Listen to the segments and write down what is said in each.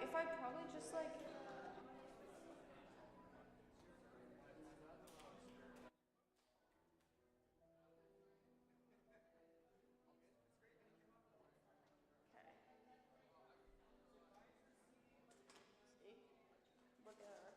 if I probably just like. Okay. See? Look at her.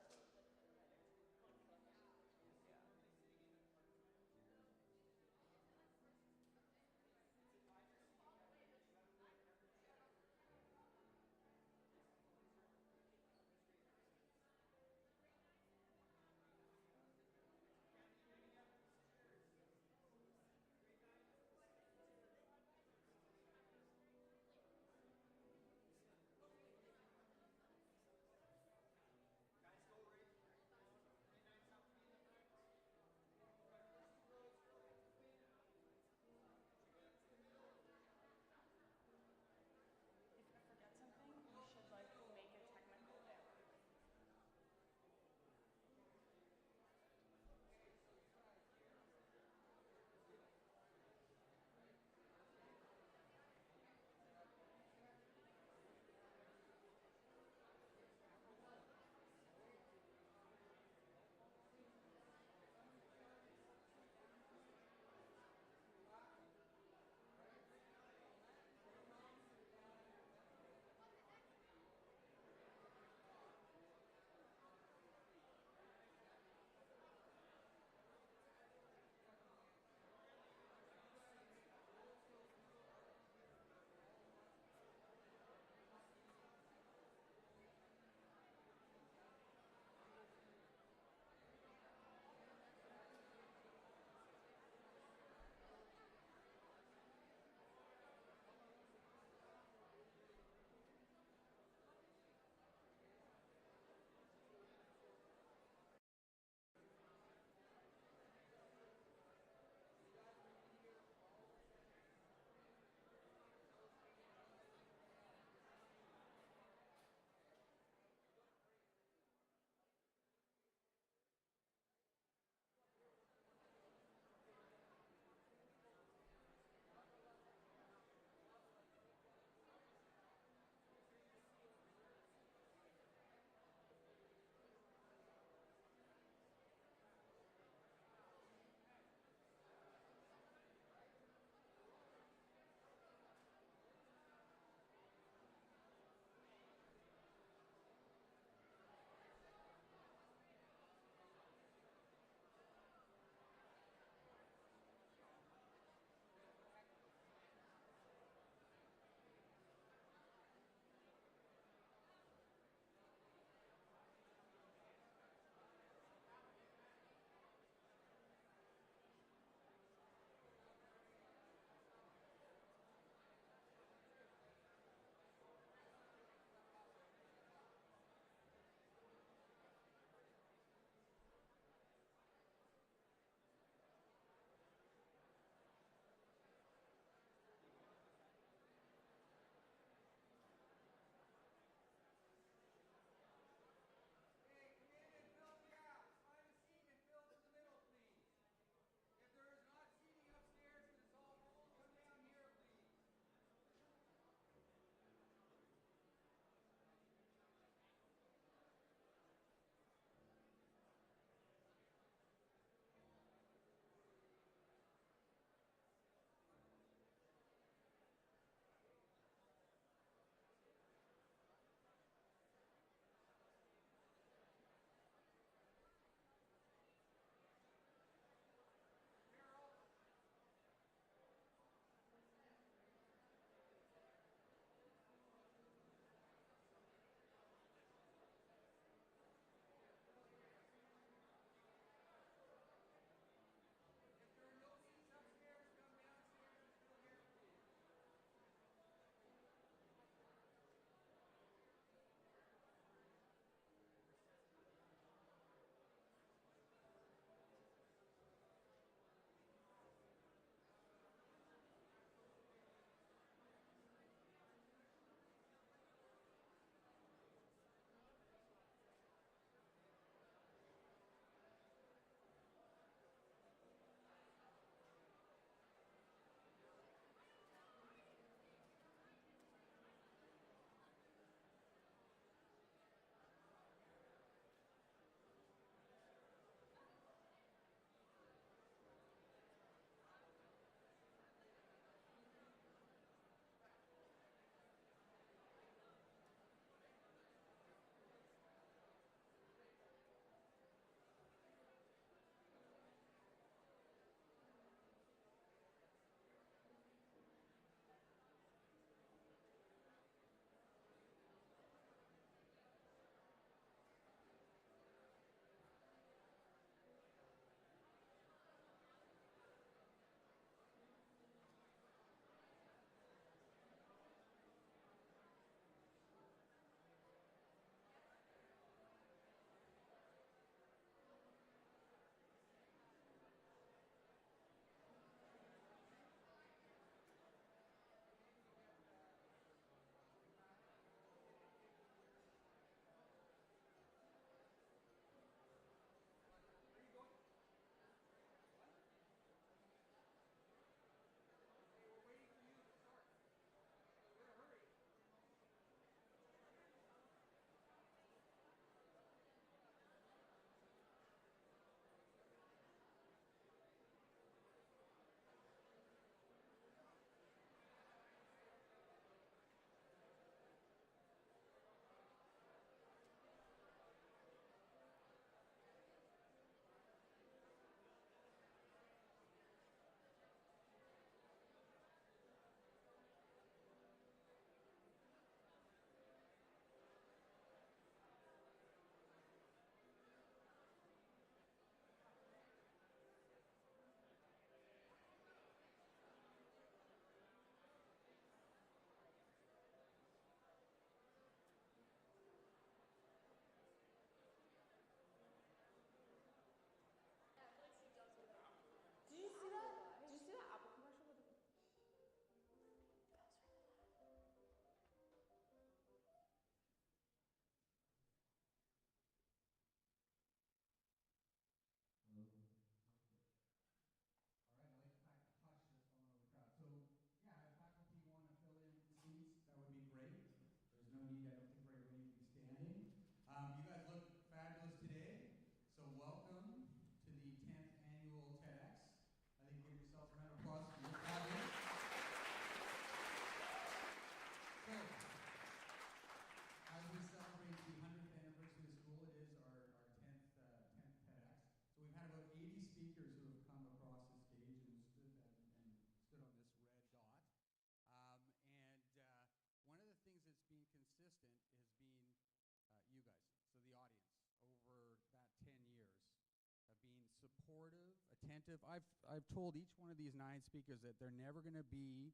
attentive. I've told each one of these 9 speakers that they're never going to be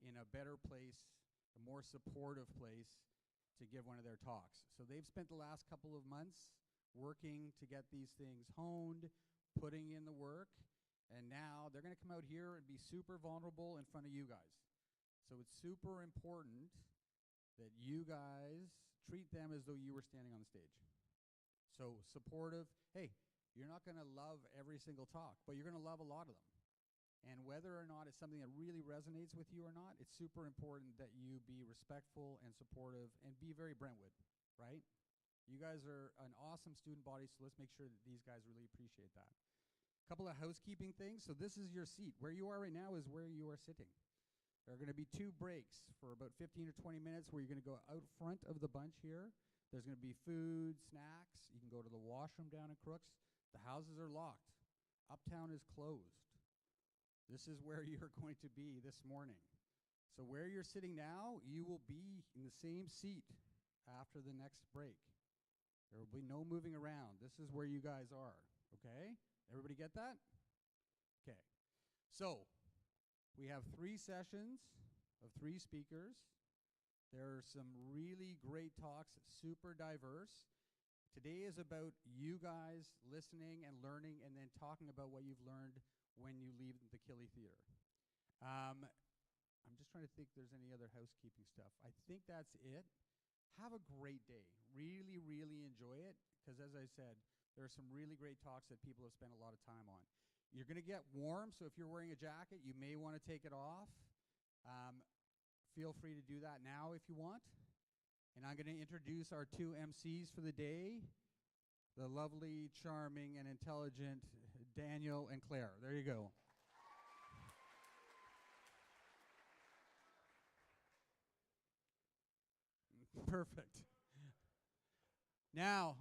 in a better place, a more supportive place to give one of their talks. So they've spent the last couple of months working to get these things honed, putting in the work, and now they're going to come out here and be super vulnerable in front of you guys. So it's super important that you guys treat them as though you were standing on the stage. So supportive. Hey, you're not going to love every single talk, but you're going to love a lot of them. And whether or not it's something that really resonates with you or not, it's super important that you be respectful and supportive and be very Brentwood, right? You guys are an awesome student body, so let's make sure that these guys really appreciate that. A couple of housekeeping things. So this is your seat. Where you are right now is where you are sitting. There are going to be 2 breaks for about 15 or 20 minutes where you're going to go out front of the bunch here. There's going to be food, snacks. You can go to the washroom down in Crooks. The houses are locked. Uptown is closed. This is where you're going to be this morning. So where you're sitting now, you will be in the same seat after the next break. There will be no moving around. This is where you guys are, okay? Everybody get that? Okay. So we have 3 sessions of 3 speakers. There are some really great talks, super diverse. Today is about you guys listening and learning and then talking about what you've learned when you leave the Killy Theatre. I'm just trying to think if there's any other housekeeping stuff. I think that's it. Have a great day. Really, really enjoy it, because as I said, there are some really great talks that people have spent a lot of time on. You're going to get warm, so if you're wearing a jacket, you may want to take it off. Feel free to do that now if you want. And I'm going to introduce our 2 MCs for the day, the lovely, charming, and intelligent Daniel and Claire. There you go. Perfect. Now,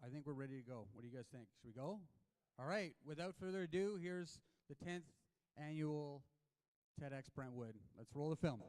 I think we're ready to go. What do you guys think? Should we go? All right. Without further ado, here's the 10th annual TEDx Brentwood. Let's roll the film.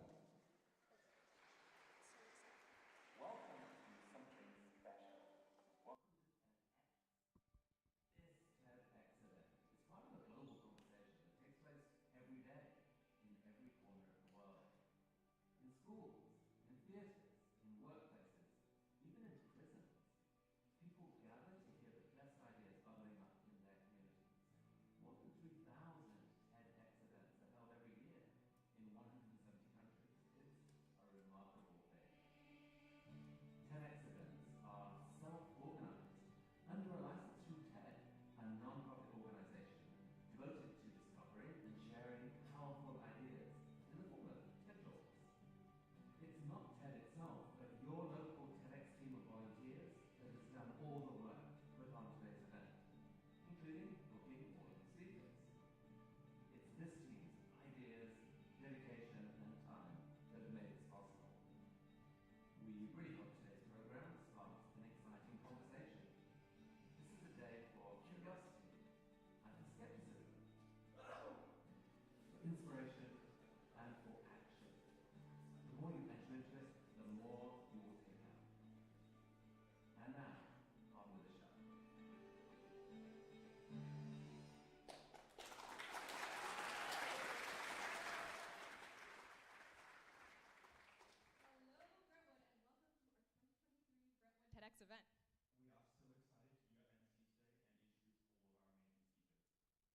TEDx event.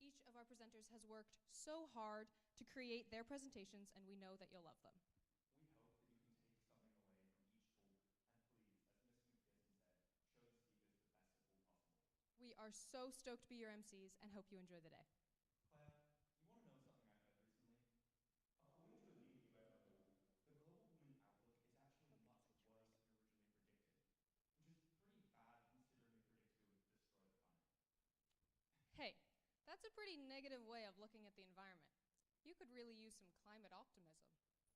Each of our presenters has worked so hard to create their presentations, and we know that you'll love them. We are so stoked to be your MCs and hope you enjoy the day. Claire, you want to know something I heard recently? According to a new UN report, the global warming outlook is actually much worse than originally predicted, which is pretty bad considering we predicted it would destroy the planet. Hey, that's a pretty negative way of looking at the environment. You could really use some climate optimism.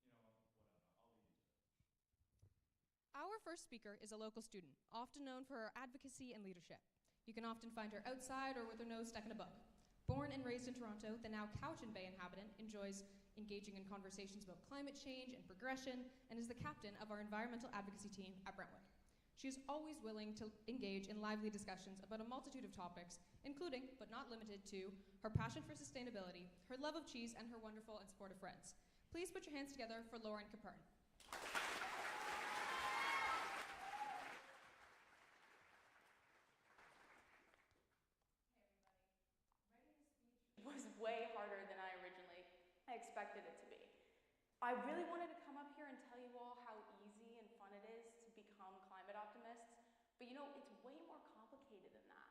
You know what, whatever, I'll leave you to it. Our first speaker is a local student, often known for her advocacy and leadership. You can often find her outside or with her nose stuck in a book. Born and raised in Toronto, the now Cowichan Bay inhabitant enjoys engaging in conversations about climate change and progression, and is the captain of our environmental advocacy team at Brentwood. She is always willing to engage in lively discussions about a multitude of topics, including, but not limited to, her passion for sustainability, her love of cheese, and her wonderful and supportive friends. Please put your hands together for Lauren Capern. Was way harder than I originally expected it to be. I really wanted to come up here and tell you all how easy and fun it is to become climate optimists, but you know, it's way more complicated than that.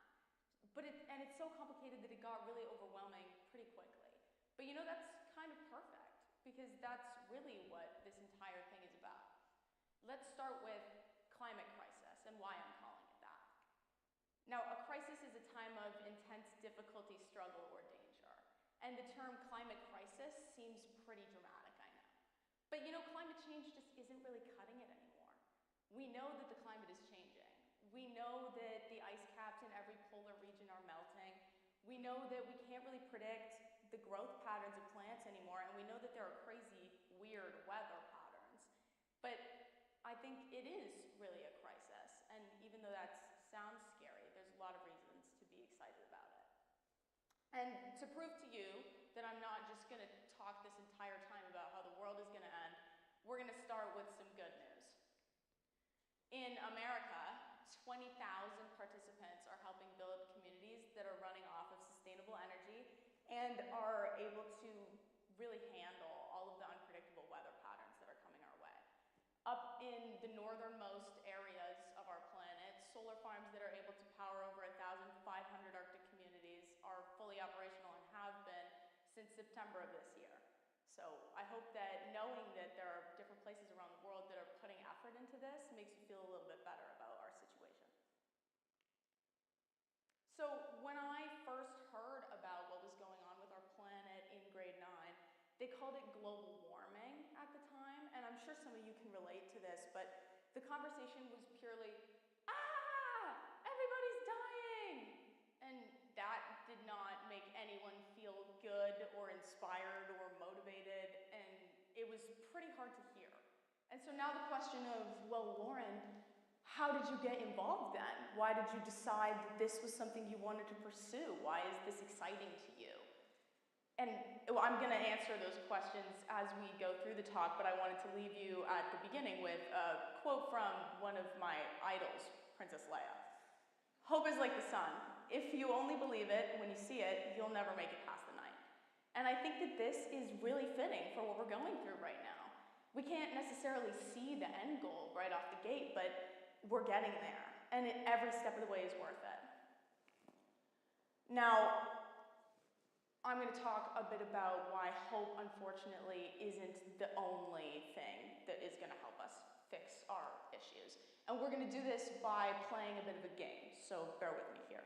And it's so complicated that it got really overwhelming pretty quickly. But you know, that's kind of perfect, because that's really what this entire thing is about. Let's start with climate crisis and why I'm calling it that. Now, a crisis is a time of intense difficulty, struggle, or danger. And the term climate crisis seems pretty dramatic, I know. But you know, climate change just isn't really cutting it anymore. We know that the climate is changing. We know that the ice caps in every polar region are melting. We know that we can't really predict the growth patterns of plants anymore, and we know that there are crazy, weird weather patterns. But I think it is really a crisis, and even though that sounds scary, there's a lot of reasons to be excited about it. And to prove to you that I'm not just going to talk this entire time about how the world is going to end, we're going to start with some good news. In America, 20,000 participants are helping build communities that are running off of sustainable energy and are able to really handle all of the unpredictable weather patterns that are coming our way. Up in the northernmost areas of our planet, solar farms that are able to power over 1,500 Arctic communities are fully operational and have been since September of this year. So I hope that knowing that there are different places around the world that are putting effort into this makes you feel a little bit better about our situation. So when I first heard about what was going on with our planet in grade 9, they called it global warming at the time, and I'm sure some of you can relate to this, but the conversation was purely, everybody's dying! And that did not make anyone feel good or inspired or motivated, and it was pretty hard to hear. And so now the question of, well, Lauren, how did you get involved then? Why did you decide that this was something you wanted to pursue? Why is this exciting to you? And I'm going to answer those questions as we go through the talk, but I wanted to leave you at the beginning with a quote from one of my idols, Princess Leia. Hope is like the sun. If you only believe it when you see it, you'll never make it past the night. And I think that this is really fitting for what we're going through right now. We can't necessarily see the end goal right off the gate, but we're getting there, and every step of the way is worth it. Now, I'm going to talk a bit about why hope, unfortunately, isn't the only thing that is going to help us fix our issues. And we're going to do this by playing a bit of a game, so bear with me here.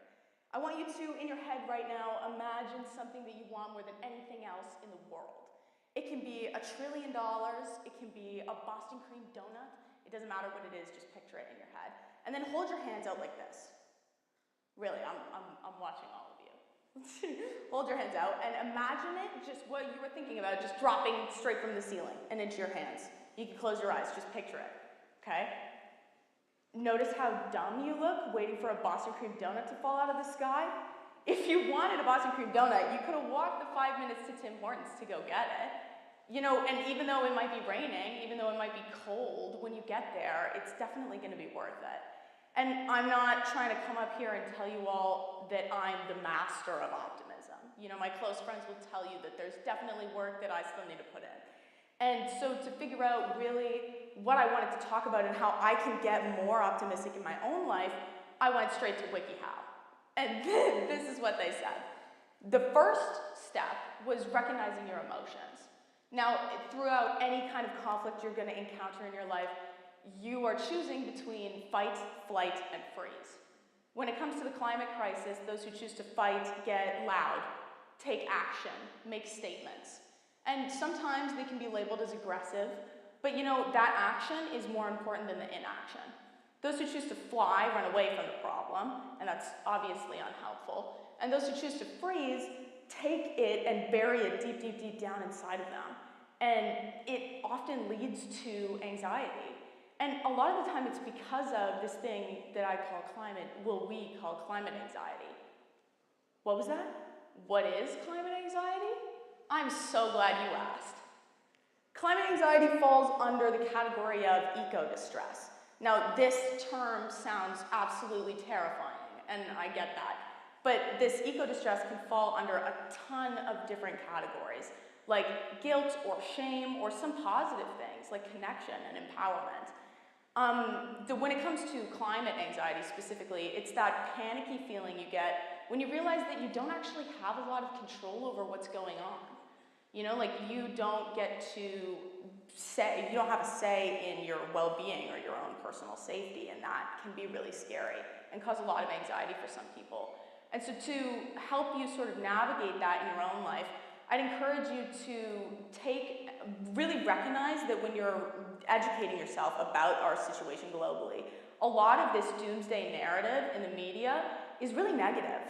I want you to, in your head right now, imagine something that you want more than anything else in the world. It can be $1 trillion, it can be a Boston cream donut, it doesn't matter what it is, just picture it in your head. And then hold your hands out like this. Really, I'm watching all of you. Hold your hands out and imagine it, just what you were thinking about, just dropping straight from the ceiling and into your hands. You can close your eyes, just picture it, okay? Notice how dumb you look waiting for a Boston cream donut to fall out of the sky? If you wanted a Boston cream donut, you could have walked the 5 minutes to Tim Hortons to go get it. You know, and even though it might be raining, even though it might be cold, when you get there, it's definitely going to be worth it. And I'm not trying to come up here and tell you all that I'm the master of optimism. You know, my close friends will tell you that there's definitely work that I still need to put in. And so to figure out really what I wanted to talk about and how I can get more optimistic in my own life, I went straight to WikiHow. And this is what they said. The first step was recognizing your emotions. Now, throughout any kind of conflict you're going to encounter in your life, you are choosing between fight, flight, and freeze. When it comes to the climate crisis, those who choose to fight get loud, take action, make statements. And sometimes they can be labeled as aggressive, but you know, that action is more important than the inaction. Those who choose to fly run away from the problem, and that's obviously unhelpful. And those who choose to freeze take it and bury it deep, deep, deep down inside of them. And it often leads to anxiety. And a lot of the time it's because of this thing that I call we call climate anxiety. What was that? What is climate anxiety? I'm so glad you asked. Climate anxiety falls under the category of eco-distress. Now, this term sounds absolutely terrifying, and I get that. But this eco-distress can fall under a ton of different categories, like guilt or shame, or some positive things like connection and empowerment. When it comes to climate anxiety specifically, it's that panicky feeling you get when you realize that you don't actually have a lot of control over what's going on. You know, like you don't get to say, you don't have a say in your well-being or your own personal safety, and that can be really scary and cause a lot of anxiety for some people. And so to help you sort of navigate that in your own life, I'd encourage you to really recognize that when you're educating yourself about our situation globally, a lot of this doomsday narrative in the media is really negative,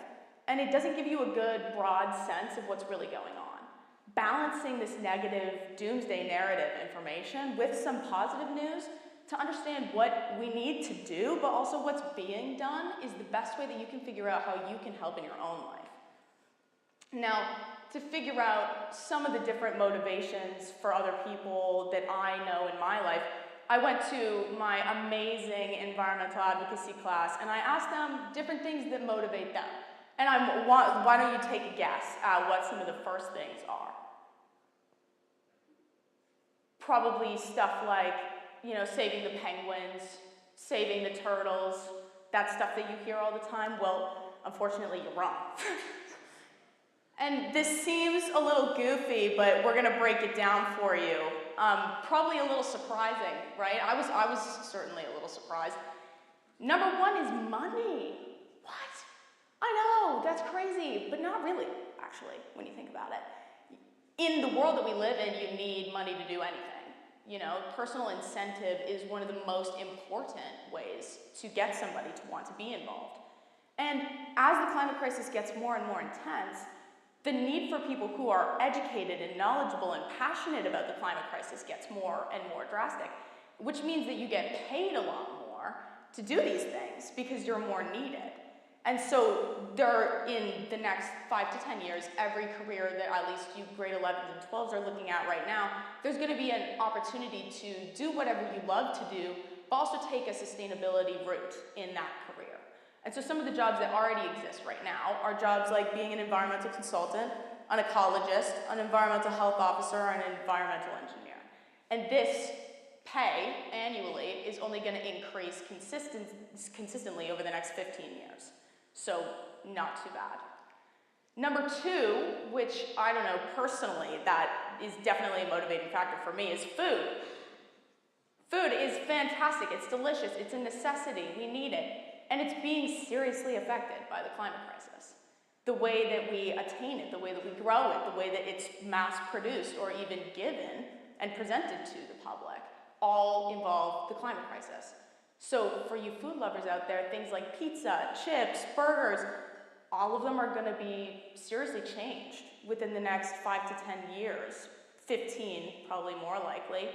and it doesn't give you a good, broad sense of what's really going on. Balancing this negative doomsday narrative information with some positive news to understand what we need to do, but also what's being done, is the best way that you can figure out how you can help in your own life. Now, to figure out some of the different motivations for other people that I know in my life, I went to my amazing environmental advocacy class, and I asked them different things that motivate them. And why don't you take a guess at what some of the first things are? Probably stuff like, you know, saving the penguins, saving the turtles, that stuff that you hear all the time. Well, unfortunately, you're wrong. And this seems a little goofy, but we're gonna break it down for you. Probably a little surprising, right? I was certainly a little surprised. Number one is money. What? I know, that's crazy, but not really, actually, when you think about it. In the world that we live in, you need money to do anything. You know, personal incentive is one of the most important ways to get somebody to want to be involved. And as the climate crisis gets more and more intense, the need for people who are educated and knowledgeable and passionate about the climate crisis gets more and more drastic, which means that you get paid a lot more to do these things because you're more needed. And so in the next 5 to 10 years, every career that at least you grade 11s and 12s are looking at right now, there's going to be an opportunity to do whatever you love to do, but also take a sustainability route in that career. And so some of the jobs that already exist right now are jobs like being an environmental consultant, an ecologist, an environmental health officer, and an environmental engineer. And this pay annually is only going to increase consistently over the next 15 years. So not too bad. Number two, which I don't know personally, that is definitely a motivating factor for me, is food. Food is fantastic, it's delicious, it's a necessity, we need it. And it's being seriously affected by the climate crisis. The way that we attain it, the way that we grow it, the way that it's mass-produced or even given and presented to the public, all involve the climate crisis. So for you food lovers out there, things like pizza, chips, burgers, all of them are going to be seriously changed within the next 5 to 10 years, 15 probably more likely.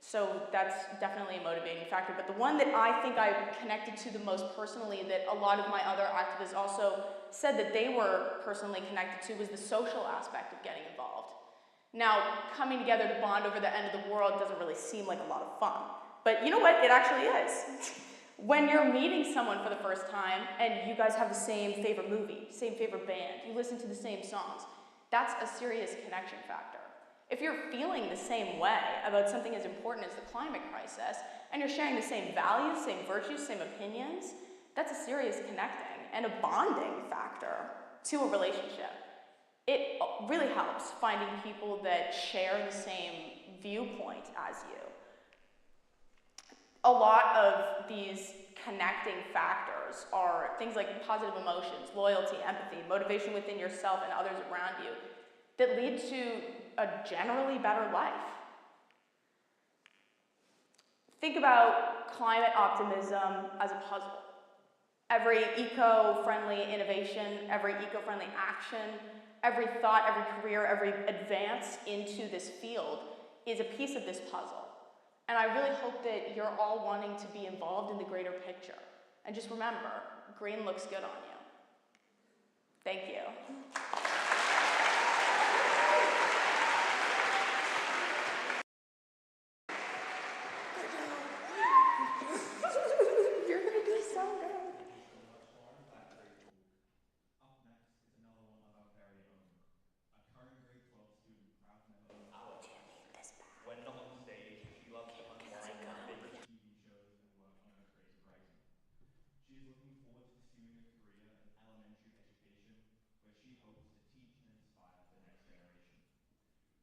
So that's definitely a motivating factor. But the one that I think I connected to the most personally, that a lot of my other activists also said that they were personally connected to, was the social aspect of getting involved. Now, coming together to bond over the end of the world doesn't really seem like a lot of fun. But you know what? It actually is. When you're meeting someone for the first time and you guys have the same favorite movie, same favorite band, you listen to the same songs, that's a serious connection factor. If you're feeling the same way about something as important as the climate crisis, and you're sharing the same values, same virtues, same opinions, that's a serious connecting and a bonding factor to a relationship. It really helps finding people that share the same viewpoint as you. A lot of these connecting factors are things like positive emotions, loyalty, empathy, motivation within yourself and others around you that lead to a generally better life. Think about climate optimism as a puzzle. Every eco-friendly innovation, every eco-friendly action, every thought, every career, every advance into this field is a piece of this puzzle. And I really hope that you're all wanting to be involved in the greater picture. And just remember, green looks good on you. Thank you. You're gonna do so good. That's very cool. Up next is another one of our very own. A current grade 12 student, proud member of when not on stage, she loves to unwind on favorite TV shows and work on her creative writing. She is looking forward to pursuing a career in elementary education, where she hopes to teach and inspire the next generation.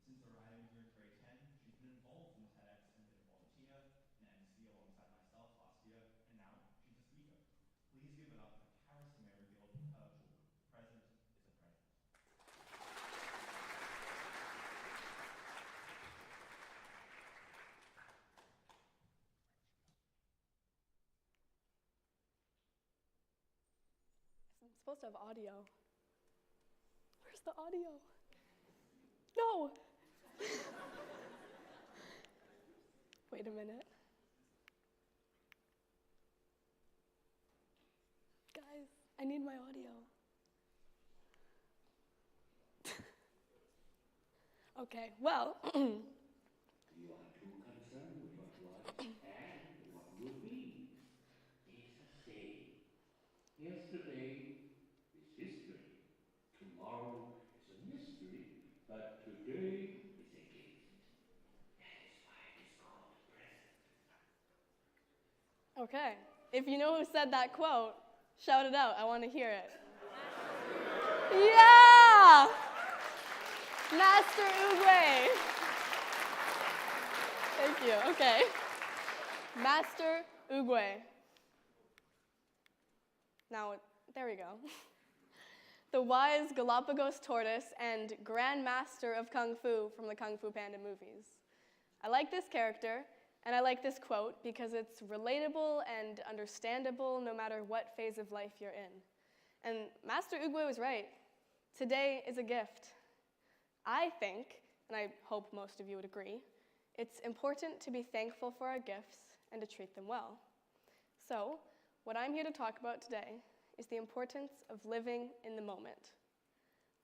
Since arriving here in grade 10, she's been involved in TEDx and been a volunteer, an MC alongside myself last year, and now she's a speaker. Please give it up for Karis Merrifield with her talk, Present is a Present. I'm supposed to have audio. Where's the audio? No! Wait a minute. Guys, I need my audio. Okay, well, You are too concerned with what was and what will be. It's a saying. Yesterday is history. Tomorrow is a mystery. But today is a gift. That is why it is called a present. okay. If you know who said that quote, shout it out. I want to hear it. Yeah! Master Ugwe. Thank you. Okay. Master Ugwe. Now, there we go. The wise Galapagos tortoise and Grand Master of Kung Fu from the Kung Fu Panda movies. I like this character, and I like this quote because it's relatable and understandable no matter what phase of life you're in. And Master Ugwe was right. Today is a gift. I think, and I hope most of you would agree, it's important to be thankful for our gifts and to treat them well. So, what I'm here to talk about today is the importance of living in the moment.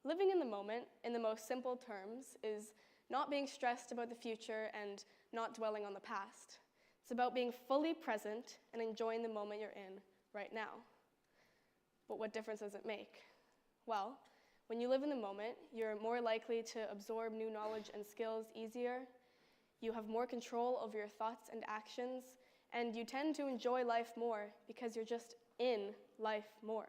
Living in the moment, in the most simple terms, is not being stressed about the future and not dwelling on the past. It's about being fully present and enjoying the moment you're in right now. But what difference does it make? Well, when you live in the moment, you're more likely to absorb new knowledge and skills easier, you have more control over your thoughts and actions, and you tend to enjoy life more because you're just in life more.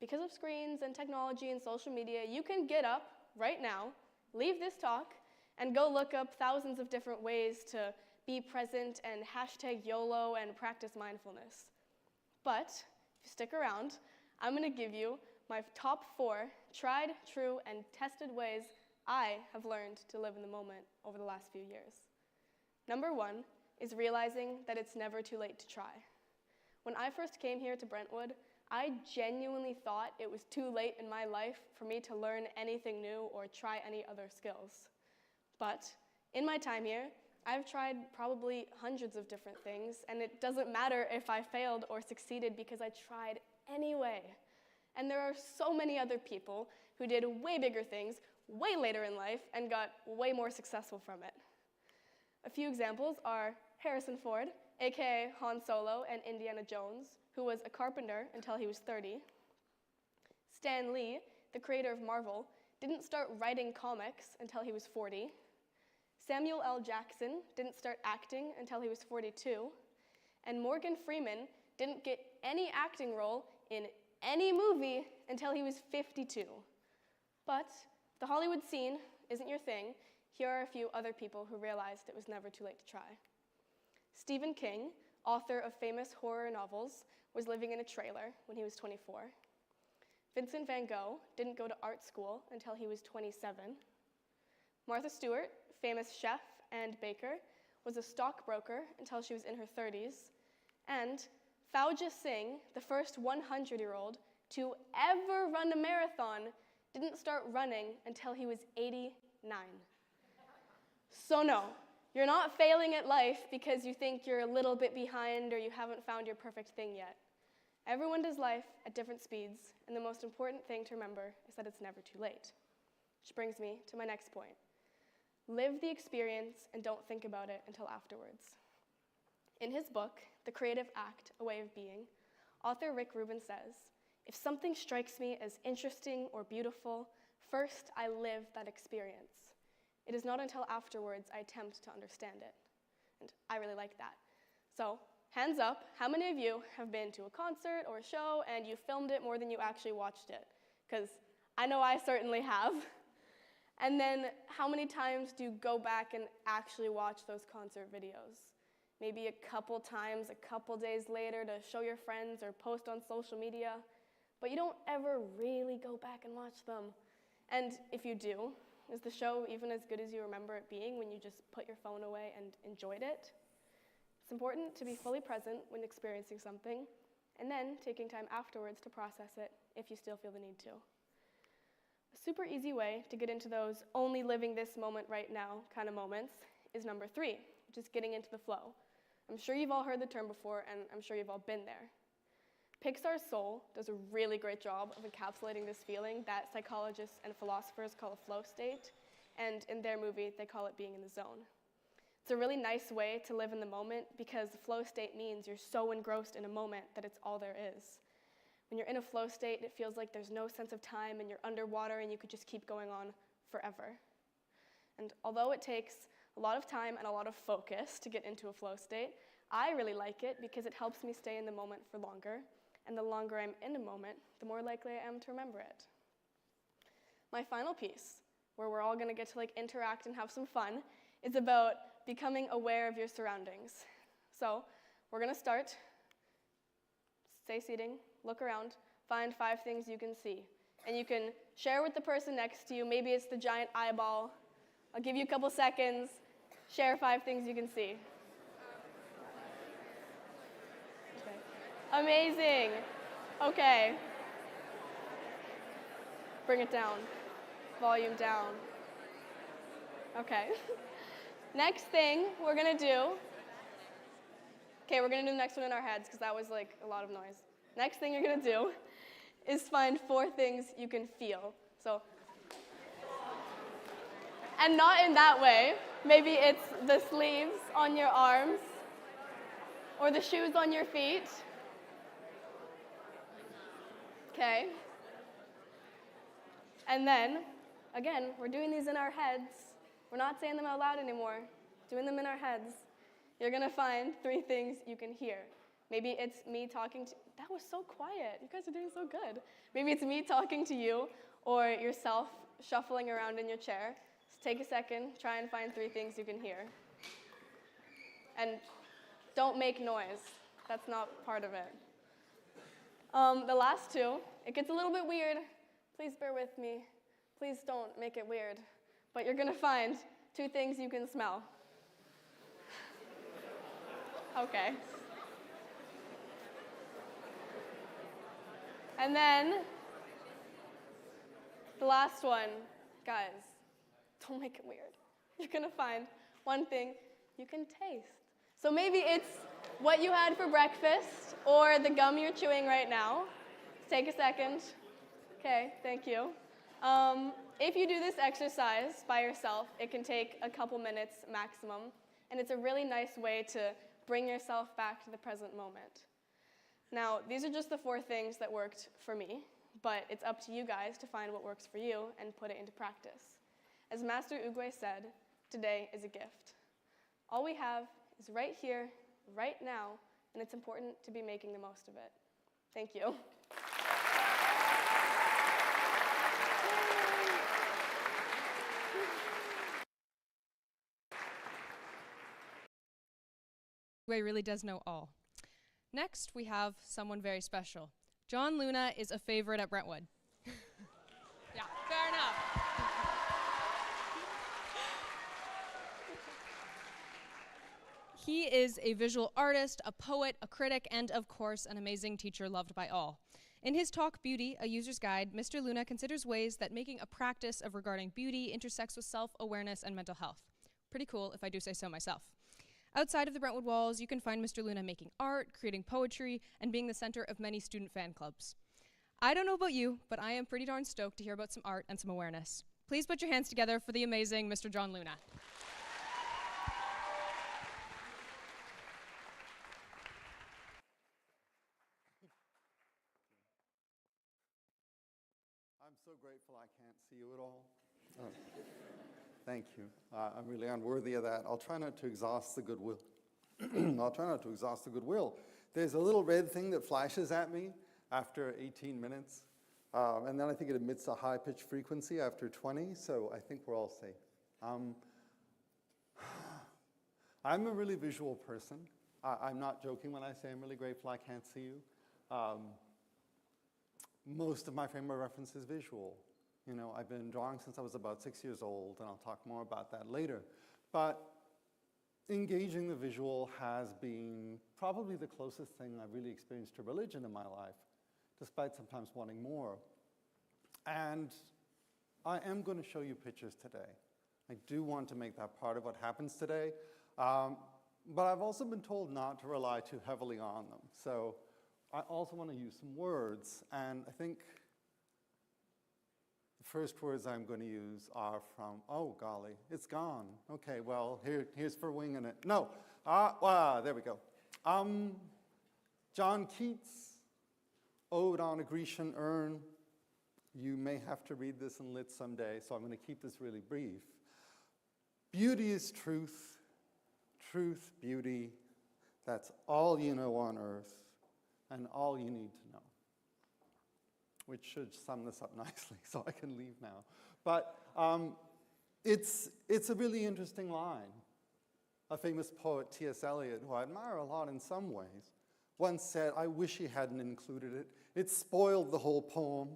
Because of screens and technology and social media, you can get up right now, leave this talk, and go look up thousands of different ways to be present and hashtag YOLO and practice mindfulness. But if you stick around, I'm going to give you my top 4 tried, true, and tested ways I have learned to live in the moment over the last few years. Number 1 is realizing that it's never too late to try. When I first came here to Brentwood, I genuinely thought it was too late in my life for me to learn anything new or try any other skills. But in my time here, I've tried probably hundreds of different things, and it doesn't matter if I failed or succeeded because I tried anyway. And there are so many other people who did way bigger things way later in life and got way more successful from it. A few examples are Harrison Ford, aka Han Solo and Indiana Jones, who was a carpenter until he was 30. Stan Lee, the creator of Marvel, didn't start writing comics until he was 40. Samuel L. Jackson didn't start acting until he was 42. And Morgan Freeman didn't get any acting role in any movie until he was 52. But if the Hollywood scene isn't your thing, here are a few other people who realized it was never too late to try. Stephen King, author of famous horror novels, was living in a trailer when he was 24. Vincent van Gogh didn't go to art school until he was 27. Martha Stewart, famous chef and baker, was a stockbroker until she was in her 30s. And Fauja Singh, the first 100-year-old to ever run a marathon, didn't start running until he was 89. So no, You're not failing at life because you think you're a little bit behind or you haven't found your perfect thing yet. Everyone does life at different speeds, and the most important thing to remember is that it's never too late. Which brings me to my next point. Live the experience and don't think about it until afterwards. In his book, The Creative Act, A Way of Being, author Rick Rubin says, "If something strikes me as interesting or beautiful, first I live that experience. It is not until afterwards I attempt to understand it." And I really like that. So, hands up, how many of you have been to a concert or a show and you filmed it more than you actually watched it? Because I know I certainly have. And then how many times do you go back and actually watch those concert videos? Maybe a couple times, a couple days later to show your friends or post on social media, but you don't ever really go back and watch them. And if you do, is the show even as good as you remember it being when you just put your phone away and enjoyed it? It's important to be fully present when experiencing something, and then taking time afterwards to process it if you still feel the need to. A super easy way to get into those only living this moment right now kind of moments is number 3, which is getting into the flow. I'm sure you've all heard the term before, and I'm sure you've all been there. Pixar's Soul does a really great job of encapsulating this feeling that psychologists and philosophers call a flow state, and in their movie, they call it being in the zone. It's a really nice way to live in the moment because the flow state means you're so engrossed in a moment that it's all there is. When you're in a flow state, it feels like there's no sense of time and you're underwater and you could just keep going on forever. And although it takes a lot of time and a lot of focus to get into a flow state, I really like it because it helps me stay in the moment for longer, and the longer I'm in a moment, the more likely I am to remember it. My final piece, where we're all gonna get to interact and have some fun, is about becoming aware of your surroundings. So we're gonna start, stay seating, look around, find 5 things you can see. And you can share with the person next to you. Maybe it's the giant eyeball. I'll give you a couple seconds. Share 5 things you can see. Okay. Amazing. Okay. Bring it down. Volume down. Okay. Next thing we're gonna do, we're gonna do the next one in our heads because that was a lot of noise. Next thing you're gonna do is find 4 things you can feel. So, and not in that way. Maybe it's the sleeves on your arms or the shoes on your feet. Okay. And then, again, we're doing these in our heads. We're not saying them out loud anymore. Doing them in our heads. You're gonna find 3 things you can hear. Maybe it's me talking to, that was so quiet. You guys are doing so good. Maybe it's me talking to you or yourself shuffling around in your chair. Just take a second, try and find 3 things you can hear. And don't make noise. That's not part of it. The last 2, it gets a little bit weird. Please bear with me. Please don't make it weird. But you're gonna find 2 things you can smell. Okay. And then, the last one, guys, don't make it weird. You're gonna find 1 thing you can taste. So maybe it's what you had for breakfast or the gum you're chewing right now. Take a second. Okay, thank you. If you do this exercise by yourself, it can take a couple minutes maximum, and it's a really nice way to bring yourself back to the present moment. Now, these are just the 4 things that worked for me, but it's up to you guys to find what works for you and put it into practice. As Master Ugwe said, today is a gift. All we have is right here, right now, and it's important to be making the most of it. Thank you. Ugwe really does know all. Next, we have someone very special. John Luna is a favorite at Brentwood. Yeah, fair enough. He is a visual artist, a poet, a critic, and of course, an amazing teacher loved by all. In his talk, Beauty, A User's Guide, Mr. Luna considers ways that making a practice of regarding beauty intersects with self-awareness and mental health. Pretty cool, if I do say so myself. Outside of the Brentwood walls, you can find Mr. Luna making art, creating poetry, and being the center of many student fan clubs. I don't know about you, but I am pretty darn stoked to hear about some art and some awareness. Please put your hands together for the amazing Mr. John Luna. I'm so grateful I can't see you at all. Oh. Thank you. I'm really unworthy of that. I'll try not to exhaust the goodwill. I'll try not to exhaust the goodwill. There's a little red thing that flashes at me after 18 minutes, and then I think it emits a high-pitched frequency after 20, so I think we're all safe. I'm a really visual person. I'm not joking when I say I'm really grateful I can't see you. Most of my frame of reference is visual. You know, I've been drawing since I was about 6 years old, and I'll talk more about that later. But engaging the visual has been probably the closest thing I've really experienced to religion in my life, despite sometimes wanting more. And I am going to show you pictures today. I do want to make that part of what happens today. But I've also been told not to rely too heavily on them. So I also want to use some words, and I think the first words I'm going to use are from, oh golly, it's gone. Okay, well, here's for winging it. No, there we go. John Keats, Ode on a Grecian Urn. You may have to read this in lit someday, so I'm going to keep this really brief. Beauty is truth, truth, beauty, that's all you know on earth, and all you need to know. Which should sum this up nicely, so I can leave now. But it's a really interesting line. A famous poet, T.S. Eliot, who I admire a lot in some ways, once said, I wish he hadn't included it. It spoiled the whole poem.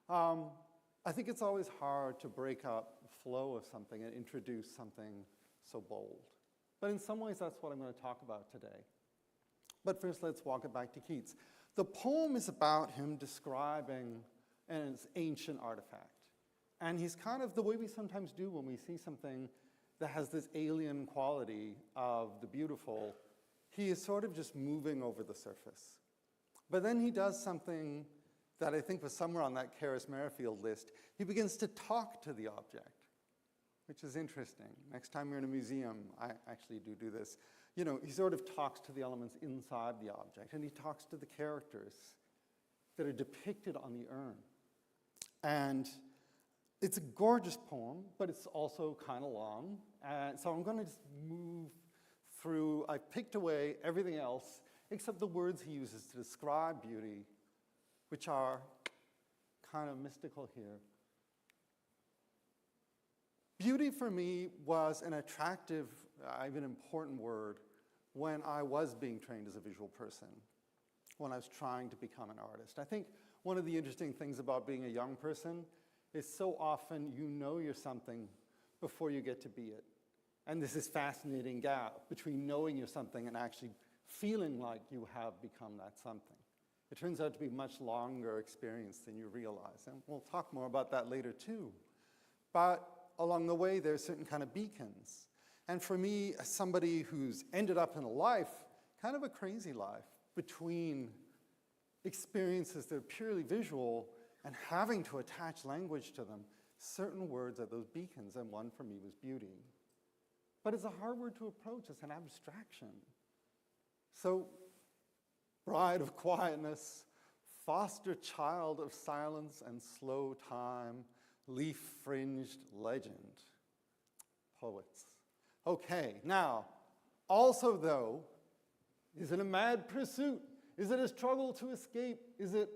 I think it's always hard to break up the flow of something and introduce something so bold. But in some ways, that's what I'm going to talk about today. But first, let's walk it back to Keats. The poem is about him describing an ancient artifact. And he's kind of the way we sometimes do when we see something that has this alien quality of the beautiful. He is sort of just moving over the surface. But then he does something that I think was somewhere on that Karis Merrifield list. He begins to talk to the object, which is interesting. Next time you're in a museum, I actually do this. You know, he sort of talks to the elements inside the object, and he talks to the characters that are depicted on the urn. And it's a gorgeous poem, but it's also kind of long. And so I'm going to just move through. I picked away everything else except the words he uses to describe beauty, which are kind of mystical here. Beauty for me was an attractive, an important word when I was being trained as a visual person, when I was trying to become an artist. I think one of the interesting things about being a young person is so often you know you're something before you get to be it. And there's this fascinating gap between knowing you're something and actually feeling like you have become that something. It turns out to be a much longer experience than you realize. And we'll talk more about that later too. But along the way, there's certain kind of beacons. And for me, as somebody who's ended up in a life, kind of a crazy life, between experiences that are purely visual and having to attach language to them, certain words are those beacons, and one for me was beauty. But it's a hard word to approach. It's an abstraction. So, bride of quietness, foster child of silence and slow time, leaf-fringed legend. Poets. Okay, now, also though, is it a mad pursuit? Is it a struggle to escape? Is it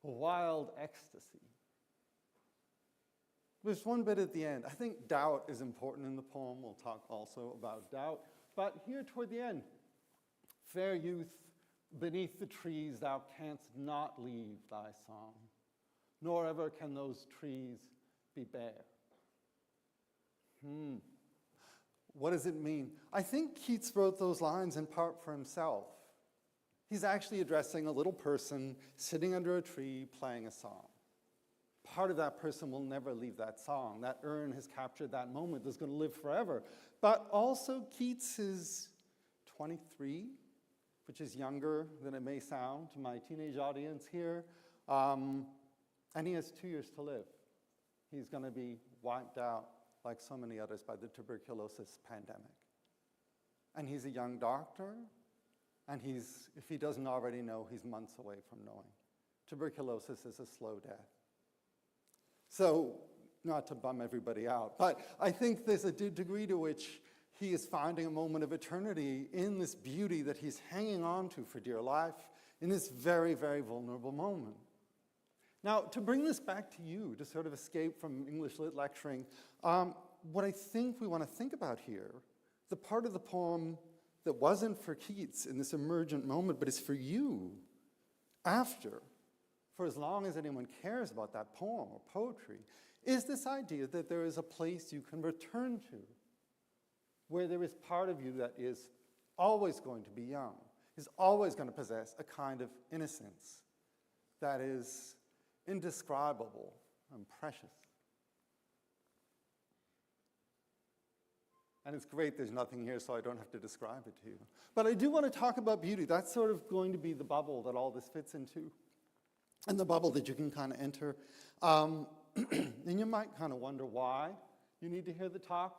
a wild ecstasy? There's one bit at the end. I think doubt is important in the poem. We'll talk also about doubt. But here toward the end, fair youth, beneath the trees thou canst not leave thy song, nor ever can those trees be bare. What does it mean? I think Keats wrote those lines in part for himself. He's actually addressing a little person sitting under a tree playing a song. part of that person will never leave that song. That urn has captured that moment that's going to live forever. But also Keats is 23, which is younger than it may sound to my teenage audience here. And he has 2 years to live. He's going to be wiped out, like so many others, by the tuberculosis pandemic. And he's a young doctor, and if he doesn't already know, he's months away from knowing. Tuberculosis is a slow death. So, not to bum everybody out, but I think there's a degree to which he is finding a moment of eternity in this beauty that he's hanging on to for dear life in this very, very vulnerable moment. Now, to bring this back to you, to sort of escape from English lit lecturing, what I think we want to think about here, the part of the poem that wasn't for Keats in this emergent moment, but is for you after, for as long as anyone cares about that poem or poetry, is this idea that there is a place you can return to, where there is part of you that is always going to be young, is always going to possess a kind of innocence that is indescribable and precious. And it's great there's nothing here, so I don't have to describe it to you. But I do want to talk about beauty. That's sort of going to be the bubble that all this fits into, and the bubble that you can kind of enter. And you might kind of wonder why you need to hear the talk.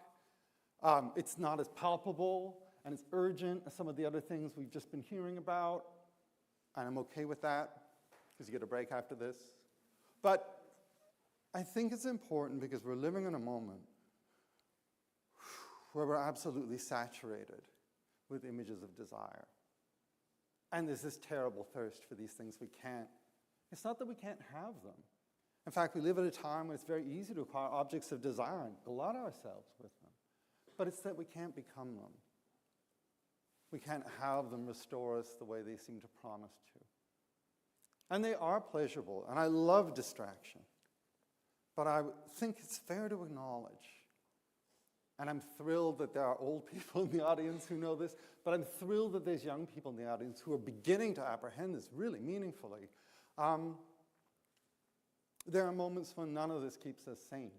It's not as palpable and as urgent as some of the other things we've just been hearing about, and I'm okay with that, because you get a break after this. But I think it's important because we're living in a moment where we're absolutely saturated with images of desire. And there's this terrible thirst for these things we can't. It's not that we can't have them. In fact, we live at a time when it's very easy to acquire objects of desire and glut ourselves with them. But it's that we can't become them. We can't have them restore us the way they seem to promise to. And they are pleasurable, and I love distraction. But I think it's fair to acknowledge, and I'm thrilled that there are old people in the audience who know this, but I'm thrilled that there's young people in the audience who are beginning to apprehend this really meaningfully. There are moments when none of this keeps us sane.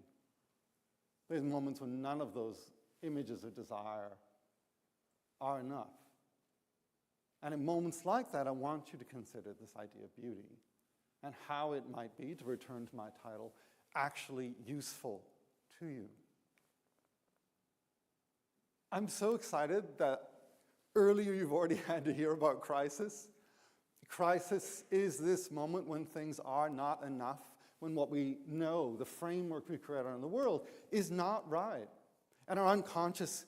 There's moments when none of those images of desire are enough. And in moments like that, I want you to consider this idea of beauty and how it might be, to return to my title, actually useful to you. I'm so excited that earlier you've already had to hear about crisis. Crisis is this moment when things are not enough, when what we know, the framework we create around the world, is not right. And our unconscious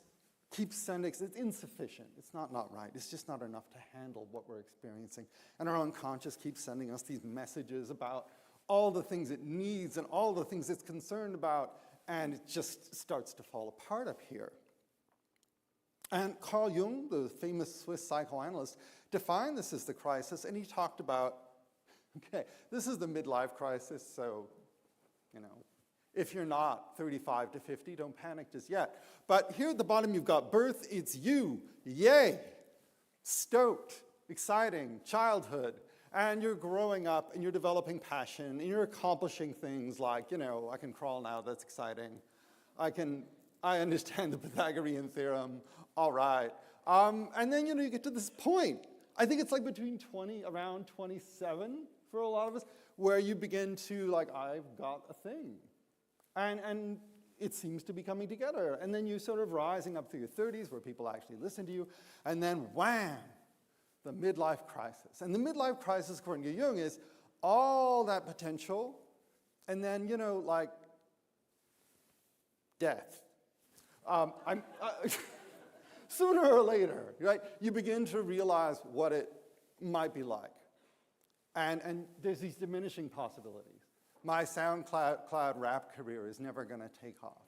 keeps sending, it's insufficient, it's not right, it's just not enough to handle what we're experiencing. And our unconscious keeps sending us these messages about all the things it needs and all the things it's concerned about, and it just starts to fall apart up here. And Carl Jung, the famous Swiss psychoanalyst, defined this as the crisis, and he talked about, okay, this is the midlife crisis, so, if you're not 35 to 50, don't panic just yet. But here at the bottom, you've got birth, it's you, yay, stoked, exciting, childhood, and you're growing up, and you're developing passion, and you're accomplishing things like, I can crawl now, that's exciting. I understand the Pythagorean theorem, all right. And then, you get to this point. I think it's like around 27 for a lot of us, where you begin to, I've got a thing. And it seems to be coming together. And then you're sort of rising up through your 30s, where people actually listen to you. And then, wham, the midlife crisis. And the midlife crisis, according to Jung, is all that potential, and then, death. Sooner or later, right, you begin to realize what it might be like. And there's these diminishing possibilities. My SoundCloud rap career is never going to take off.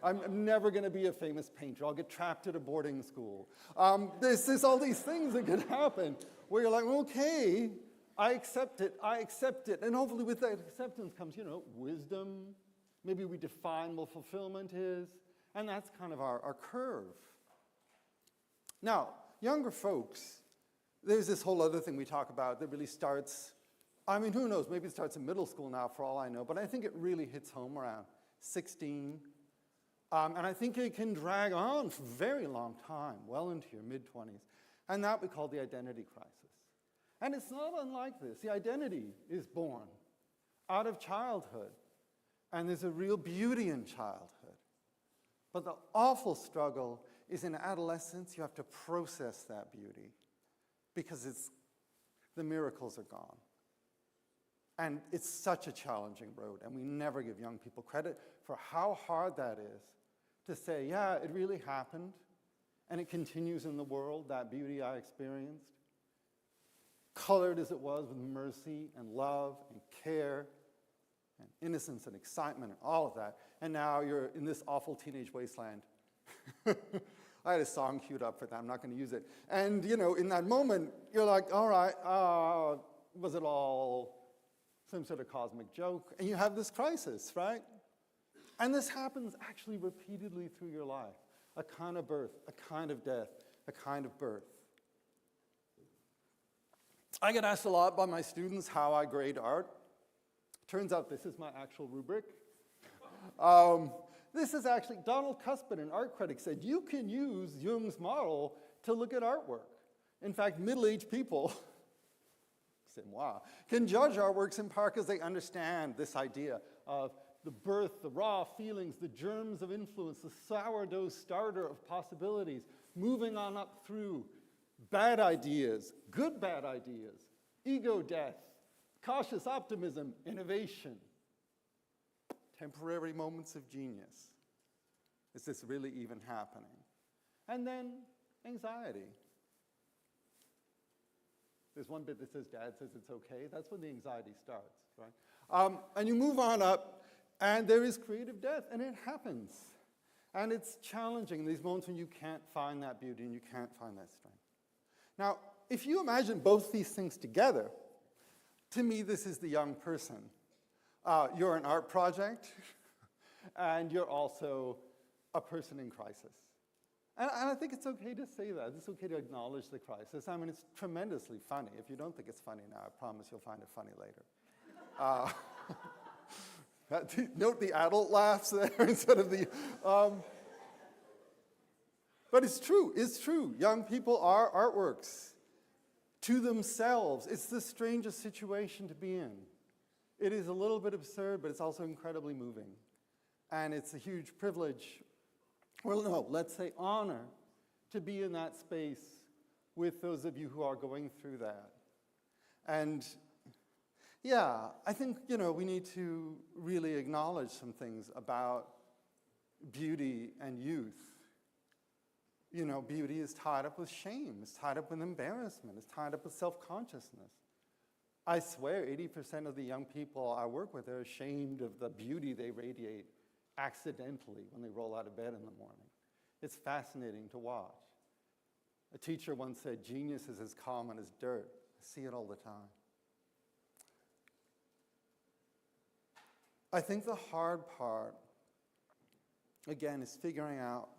I'm never going to be a famous painter. I'll get trapped at a boarding school. There's all these things that could happen where you're like, okay, I accept it. And hopefully with that acceptance comes, wisdom. Maybe we define what fulfillment is. And that's kind of our curve. Now, younger folks, there's this whole other thing we talk about that really starts I mean, who knows? Maybe it starts in middle school now, for all I know, but I think it really hits home around 16. And I think it can drag on for a very long time, well into your mid-20s. And that we call the identity crisis. And it's not unlike this. The identity is born out of childhood. And there's a real beauty in childhood. But the awful struggle is in adolescence, you have to process that beauty because the miracles are gone. And it's such a challenging road, and we never give young people credit for how hard that is to say, yeah, it really happened, and it continues in the world, that beauty I experienced, colored as it was with mercy and love and care and innocence and excitement and all of that, and now you're in this awful teenage wasteland. I had a song queued up for that. I'm not going to use it. And, in that moment, you're like, all right, was it all some sort of cosmic joke? And you have this crisis, right? And this happens actually repeatedly through your life. A kind of birth, a kind of death, a kind of birth. I get asked a lot by my students how I grade art. Turns out this is my actual rubric. This is actually, Donald Cuspin, an art critic, said, you can use Jung's model to look at artwork. In fact, middle-aged people, c'est moi, can judge artworks in part because they understand this idea of the birth, the raw feelings, the germs of influence, the sourdough starter of possibilities, moving on up through bad ideas, good bad ideas, ego death, cautious optimism, innovation, temporary moments of genius. Is this really even happening? And then anxiety. There's one bit that says, Dad says it's okay. That's when the anxiety starts, right? And you move on up, and there is creative death, and it happens. And it's challenging, these moments when you can't find that beauty and you can't find that strength. Now, if you imagine both these things together, to me, this is the young person. You're an art project, and you're also a person in crisis. And I think it's okay to say that. It's okay to acknowledge the crisis. I mean, it's tremendously funny. If you don't think it's funny now, I promise you'll find it funny later. Note the adult laughs there instead of the... But it's true. It's true. Young people are artworks to themselves. It's the strangest situation to be in. It is a little bit absurd, but it's also incredibly moving. And it's a huge privilege, well, no, let's say honor, to be in that space with those of you who are going through that. And yeah, I think, we need to really acknowledge some things about beauty and youth. Beauty is tied up with shame, it's tied up with embarrassment, it's tied up with self-consciousness. I swear 80% of the young people I work with are ashamed of the beauty they radiate accidentally when they roll out of bed in the morning. It's fascinating to watch. A teacher once said, genius is as common as dirt. I see it all the time. I think the hard part, again, is figuring out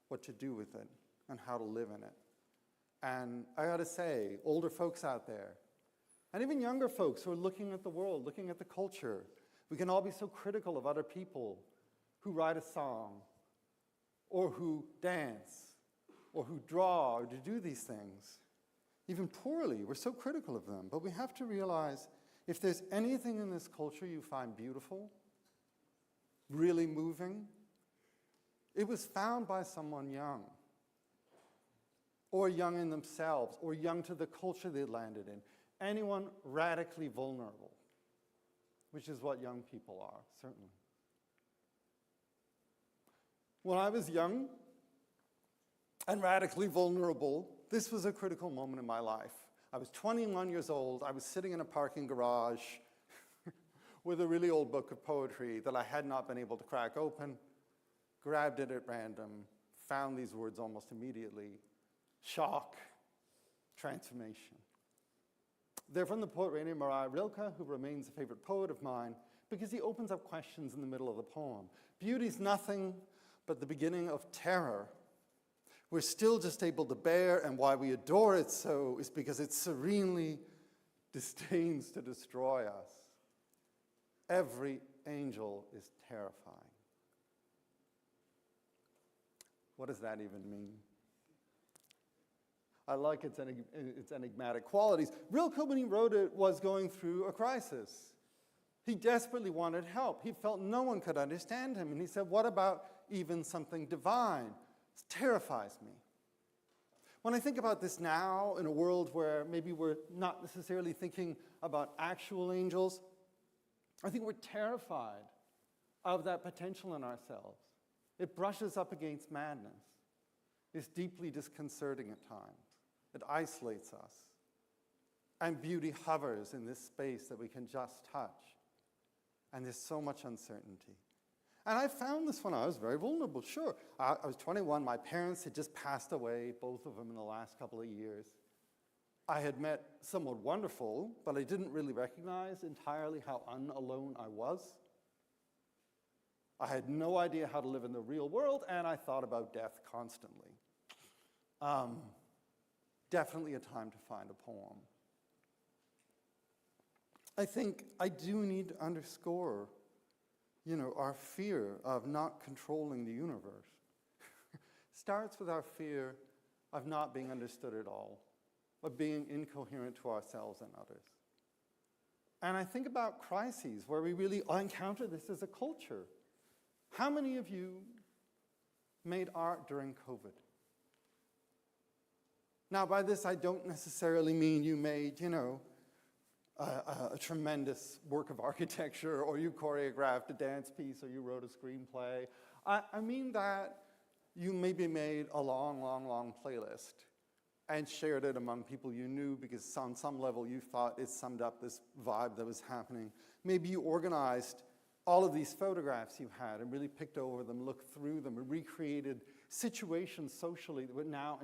what to do with it and how to live in it. And I gotta say, older folks out there, and even younger folks who are looking at the world, looking at the culture, we can all be so critical of other people who write a song, or who dance, or who draw, or to do these things. Even poorly, we're so critical of them. But we have to realize, if there's anything in this culture you find beautiful, really moving, it was found by someone young, or young in themselves, or young to the culture they landed in. Anyone radically vulnerable, which is what young people are, certainly. When I was young and radically vulnerable, this was a critical moment in my life. I was 21 years old. I was sitting in a parking garage with a really old book of poetry that I had not been able to crack open, grabbed it at random, found these words almost immediately: shock, transformation. They're from the poet Rainer Maria Rilke, who remains a favorite poet of mine, because he opens up questions in the middle of the poem. Beauty's nothing but the beginning of terror. We're still just able to bear, and why we adore it so is because it's serenely disdains to destroy us. Every angel is terrifying. What does that even mean? I like its enigmatic qualities. Rilke, when he wrote it, was going through a crisis. He desperately wanted help. He felt no one could understand him. And he said, what about even something divine? It terrifies me. When I think about this now, in a world where maybe we're not necessarily thinking about actual angels, I think we're terrified of that potential in ourselves. It brushes up against madness. It's deeply disconcerting at times. It isolates us. And beauty hovers in this space that we can just touch. And there's so much uncertainty. And I found this when I was very vulnerable. Sure, I was 21. My parents had just passed away, both of them in the last couple of years. I had met someone wonderful, but I didn't really recognize entirely how unalone I was. I had no idea how to live in the real world, and I thought about death constantly. Definitely a time to find a poem. I think I do need to underscore, our fear of not controlling the universe. Starts with our fear of not being understood at all, of being incoherent to ourselves and others. And I think about crises where we really encounter this as a culture. How many of you made art during COVID? Now, by this, I don't necessarily mean you made, a tremendous work of architecture, or you choreographed a dance piece, or you wrote a screenplay. I mean that you maybe made a long playlist and shared it among people you knew because on some level you thought it summed up this vibe that was happening. Maybe you organized all of these photographs you had and really picked over them, looked through them, and recreated situations socially that were now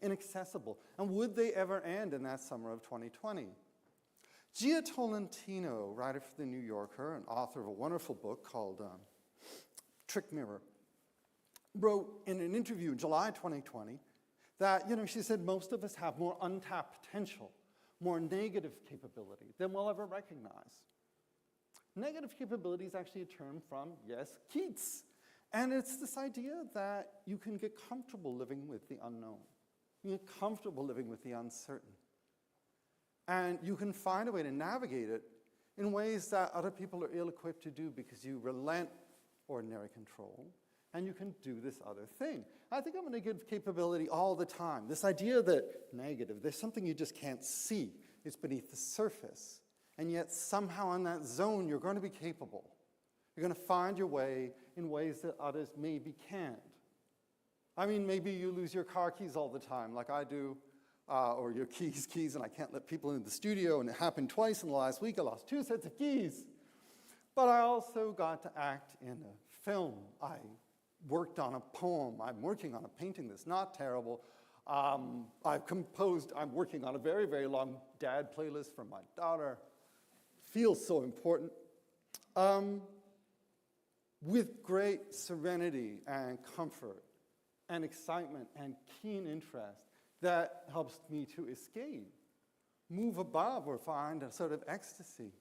inaccessible. And would they ever end in that summer of 2020? Gia Tolentino, writer for The New Yorker and author of a wonderful book called Trick Mirror, wrote in an interview in July 2020 that, she said most of us have more untapped potential, more negative capability than we'll ever recognize. Negative capability is actually a term from, yes, Keats. And it's this idea that you can get comfortable living with the unknown. You get comfortable living with the uncertain. And you can find a way to navigate it in ways that other people are ill-equipped to do because you relent ordinary control and you can do this other thing. I think I'm going to give capability all the time. This idea that negative, there's something you just can't see. It's beneath the surface. And yet somehow in that zone, you're going to be capable. You're going to find your way in ways that others maybe can't. I mean, maybe you lose your car keys all the time, like I do, or your keys, and I can't let people into the studio, and it happened twice in the last week. I lost 2 sets of keys. But I also got to act in a film. I worked on a poem. I'm working on a painting that's not terrible. I'm working on a very, very long dad playlist for my daughter. Feels so important. With great serenity and comfort and excitement and keen interest that helps me to escape, move above, or find a sort of ecstasy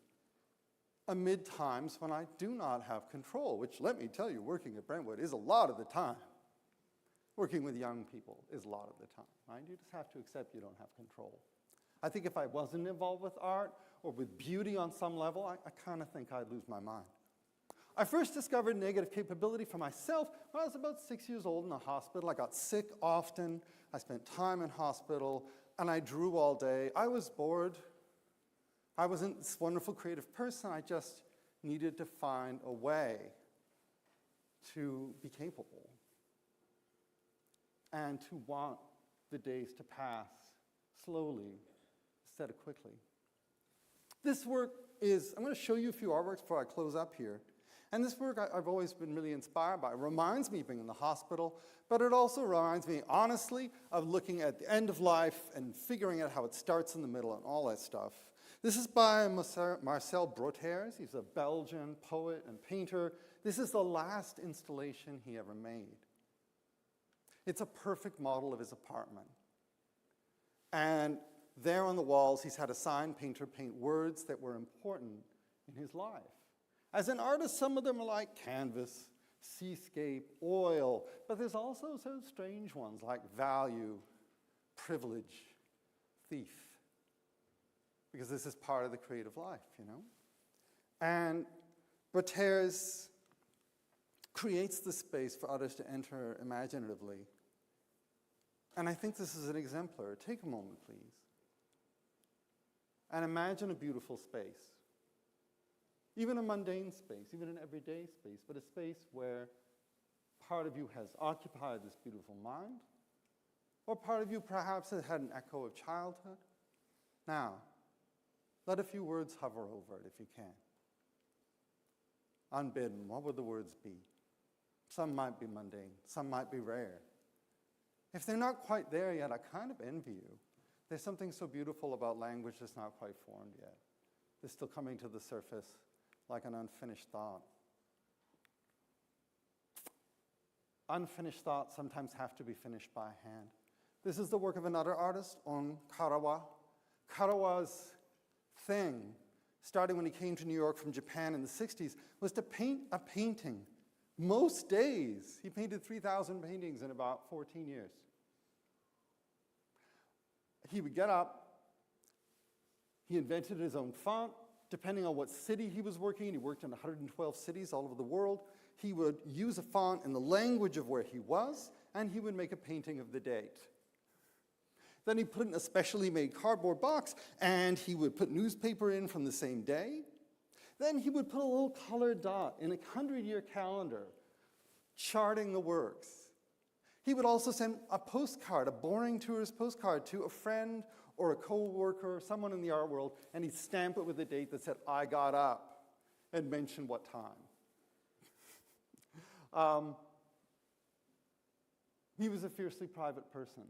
amid times when I do not have control, which, let me tell you, working at Brentwood is a lot of the time. Working with young people is a lot of the time, right? You just have to accept you don't have control. I think if I wasn't involved with art or with beauty on some level, I kind of think I'd lose my mind. I first discovered negative capability for myself when I was about 6 years old in a hospital. I got sick often. I spent time in hospital, and I drew all day. I was bored. I wasn't this wonderful creative person. I just needed to find a way to be capable and to want the days to pass slowly instead of quickly. This work is, I'm going to show you a few artworks before I close up here. And this work I've always been really inspired by. It reminds me of being in the hospital, but it also reminds me, honestly, of looking at the end of life and figuring out how it starts in the middle and all that stuff. This is by Marcel Broters. He's a Belgian poet and painter. This is the last installation he ever made. It's a perfect model of his apartment. And There on the walls, he's had a sign painter paint words that were important in his life. As an artist, some of them are like canvas, seascape, oil, but there's also some strange ones like value, privilege, thief, because this is part of the creative life, you know? And Bretters creates the space for others to enter imaginatively. And I think this is an exemplar. Take a moment, please. And imagine a beautiful space. Even a mundane space, even an everyday space, but a space where part of you has occupied this beautiful mind, or part of you perhaps has had an echo of childhood. Now, let a few words hover over it if you can. Unbidden, what would the words be? Some might be mundane, some might be rare. If they're not quite there yet, I kind of envy you. There's something so beautiful about language that's not quite formed yet. It's still coming to the surface like an unfinished thought. Unfinished thoughts sometimes have to be finished by hand. This is the work of another artist, On Karawa. Karawa's thing, starting when he came to New York from Japan in the 60s, was to paint a painting. Most days, he painted 3,000 paintings in about 14 years. He would get up, he invented his own font. Depending on what city he was working in, he worked in 112 cities all over the world. He would use a font in the language of where he was, and he would make a painting of the date. Then he put it in a specially made cardboard box, and he would put newspaper in from the same day. Then he would put a little colored dot in a 100-year calendar, charting the works. He would also send a postcard, a boring tourist postcard, to a friend or a co-worker, someone in the art world, and he'd stamp it with a date that said, I got up, and mention what time. He was a fiercely private person.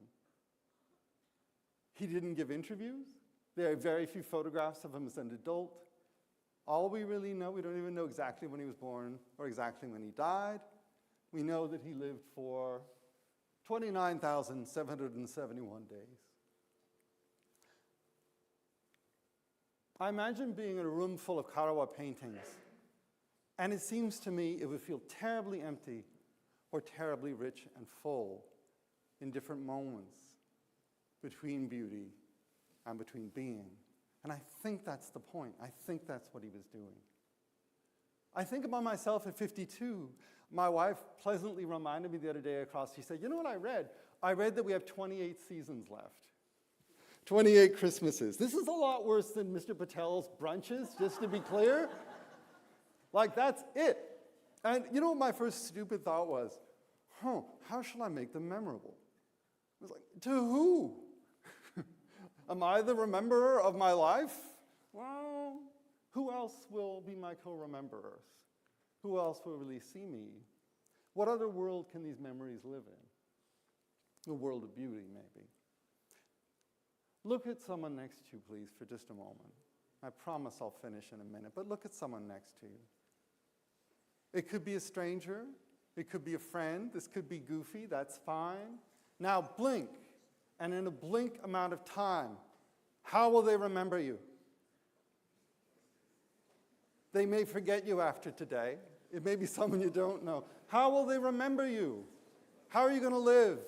He didn't give interviews. There are very few photographs of him as an adult. All we really know, we don't even know exactly when he was born or exactly when he died. We know that he lived for 29,771 days. I imagine being in a room full of Karawa paintings, and it seems to me it would feel terribly empty or terribly rich and full in different moments between beauty and between being. And I think that's the point. I think that's what he was doing. I think about myself at 52. My wife pleasantly reminded me the other day across, she said, you know what I read? I read that we have 28 seasons left. 28 Christmases. This is a lot worse than Mr. Patel's brunches, just to be clear. Like, that's it. And you know what my first stupid thought was? How shall I make them memorable? I was like, to who? Am I the rememberer of my life? Well, who else will be my co-rememberers? Who else will really see me? What other world can these memories live in? A world of beauty, maybe. Look at someone next to you, please, for just a moment. I promise I'll finish in a minute, but look at someone next to you. It could be a stranger. It could be a friend. This could be goofy. That's fine. Now blink, and in a blink amount of time, how will they remember you? They may forget you after today. It may be someone you don't know. How will they remember you? How are you going to live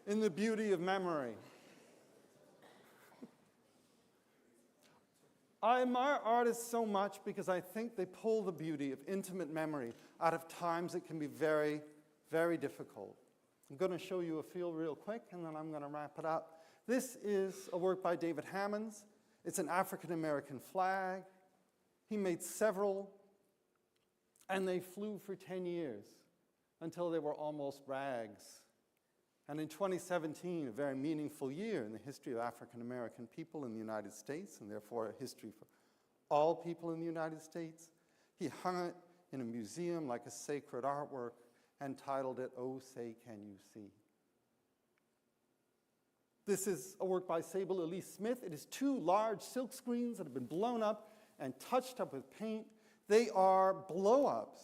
in the beauty of memory? I admire artists so much because I think they pull the beauty of intimate memory out of times that can be very, very difficult. I'm going to show you a feel real quick, and then I'm going to wrap it up. This is a work by David Hammons. It's an African-American flag. He made several, and they flew for 10 years until they were almost rags. And in 2017, a very meaningful year in the history of African-American people in the United States, and therefore a history for all people in the United States, he hung it in a museum like a sacred artwork and titled it, Oh, Say, Can You See? This is a work by Sable Elise Smith. It is 2 large silk screens that have been blown up and touched up with paint. They are blow-ups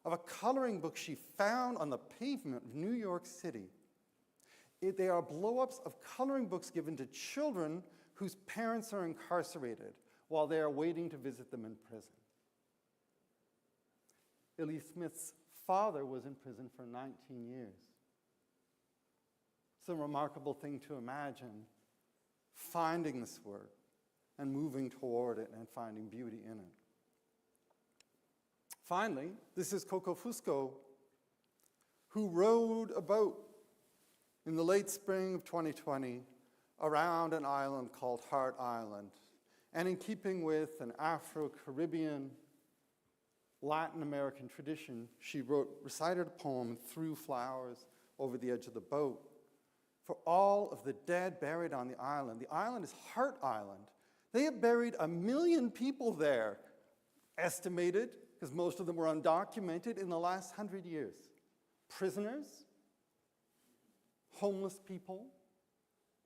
of a coloring book she found on the pavement of New York City. They are blow-ups of coloring books given to children whose parents are incarcerated while they are waiting to visit them in prison. Elise Smith's father was in prison for 19 years. It's a remarkable thing to imagine, finding this work and moving toward it and finding beauty in it. Finally, this is Coco Fusco, who rowed a boat in the late spring of 2020 around an island called Hart Island. And in keeping with an Afro-Caribbean, Latin American tradition, she recited a poem and threw flowers over the edge of the boat. For all of the dead buried on the island is Hart Island. They have buried 1 million people there, estimated, because most of them were undocumented, in the last 100 years. Prisoners, homeless people,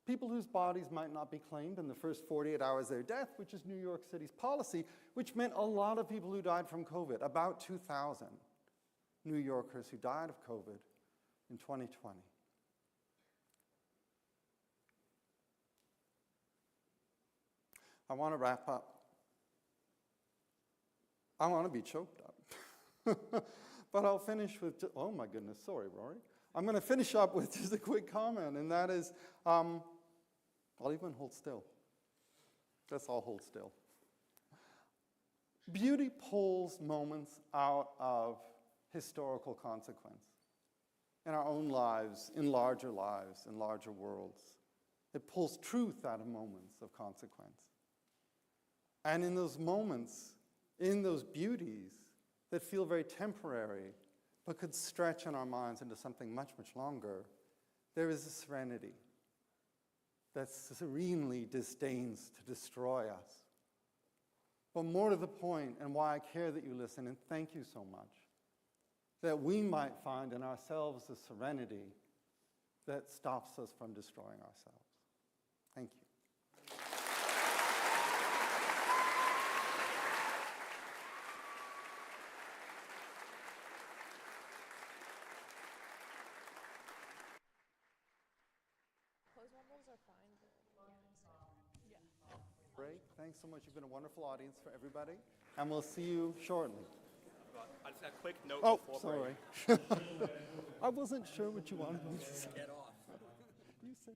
people whose bodies might not be claimed in the first 48 hours of their death, which is New York City's policy, which meant a lot of people who died from COVID, about 2,000 New Yorkers who died of COVID in 2020. I want to wrap up. I want to be choked up. But I'll finish with, oh my goodness, sorry, Rory. I'm going to finish up with just a quick comment, and that is, I'll even hold still. Let's all hold still. Beauty pulls moments out of historical consequence in our own lives, in larger worlds. It pulls truth out of moments of consequence. And in those moments, in those beauties that feel very temporary, but could stretch in our minds into something much, much longer, there is a serenity that serenely disdains to destroy us. But more to the point, and why I care that you listen, and thank you so much, that we might find in ourselves a serenity that stops us from destroying ourselves. Thank you. Great. Thanks so much. You've been a wonderful audience for everybody, and we'll see you shortly. I just got a quick note before sorry. I wasn't sure what you wanted me to say. Get off. You said.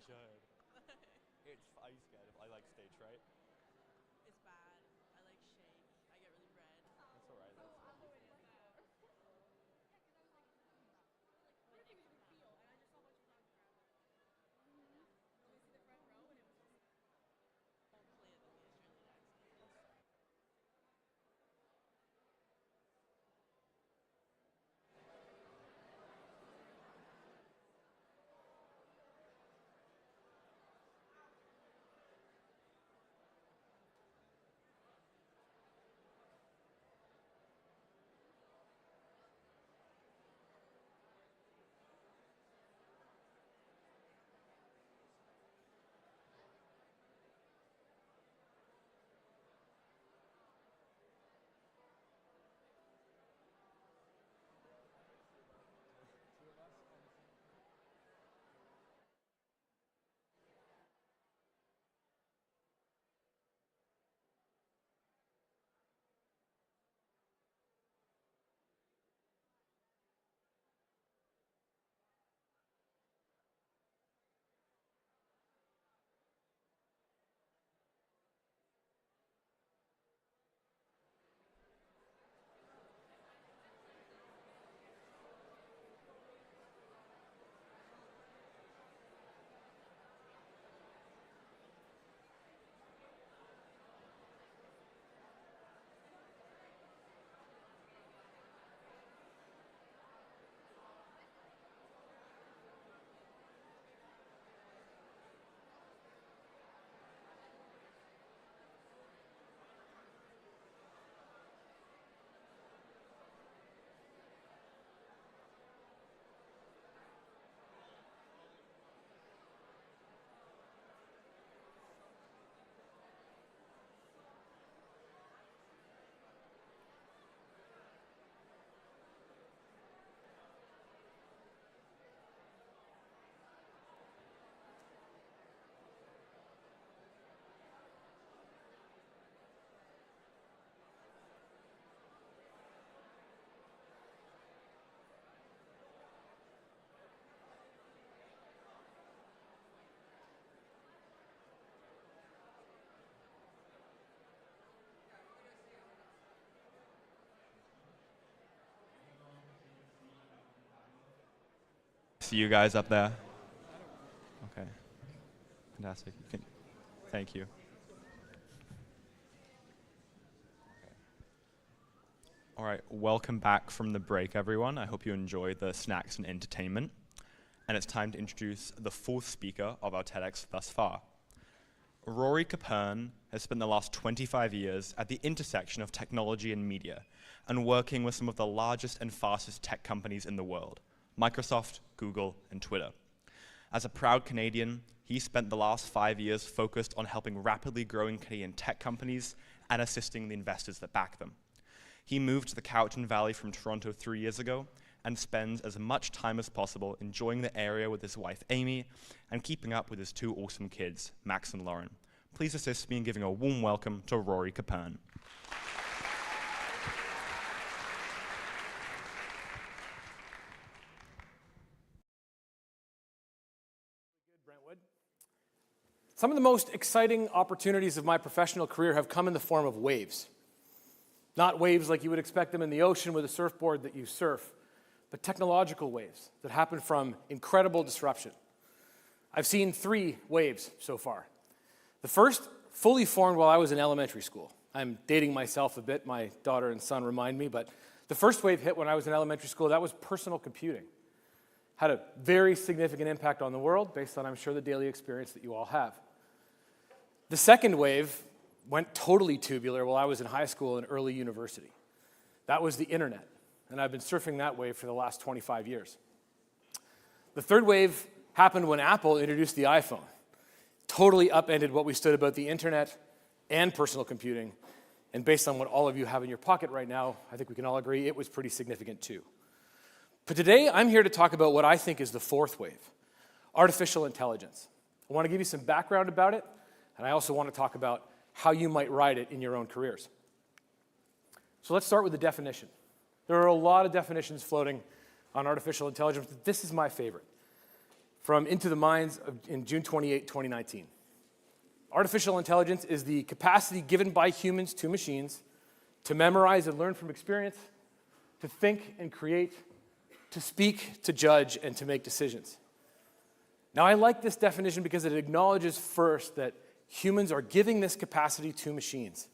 should. Are you scared of, I like stage fright? It's bad. I like shake. I get really red. That's alright. More clear than the Australian accent. See you guys up there. Okay. Fantastic. Thank you. All right, welcome back from the break, everyone. I hope you enjoyed the snacks and entertainment. And it's time to introduce the fourth speaker of our TEDx thus far. Rory Capern has spent the last 25 years at the intersection of technology and media and working with some of the largest and fastest tech companies in the world, Microsoft, Google, and Twitter. As a proud Canadian, he spent the last 5 years focused on helping rapidly growing Canadian tech companies and assisting the investors that back them. He moved to the Cowichan Valley from Toronto 3 years ago and spends as much time as possible enjoying the area with his wife Amy and keeping up with his two awesome kids, Max and Lauren. Please assist me in giving a warm welcome to Rory Capern. Brentwood. Some of the most exciting opportunities of my professional career have come in the form of waves. Not waves like you would expect them in the ocean with a surfboard that you surf, but technological waves that happen from incredible disruption. I've seen 3 waves so far. The first fully formed while I was in elementary school. I'm dating myself a bit, my daughter and son remind me, but the first wave hit when I was in elementary school. That was personal computing. Had a very significant impact on the world based on, I'm sure, the daily experience that you all have. The second wave went totally tubular while I was in high school and early university. That was the internet, and I've been surfing that wave for the last 25 years. The third wave happened when Apple introduced the iPhone. Totally upended what we stood about the internet and personal computing, and based on what all of you have in your pocket right now, I think we can all agree it was pretty significant too. But today, I'm here to talk about what I think is the fourth wave, artificial intelligence. I want to give you some background about it, and I also want to talk about how you might ride it in your own careers. So let's start with the definition. There are a lot of definitions floating on artificial intelligence, but this is my favorite. from Into the Minds in June 28, 2019. Artificial intelligence is the capacity given by humans to machines to memorize and learn from experience, to think and create, to speak, to judge, and to make decisions. Now, I like this definition because it acknowledges first that humans are giving this capacity to machines.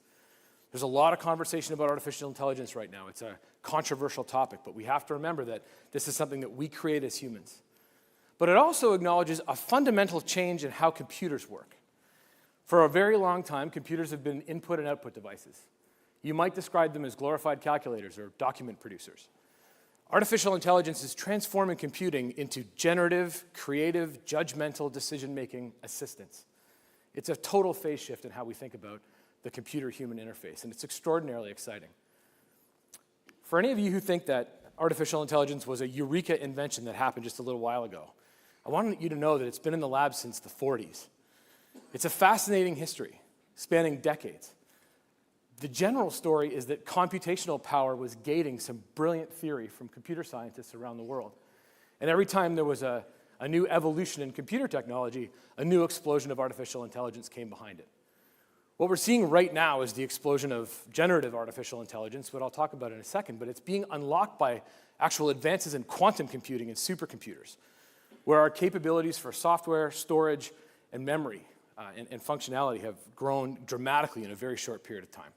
There's a lot of conversation about artificial intelligence right now. It's a controversial topic, but we have to remember that this is something that we create as humans. But it also acknowledges a fundamental change in how computers work. For a very long time, computers have been input and output devices. You might describe them as glorified calculators or document producers. Artificial intelligence is transforming computing into generative, creative, judgmental decision-making assistants. It's a total phase shift in how we think about the computer-human interface, and it's extraordinarily exciting. For any of you who think that artificial intelligence was a eureka invention that happened just a little while ago, I want you to know that it's been in the lab since the 40s. It's a fascinating history, spanning decades. The general story is that computational power was gating some brilliant theory from computer scientists around the world. And every time there was a new evolution in computer technology, a new explosion of artificial intelligence came behind it. What we're seeing right now is the explosion of generative artificial intelligence, what I'll talk about in a second, but it's being unlocked by actual advances in quantum computing and supercomputers, where our capabilities for software, storage, and memory and functionality have grown dramatically in a very short period of time.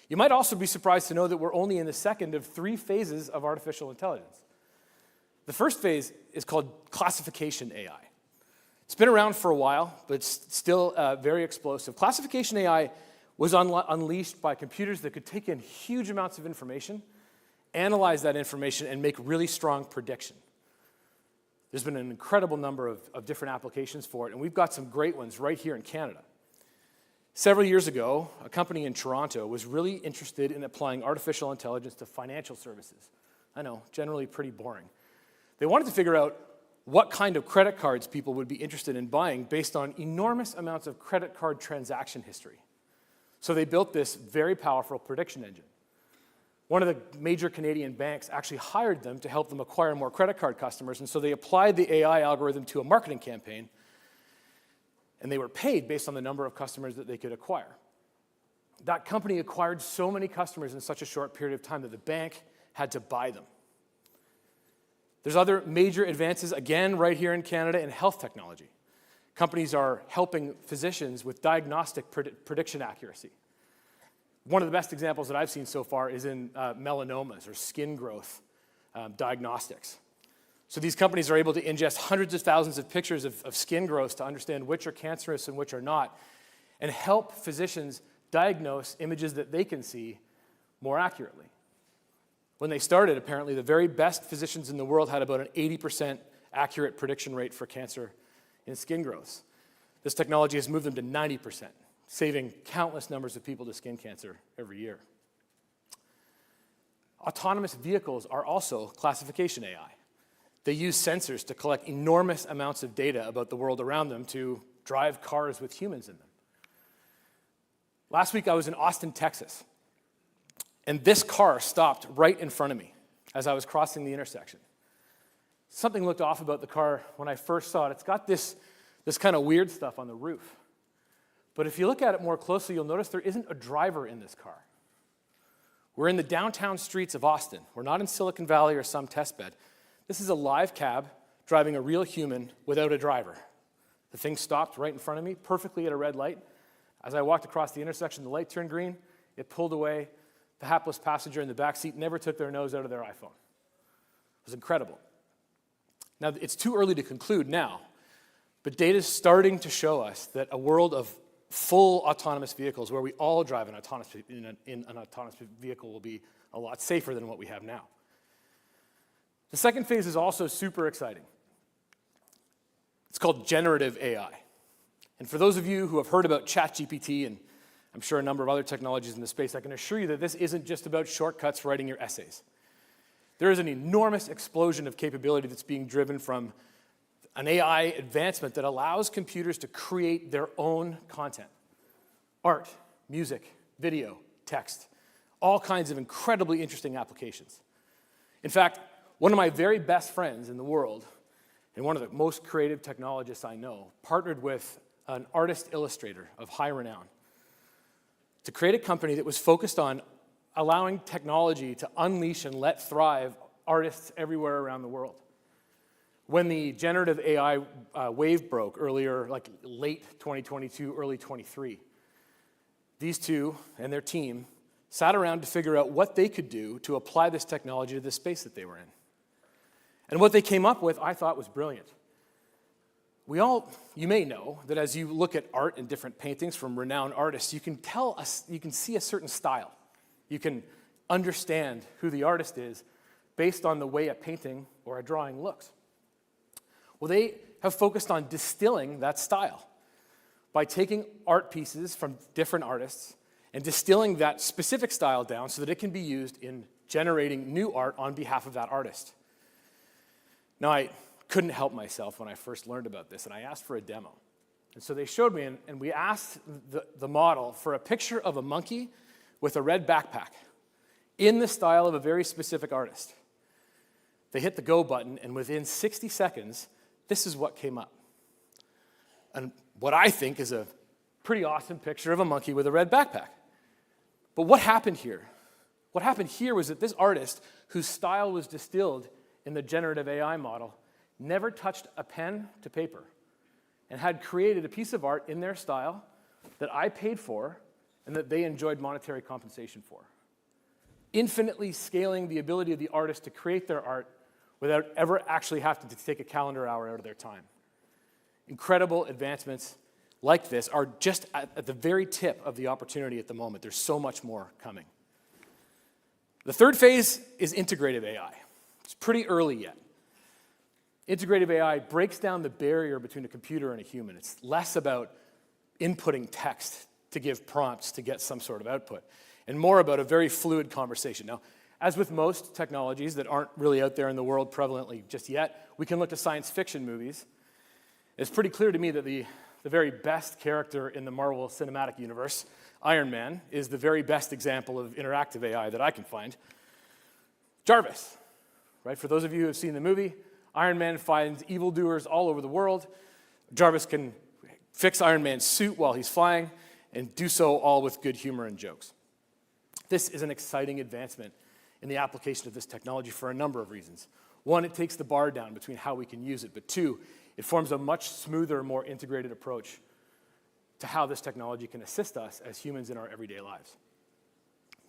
You might also be surprised to know that we're only in the second of 3 phases of artificial intelligence. The first phase is called classification AI. It's been around for a while, but it's still very explosive. Classification AI was unleashed by computers that could take in huge amounts of information, analyze that information, and make really strong prediction. There's been an incredible number of different applications for it, and we've got some great ones right here in Canada. Several years ago, a company in Toronto was really interested in applying artificial intelligence to financial services. I know, generally pretty boring. They wanted to figure out what kind of credit cards people would be interested in buying based on enormous amounts of credit card transaction history. So they built this very powerful prediction engine. One of the major Canadian banks actually hired them to help them acquire more credit card customers, and so they applied the AI algorithm to a marketing campaign, and they were paid based on the number of customers that they could acquire. That company acquired so many customers in such a short period of time that the bank had to buy them. There's other major advances, again, right here in Canada, in health technology. Companies are helping physicians with diagnostic prediction accuracy. One of the best examples that I've seen so far is in melanomas or skin growth diagnostics. So these companies are able to ingest hundreds of thousands of pictures of skin growths to understand which are cancerous and which are not, and help physicians diagnose images that they can see more accurately. When they started, apparently, the very best physicians in the world had about an 80% accurate prediction rate for cancer in skin growths. This technology has moved them to 90%, saving countless numbers of people to skin cancer every year. Autonomous vehicles are also classification AI. They use sensors to collect enormous amounts of data about the world around them to drive cars with humans in them. Last week, I was in Austin, Texas, and this car stopped right in front of me as I was crossing the intersection. Something looked off about the car when I first saw it. It's got this kind of weird stuff on the roof. But if you look at it more closely, you'll notice there isn't a driver in this car. We're in the downtown streets of Austin. We're not in Silicon Valley or some test bed. This is a live cab driving a real human without a driver. The thing stopped right in front of me, perfectly at a red light. As I walked across the intersection, the light turned green. It pulled away. The hapless passenger in the back seat never took their nose out of their iPhone. It was incredible. Now, it's too early to conclude now, but data is starting to show us that a world of full autonomous vehicles, where we all drive in an autonomous vehicle, will be a lot safer than what we have now. The second phase is also super exciting. It's called generative AI. And for those of you who have heard about ChatGPT, and I'm sure a number of other technologies in the space, I can assure you that this isn't just about shortcuts writing your essays. There is an enormous explosion of capability that's being driven from an AI advancement that allows computers to create their own content. Art, music, video, text, all kinds of incredibly interesting applications. In fact, one of my very best friends in the world and one of the most creative technologists I know, partnered with an artist illustrator of high renown to create a company that was focused on allowing technology to unleash and let thrive artists everywhere around the world. When the generative AI wave broke earlier, like late 2022, early 23, these two and their team sat around to figure out what they could do to apply this technology to the space that they were in. And what they came up with, I thought, was brilliant. You may know that as you look at art and different paintings from renowned artists, you can see a certain style. You can understand who the artist is based on the way a painting or a drawing looks. Well, they have focused on distilling that style by taking art pieces from different artists and distilling that specific style down so that it can be used in generating new art on behalf of that artist. Now, I couldn't help myself when I first learned about this, and I asked for a demo. And so they showed me, and we asked the model for a picture of a monkey with a red backpack in the style of a very specific artist. They hit the go button, and within 60 seconds, this is what came up. And what I think is a pretty awesome picture of a monkey with a red backpack. But what happened here? What happened here was that this artist, whose style was distilled in the generative AI model, never touched a pen to paper and had created a piece of art in their style that I paid for and that they enjoyed monetary compensation for. Infinitely scaling the ability of the artist to create their art without ever actually having to take a calendar hour out of their time. Incredible advancements like this are just at the very tip of the opportunity at the moment. There's so much more coming. The third phase is integrative AI. It's pretty early yet. Integrative AI breaks down the barrier between a computer and a human. It's less about inputting text to give prompts to get some sort of output, and more about a very fluid conversation. Now, as with most technologies that aren't really out there in the world prevalently just yet, we can look to science fiction movies. It's pretty clear to me that the very best character in the Marvel Cinematic Universe, Iron Man, is the very best example of interactive AI that I can find. Jarvis, right? For those of you who have seen the movie, Iron Man finds evildoers all over the world. Jarvis can fix Iron Man's suit while he's flying and do so all with good humor and jokes. This is an exciting advancement in the application of this technology for a number of reasons. One, it takes the bar down between how we can use it, but two, it forms a much smoother, more integrated approach to how this technology can assist us as humans in our everyday lives.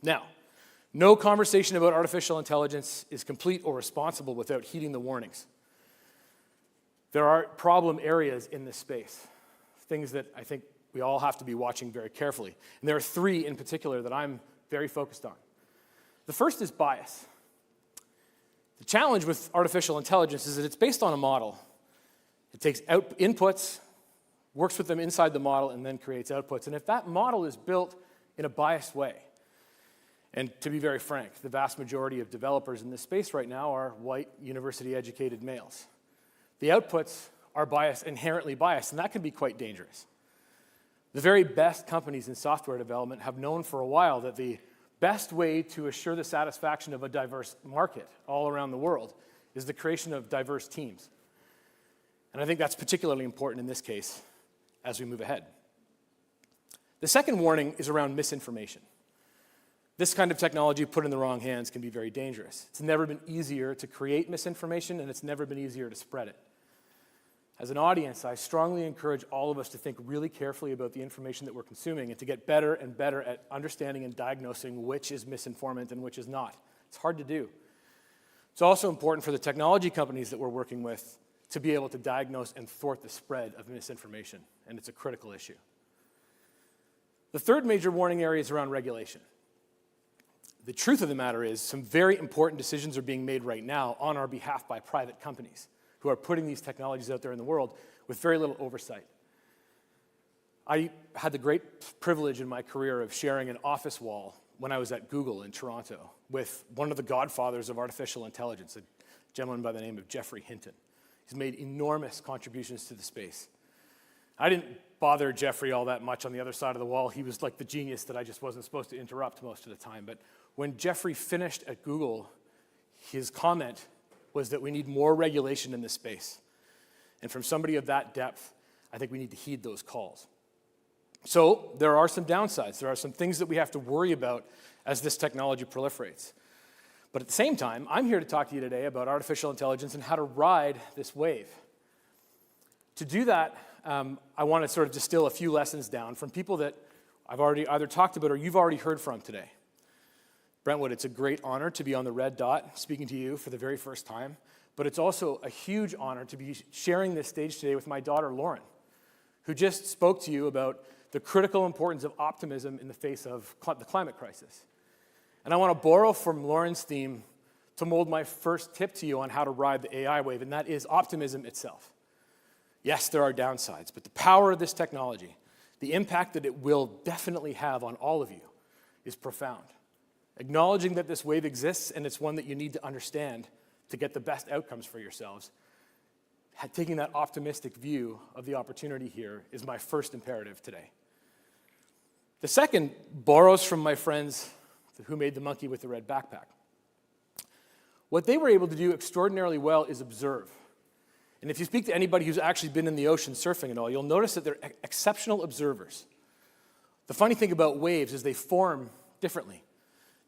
Now, no conversation about artificial intelligence is complete or responsible without heeding the warnings. There are problem areas in this space, things that I think we all have to be watching very carefully. And there are three in particular that I'm very focused on. The first is bias. The challenge with artificial intelligence is that it's based on a model. It takes inputs, works with them inside the model, and then creates outputs. And if that model is built in a biased way, and to be very frank, the vast majority of developers in this space right now are white, university-educated males. The outputs are inherently biased, and that can be quite dangerous. The very best companies in software development have known for a while that the best way to assure the satisfaction of a diverse market all around the world is the creation of diverse teams. And I think that's particularly important in this case as we move ahead. The second warning is around misinformation. This kind of technology put in the wrong hands can be very dangerous. It's never been easier to create misinformation, and it's never been easier to spread it. As an audience, I strongly encourage all of us to think really carefully about the information that we're consuming and to get better and better at understanding and diagnosing which is misinformant and which is not. It's hard to do. It's also important for the technology companies that we're working with to be able to diagnose and thwart the spread of misinformation, and it's a critical issue. The third major warning area is around regulation. The truth of the matter is some very important decisions are being made right now on our behalf by private companies who are putting these technologies out there in the world with very little oversight. I had the great privilege in my career of sharing an office wall when I was at Google in Toronto with one of the godfathers of artificial intelligence, a gentleman by the name of Geoffrey Hinton. He's made enormous contributions to the space. I didn't bother Geoffrey all that much on the other side of the wall. He was like the genius that I just wasn't supposed to interrupt most of the time. But when Geoffrey finished at Google, his comment was that we need more regulation in this space. And from somebody of that depth, I think we need to heed those calls. So there are some downsides. There are some things that we have to worry about as this technology proliferates. But at the same time, I'm here to talk to you today about artificial intelligence and how to ride this wave. To do that, I want to sort of distill a few lessons down from people that I've already either talked about or you've already heard from today. Brentwood, it's a great honor to be on the red dot speaking to you for the very first time, but it's also a huge honor to be sharing this stage today with my daughter, Lauren, who just spoke to you about the critical importance of optimism in the face of the climate crisis. And I want to borrow from Lauren's theme to mold my first tip to you on how to ride the AI wave, and that is optimism itself. Yes, there are downsides, but the power of this technology, the impact that it will definitely have on all of you, is profound. Acknowledging that this wave exists and it's one that you need to understand to get the best outcomes for yourselves, taking that optimistic view of the opportunity here is my first imperative today. The second borrows from my friends who made the monkey with the red backpack. What they were able to do extraordinarily well is observe. And if you speak to anybody who's actually been in the ocean surfing and all, you'll notice that they're exceptional observers. The funny thing about waves is they form differently.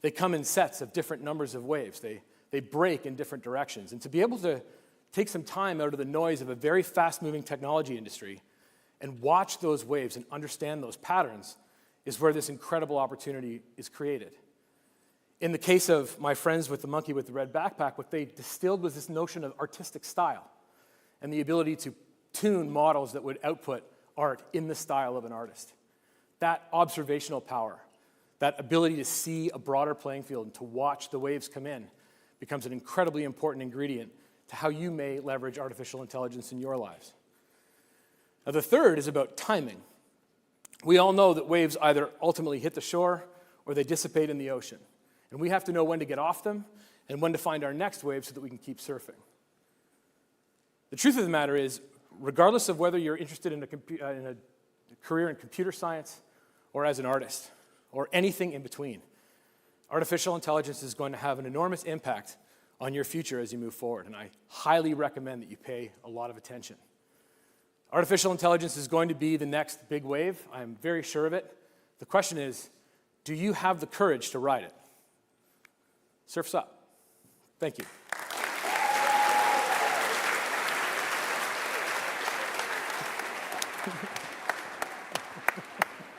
They come in sets of different numbers of waves. They break in different directions. And to be able to take some time out of the noise of a very fast-moving technology industry and watch those waves and understand those patterns is where this incredible opportunity is created. In the case of my friends with the monkey with the red backpack, what they distilled was this notion of artistic style and the ability to tune models that would output art in the style of an artist. That observational power, that ability to see a broader playing field and to watch the waves come in becomes an incredibly important ingredient to how you may leverage artificial intelligence in your lives. Now, the third is about timing. We all know that waves either ultimately hit the shore or they dissipate in the ocean. And we have to know when to get off them and when to find our next wave so that we can keep surfing. The truth of the matter is, regardless of whether you're interested in a career in computer science or as an artist or anything in between, artificial intelligence is going to have an enormous impact on your future as you move forward, and I highly recommend that you pay a lot of attention. Artificial intelligence is going to be the next big wave. I'm very sure of it. The question is, do you have the courage to ride it? Surf's up. Thank you.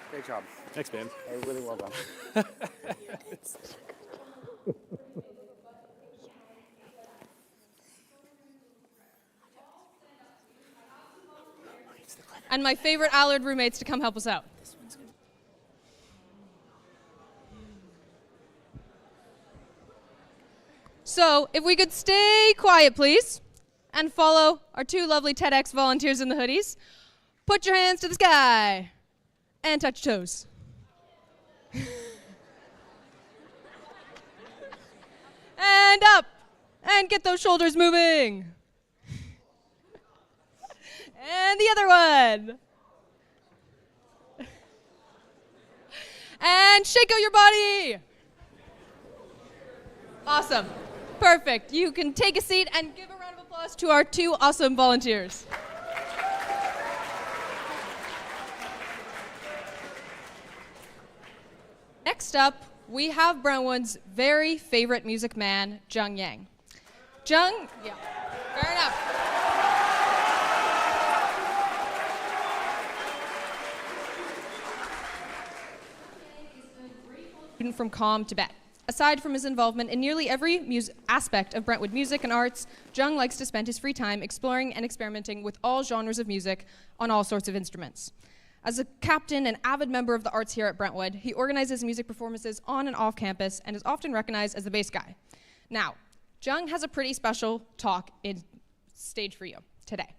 Great job. Thanks, man. Really well done. And my favorite Allard roommates to come help us out. So, if we could stay quiet, please, and follow our two lovely TEDx volunteers in the hoodies. Put your hands to the sky and touch toes. And up, and get those shoulders moving. And the other one. And shake out your body. Awesome. Perfect. You can take a seat and give a round of applause to our two awesome volunteers. Next up, we have Brentwood's very favorite music man, Jung Yang. Jung, yeah, fair enough. Student from Kham, Tibet. Aside from his involvement in nearly every aspect of Brentwood music and arts, Jung likes to spend his free time exploring and experimenting with all genres of music on all sorts of instruments. As a captain and avid member of the arts here at Brentwood, he organizes music performances on and off campus and is often recognized as the bass guy. Now, Jung has a pretty special talk in stage for you today.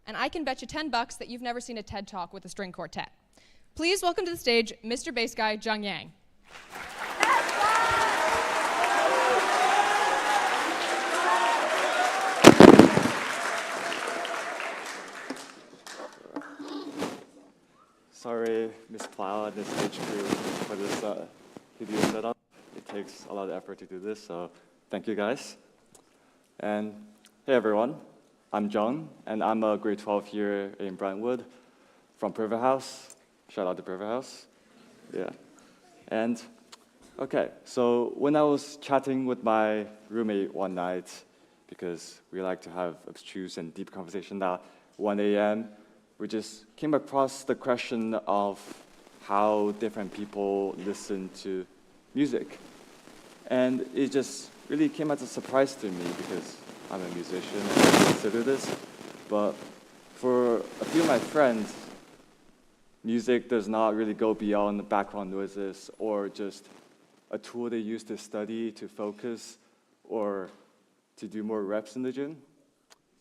And I can bet you $10 that you've never seen a TED Talk with a string quartet. Please welcome to the stage, Mr. Bass Guy, Jung Yang. Sorry, Miss Plow and this stage crew for this video setup. It takes a lot of effort to do this, so thank you guys. And hey everyone, I'm John, and I'm a grade 12 here in Brentwood from Privet House. Shout out to Privet House. Yeah. And, okay, so when I was chatting with my roommate one night, because we like to have abstruse and deep conversation at 1 a.m., we just came across the question of how different people listen to music. And it just really came as a surprise to me because I'm a musician and I consider this. But for a few of my friends, music does not really go beyond the background noises or just a tool they use to study, to focus, or to do more reps in the gym.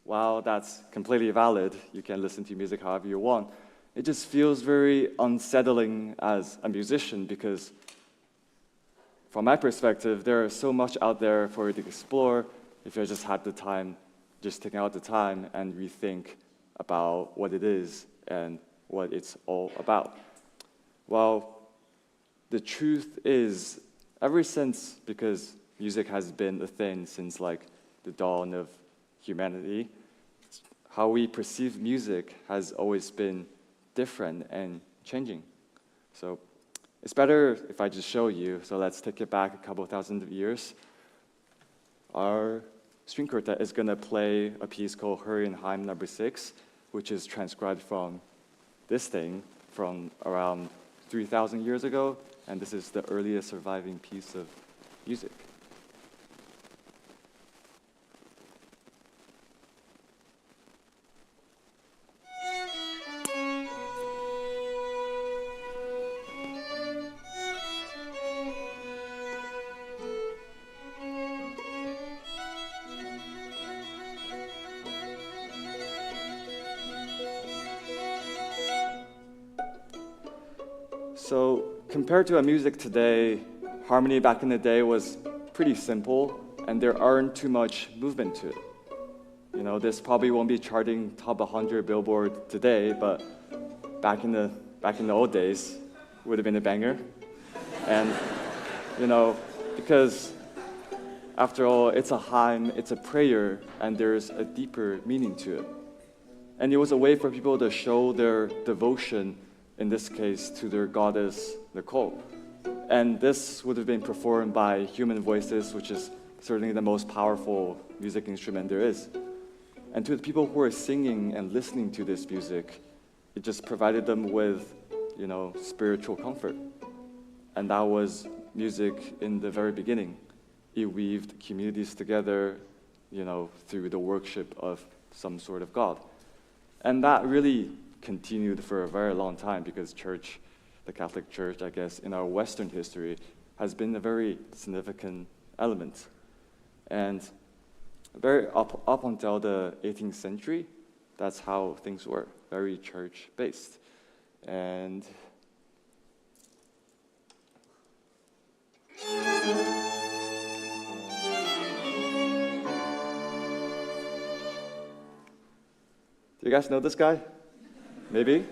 While that's completely valid, you can listen to music however you want, it just feels very unsettling as a musician because from my perspective, there is so much out there for you to explore if you just had the time, just taking out the time and rethink about what it is and what it's all about. Well, the truth is, ever since, because music has been a thing since like the dawn of humanity, how we perceive music has always been different and changing. So it's better if I just show you. So let's take it back a couple thousand of years. Our string quartet is going to play a piece called Hurry and Heim No. 6, which is transcribed from this thing from around 3,000 years ago, and this is the earliest surviving piece of music. So compared to our music today, harmony back in the day was pretty simple, and there aren't too much movement to it. You know, this probably won't be charting top 100 Billboard today, but back in the old days, it would have been a banger. And you know, because after all, it's a hymn, it's a prayer, and there's a deeper meaning to it. And it was a way for people to show their devotion, in this case, to their goddess, Nicole. And this would have been performed by human voices, which is certainly the most powerful music instrument there is. And to the people who are singing and listening to this music, it just provided them with, you know, spiritual comfort. And that was music in the very beginning. It weaved communities together, you know, through the worship of some sort of God. And that really continued for a very long time because church, the Catholic Church, I guess, in our Western history, has been a very significant element. And very up until the 18th century, that's how things were, very church-based. And do you guys know this guy? Maybe?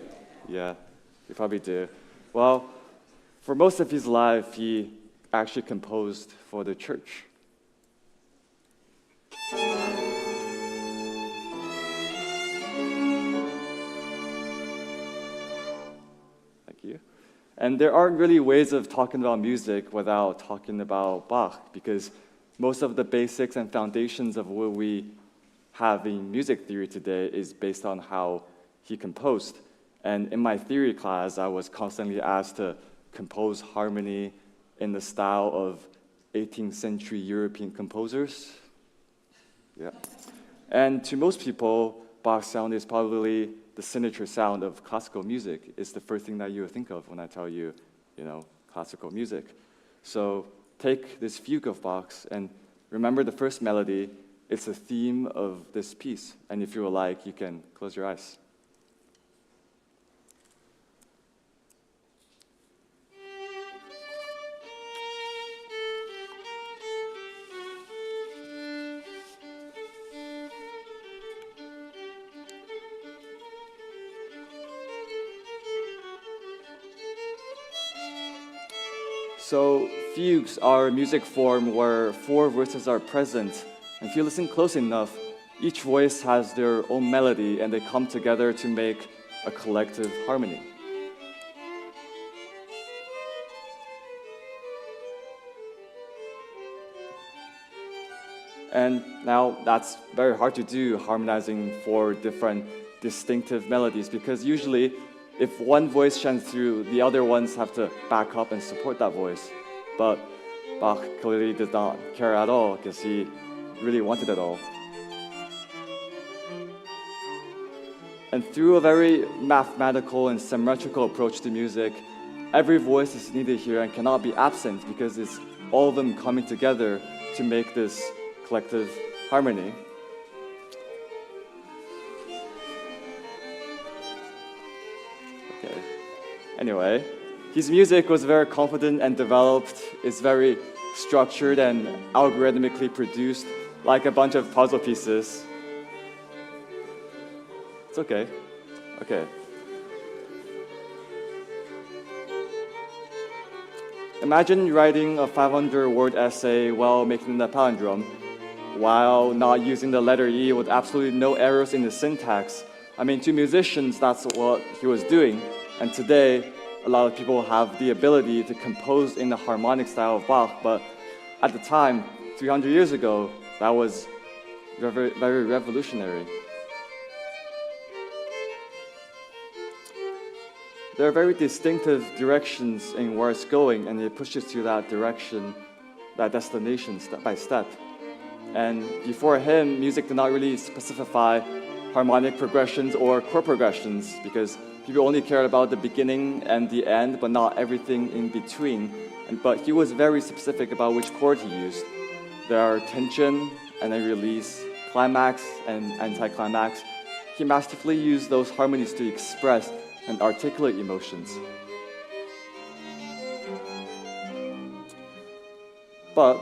Yeah, you probably do. Well, for most of his life, he actually composed for the church. Thank you. And there aren't really ways of talking about music without talking about Bach, because most of the basics and foundations of what we have in music theory today is based on how he composed. And in my theory class, I was constantly asked to compose harmony in the style of 18th century European composers. Yeah. And to most people, Bach's sound is probably the signature sound of classical music. It's the first thing that you think of when I tell you, you know, classical music. So take this fugue of Bach's and remember the first melody. It's the theme of this piece. And if you would like, you can close your eyes. So fugues are a music form where 4 verses are present. And if you listen close enough, each voice has their own melody and they come together to make a collective harmony. And now that's very hard to do, harmonizing four different distinctive melodies, because usually if one voice shines through, the other ones have to back up and support that voice. But Bach clearly did not care at all, because he really wanted it all. And through a very mathematical and symmetrical approach to music, every voice is needed here and cannot be absent, because it's all of them coming together to make this collective harmony. Okay. Anyway, his music was very confident and developed. It's very structured and algorithmically produced, like a bunch of puzzle pieces. It's okay. Okay. Imagine writing a 500-word essay while making the palindrome, while not using the letter E with absolutely no errors in the syntax. I mean, to musicians, that's what he was doing. And today, a lot of people have the ability to compose in the harmonic style of Bach, but at the time, 300 years ago, that was very, very revolutionary. There are very distinctive directions in where it's going, and it pushes to that direction, that destination, step by step. And before him, music did not really specify harmonic progressions or chord progressions, because people only cared about the beginning and the end, but not everything in between. But he was very specific about which chord he used. There are tension and then release, climax and anticlimax. He masterfully used those harmonies to express and articulate emotions. But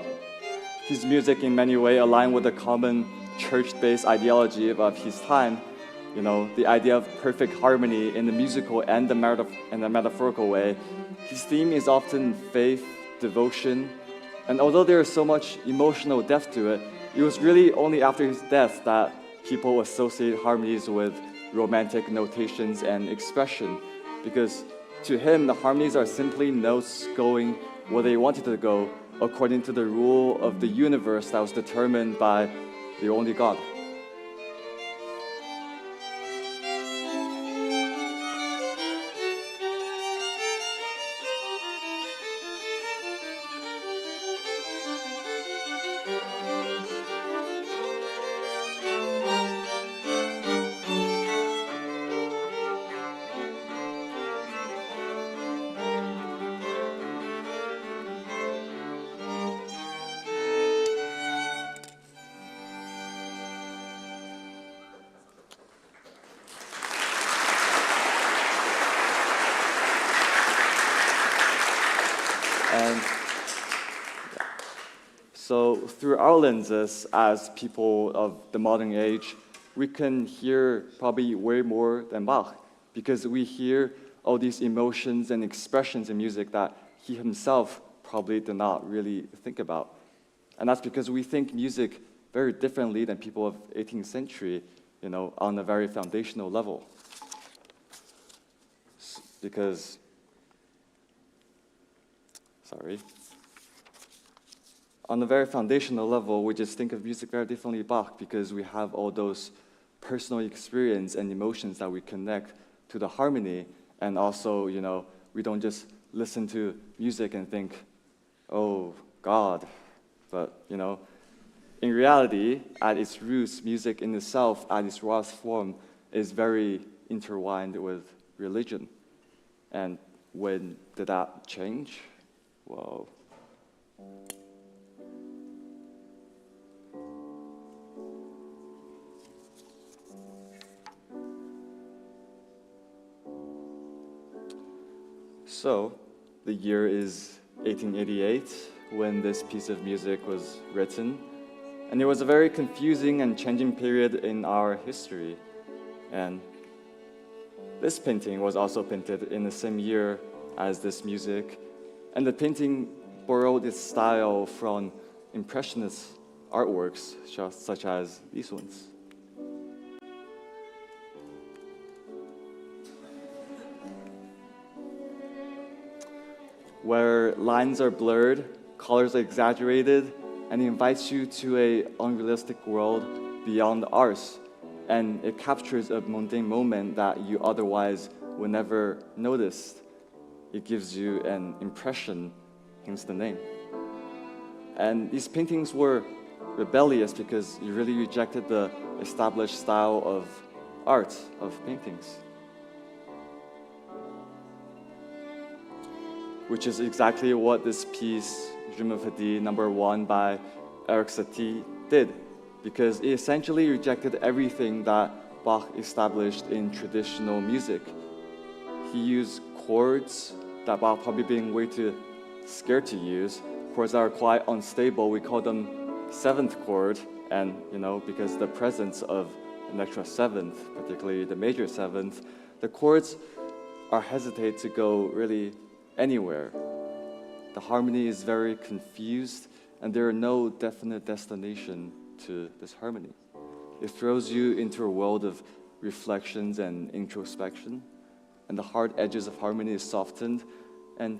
his music in many ways aligned with the common church-based ideology of his time, the idea of perfect harmony in the musical and the metaphorical way. His theme is often faith, devotion, and although there is so much emotional depth to it, it was really only after his death that people associate harmonies with romantic notations and expression, because to him, the harmonies are simply notes going where they wanted to go, according to the rule of the universe that was determined by the only God. And so through our lenses as people of the modern age, we can hear probably way more than Bach, because we hear all these emotions and expressions in music that he himself probably did not really think about. And that's because we think music very differently than people of 18th century, on a very foundational level. Because on a very foundational level, we just think of music very differently Bach, because we have all those personal experience and emotions that we connect to the harmony. And also, we don't just listen to music and think, oh, God. But, in reality, at its roots, music in itself, at its rawest form, is very intertwined with religion. And when did that change? Well, so the year is 1888 when this piece of music was written, and it was a very confusing and changing period in our history. And this painting was also painted in the same year as this music, and the painting borrowed its style from Impressionist artworks, such as these ones. where lines are blurred, colors are exaggerated, and it invites you to an unrealistic world beyond ours. And it captures a mundane moment that you otherwise would never notice. It gives you an impression, hence the name. And these paintings were rebellious because you really rejected the established style of art, of paintings. Which is exactly what this piece, Je me fais number 1 by Eric Satie, did, because it essentially rejected everything that Bach established in traditional music. He used chords that Bach probably being way too scared to use, chords that are quite unstable. We call them seventh chord, and because the presence of an extra seventh, particularly the major seventh, the chords are hesitate to go really anywhere. The harmony is very confused, and there are no definite destination to this harmony. It throws you into a world of reflections and introspection, and the hard edges of harmony is softened, and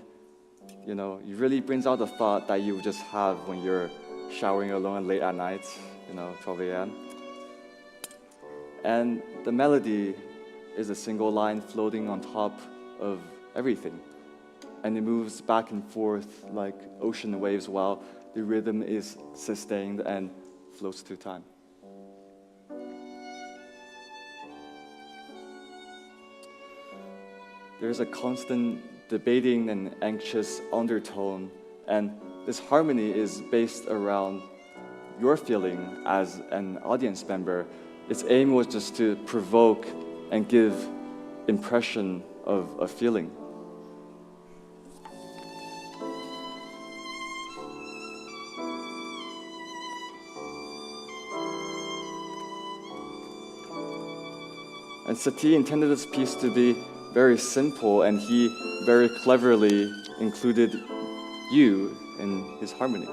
it really brings out the thought that you would just have when you're showering alone late at night, 12 a.m. And the melody is a single line floating on top of everything. And it moves back and forth like ocean waves while the rhythm is sustained and flows through time. There's a constant debating and anxious undertone, and this harmony is based around your feeling as an audience member. Its aim was just to provoke and give impression of a feeling. And Satie intended this piece to be very simple, and he very cleverly included you in his harmony.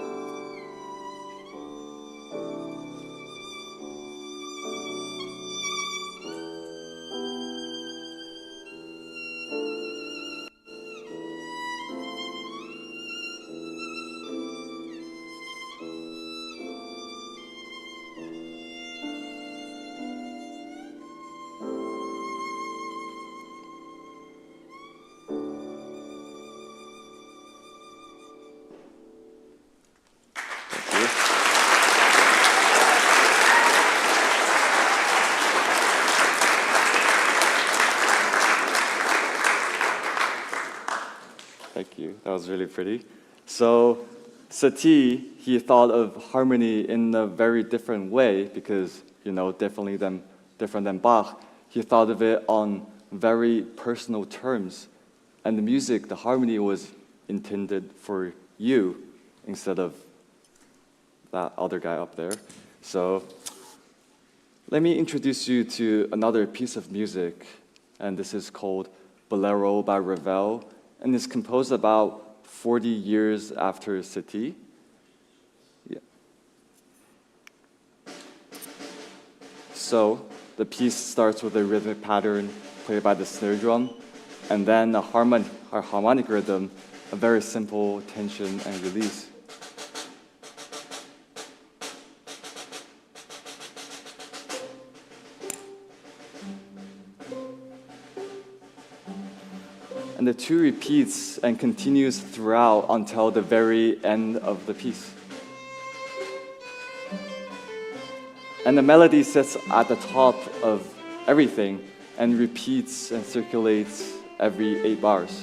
Thank you. That was really pretty. So Satie, he thought of harmony in a very different way because, definitely different than Bach. He thought of it on very personal terms. And the music, the harmony was intended for you instead of that other guy up there. So let me introduce you to another piece of music, and this is called Bolero by Ravel, and it's composed about 40 years after Satie. Yeah. So the piece starts with a rhythmic pattern played by the snare drum, and then a harmonic rhythm, a very simple tension and release. And the two repeats and continues throughout until the very end of the piece. And the melody sits at the top of everything and repeats and circulates every 8 bars.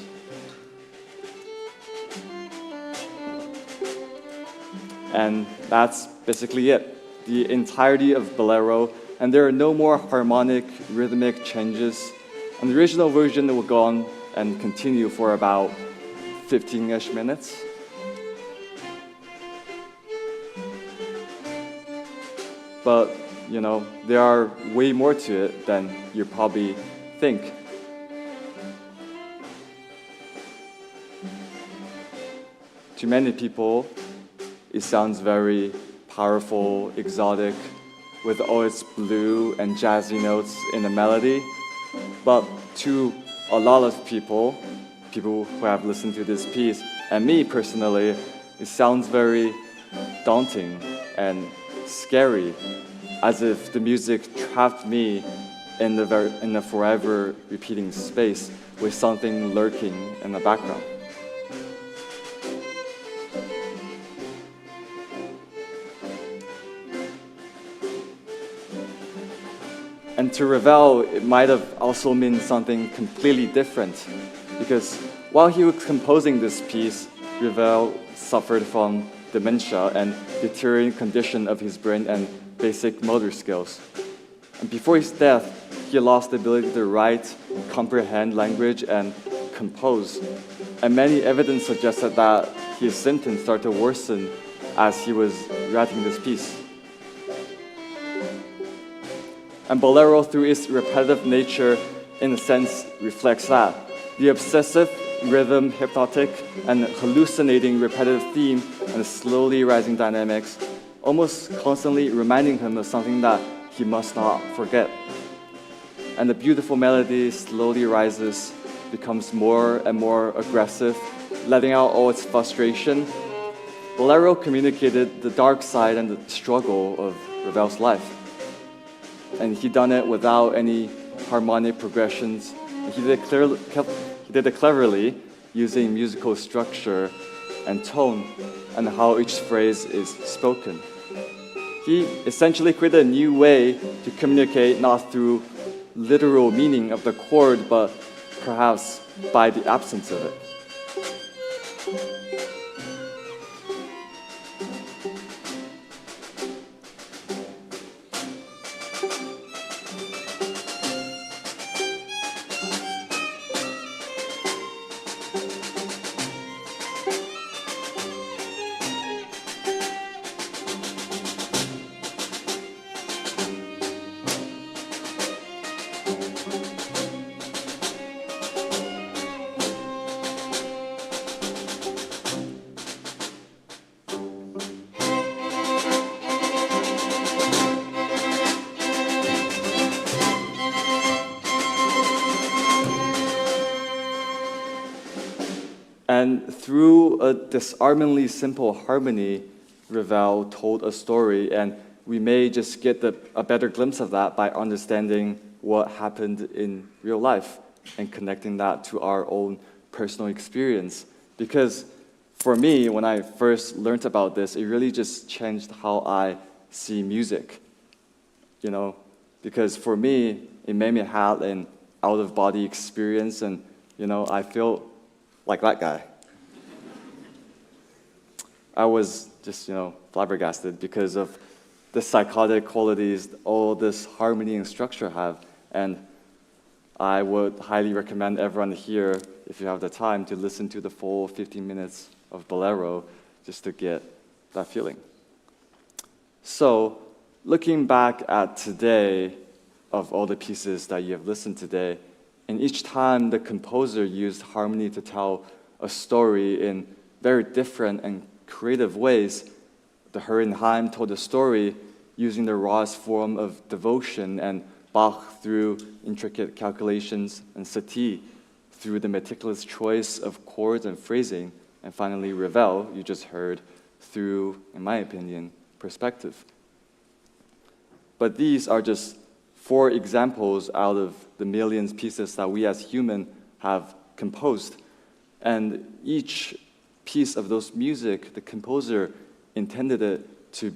And that's basically it. The entirety of Bolero, and there are no more harmonic, rhythmic changes. And the original version will go on and continue for about 15-ish minutes. But, there are way more to it than you probably think. To many people, it sounds very powerful, exotic, with all its blue and jazzy notes in the melody. But to a lot of people people who have listened to this piece, and me personally, it sounds very daunting and scary, as if the music trapped me in the forever repeating space with something lurking in the background. And to Ravel, it might have also meant something completely different, because while he was composing this piece, Ravel suffered from dementia and deteriorating condition of his brain and basic motor skills. And before his death, he lost the ability to write, comprehend language, and compose. And many evidence suggested that his symptoms started to worsen as he was writing this piece. And Bolero, through its repetitive nature, in a sense, reflects that. The obsessive rhythm, hypnotic, and hallucinating repetitive theme, and the slowly rising dynamics, almost constantly reminding him of something that he must not forget. And the beautiful melody slowly rises, becomes more and more aggressive, letting out all its frustration. Bolero communicated the dark side and the struggle of Ravel's life. And he done it without any harmonic progressions. He did it cleverly, using musical structure and tone and how each phrase is spoken. He essentially created a new way to communicate, not through literal meaning of the chord, but perhaps by the absence of it. And through a disarmingly simple harmony, Ravel told a story, and we may just get a better glimpse of that by understanding what happened in real life and connecting that to our own personal experience. Because for me, when I first learned about this, it really just changed how I see music. You know, because for me, it made me have an out-of-body experience, and I feel like that guy. I was just, flabbergasted because of the psychotic qualities all this harmony and structure have. And I would highly recommend everyone here, if you have the time, to listen to the full 15 minutes of Bolero just to get that feeling. So, looking back at today, of all the pieces that you have listened today, and each time the composer used harmony to tell a story in very different and creative ways. The Herrenheim told a story using the rawest form of devotion, and Bach through intricate calculations, and Satie through the meticulous choice of chords and phrasing, and finally Ravel, you just heard, through, in my opinion, perspective. But these are just 4 examples out of the millions pieces that we as humans have composed. And each piece of those music, the composer intended it to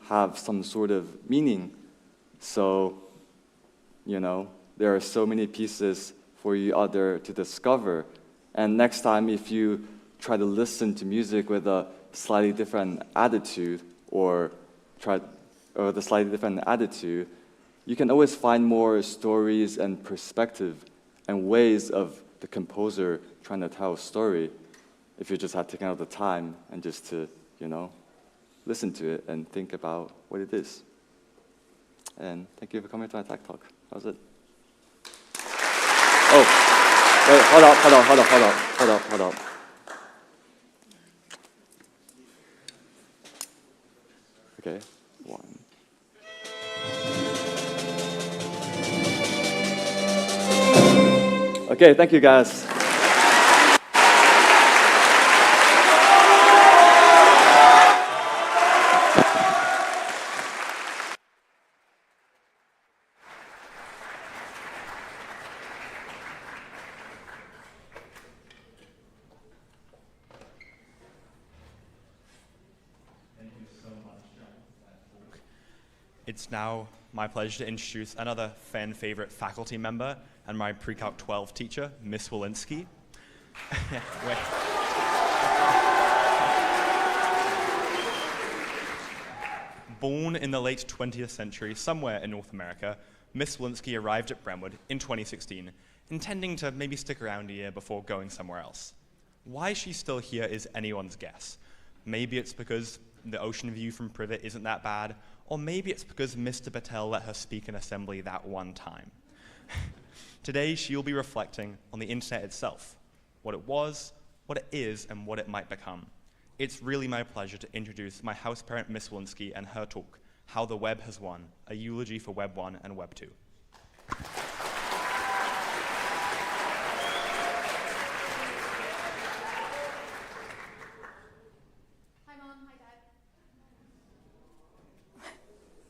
have some sort of meaning. So, there are so many pieces for you out there to discover. And next time, if you try to listen to music with a slightly different attitude, you can always find more stories and perspective and ways of the composer trying to tell a story if you just have taken out the time and just to, listen to it and think about what it is. And thank you for coming to my tech talk. That was it. Oh, wait, hold up. Okay, 1. Okay, thank you guys. It's now my pleasure to introduce another fan favorite faculty member and my Pre-Calc 12 teacher, Miss Walensky. Born in the late 20th century, somewhere in North America, Miss Walensky arrived at Brentwood in 2016, intending to maybe stick around a year before going somewhere else. Why she's still here is anyone's guess. Maybe it's because the ocean view from Privet isn't that bad, or maybe it's because Mr. Patel let her speak in assembly that one time. Today, she'll be reflecting on the internet itself, what it was, what it is, and what it might become. It's really my pleasure to introduce my house parent, Miss Walensky, and her talk, How the Web Has Won, a eulogy for Web 1 and Web 2.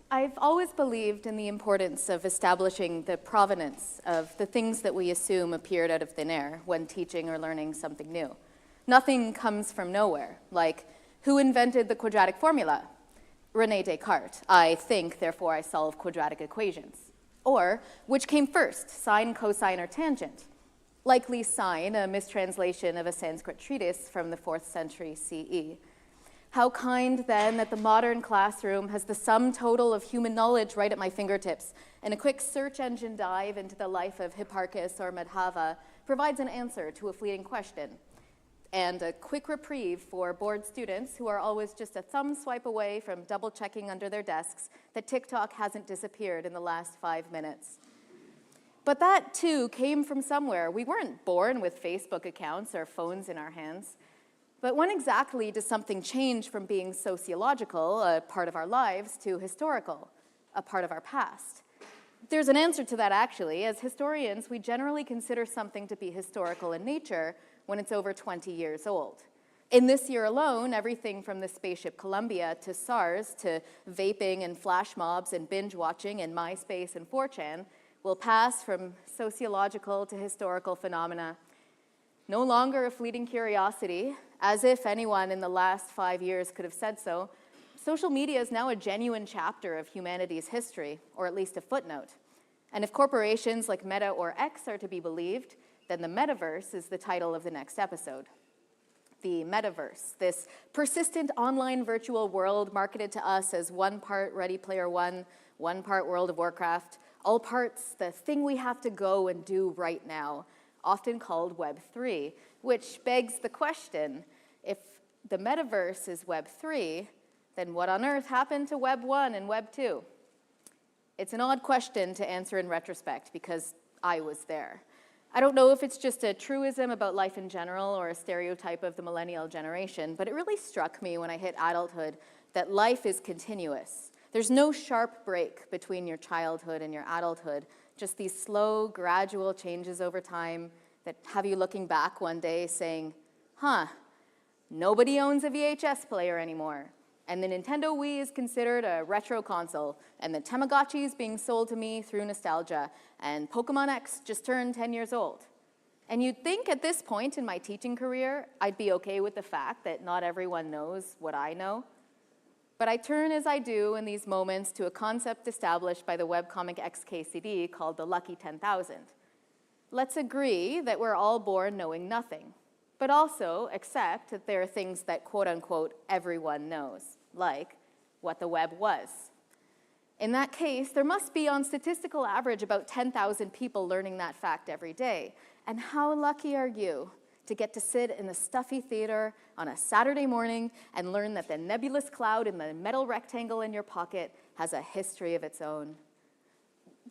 I've always believed in the importance of establishing the provenance of the things that we assume appeared out of thin air when teaching or learning something new. Nothing comes from nowhere, like who invented the quadratic formula? René Descartes. I think, therefore I solve quadratic equations. Or which came first, sine, cosine, or tangent? Likely sine, a mistranslation of a Sanskrit treatise from the 4th century CE. How kind, then, that the modern classroom has the sum total of human knowledge right at my fingertips, and a quick search engine dive into the life of Hipparchus or Madhava provides an answer to a fleeting question, and a quick reprieve for bored students who are always just a thumb swipe away from double-checking under their desks that TikTok hasn't disappeared in the last 5 minutes. But that, too, came from somewhere. We weren't born with Facebook accounts or phones in our hands. But when exactly does something change from being sociological, a part of our lives, to historical, a part of our past? There's an answer to that, actually. As historians, we generally consider something to be historical in nature when it's over 20 years old. In this year alone, everything from the spaceship Columbia to SARS to vaping and flash mobs and binge watching and MySpace and 4chan will pass from sociological to historical phenomena. No longer a fleeting curiosity, as if anyone in the last 5 years could have said so. Social media is now a genuine chapter of humanity's history, or at least a footnote. And if corporations like Meta or X are to be believed, then the metaverse is the title of the next episode. The metaverse, this persistent online virtual world marketed to us as one part Ready Player One, one part World of Warcraft, all parts the thing we have to go and do right now, often called Web 3, which begs the question, if the metaverse is Web 3, then what on earth happened to Web 1 and Web 2? It's an odd question to answer in retrospect because I was there. I don't know if it's just a truism about life in general or a stereotype of the millennial generation, but it really struck me when I hit adulthood that life is continuous. There's no sharp break between your childhood and your adulthood, just these slow, gradual changes over time that have you looking back one day saying, nobody owns a VHS player anymore, and the Nintendo Wii is considered a retro console, and the Tamagotchi is being sold to me through nostalgia, and Pokemon X just turned 10 years old. And you'd think at this point in my teaching career, I'd be okay with the fact that not everyone knows what I know. But I turn, as I do in these moments, to a concept established by the webcomic XKCD called the Lucky 10,000. Let's agree that we're all born knowing nothing, but also accept that there are things that, quote unquote, everyone knows, like what the web was. In that case, there must be, on statistical average, about 10,000 people learning that fact every day. And how lucky are you to get to sit in the stuffy theater on a Saturday morning and learn that the nebulous cloud in the metal rectangle in your pocket has a history of its own?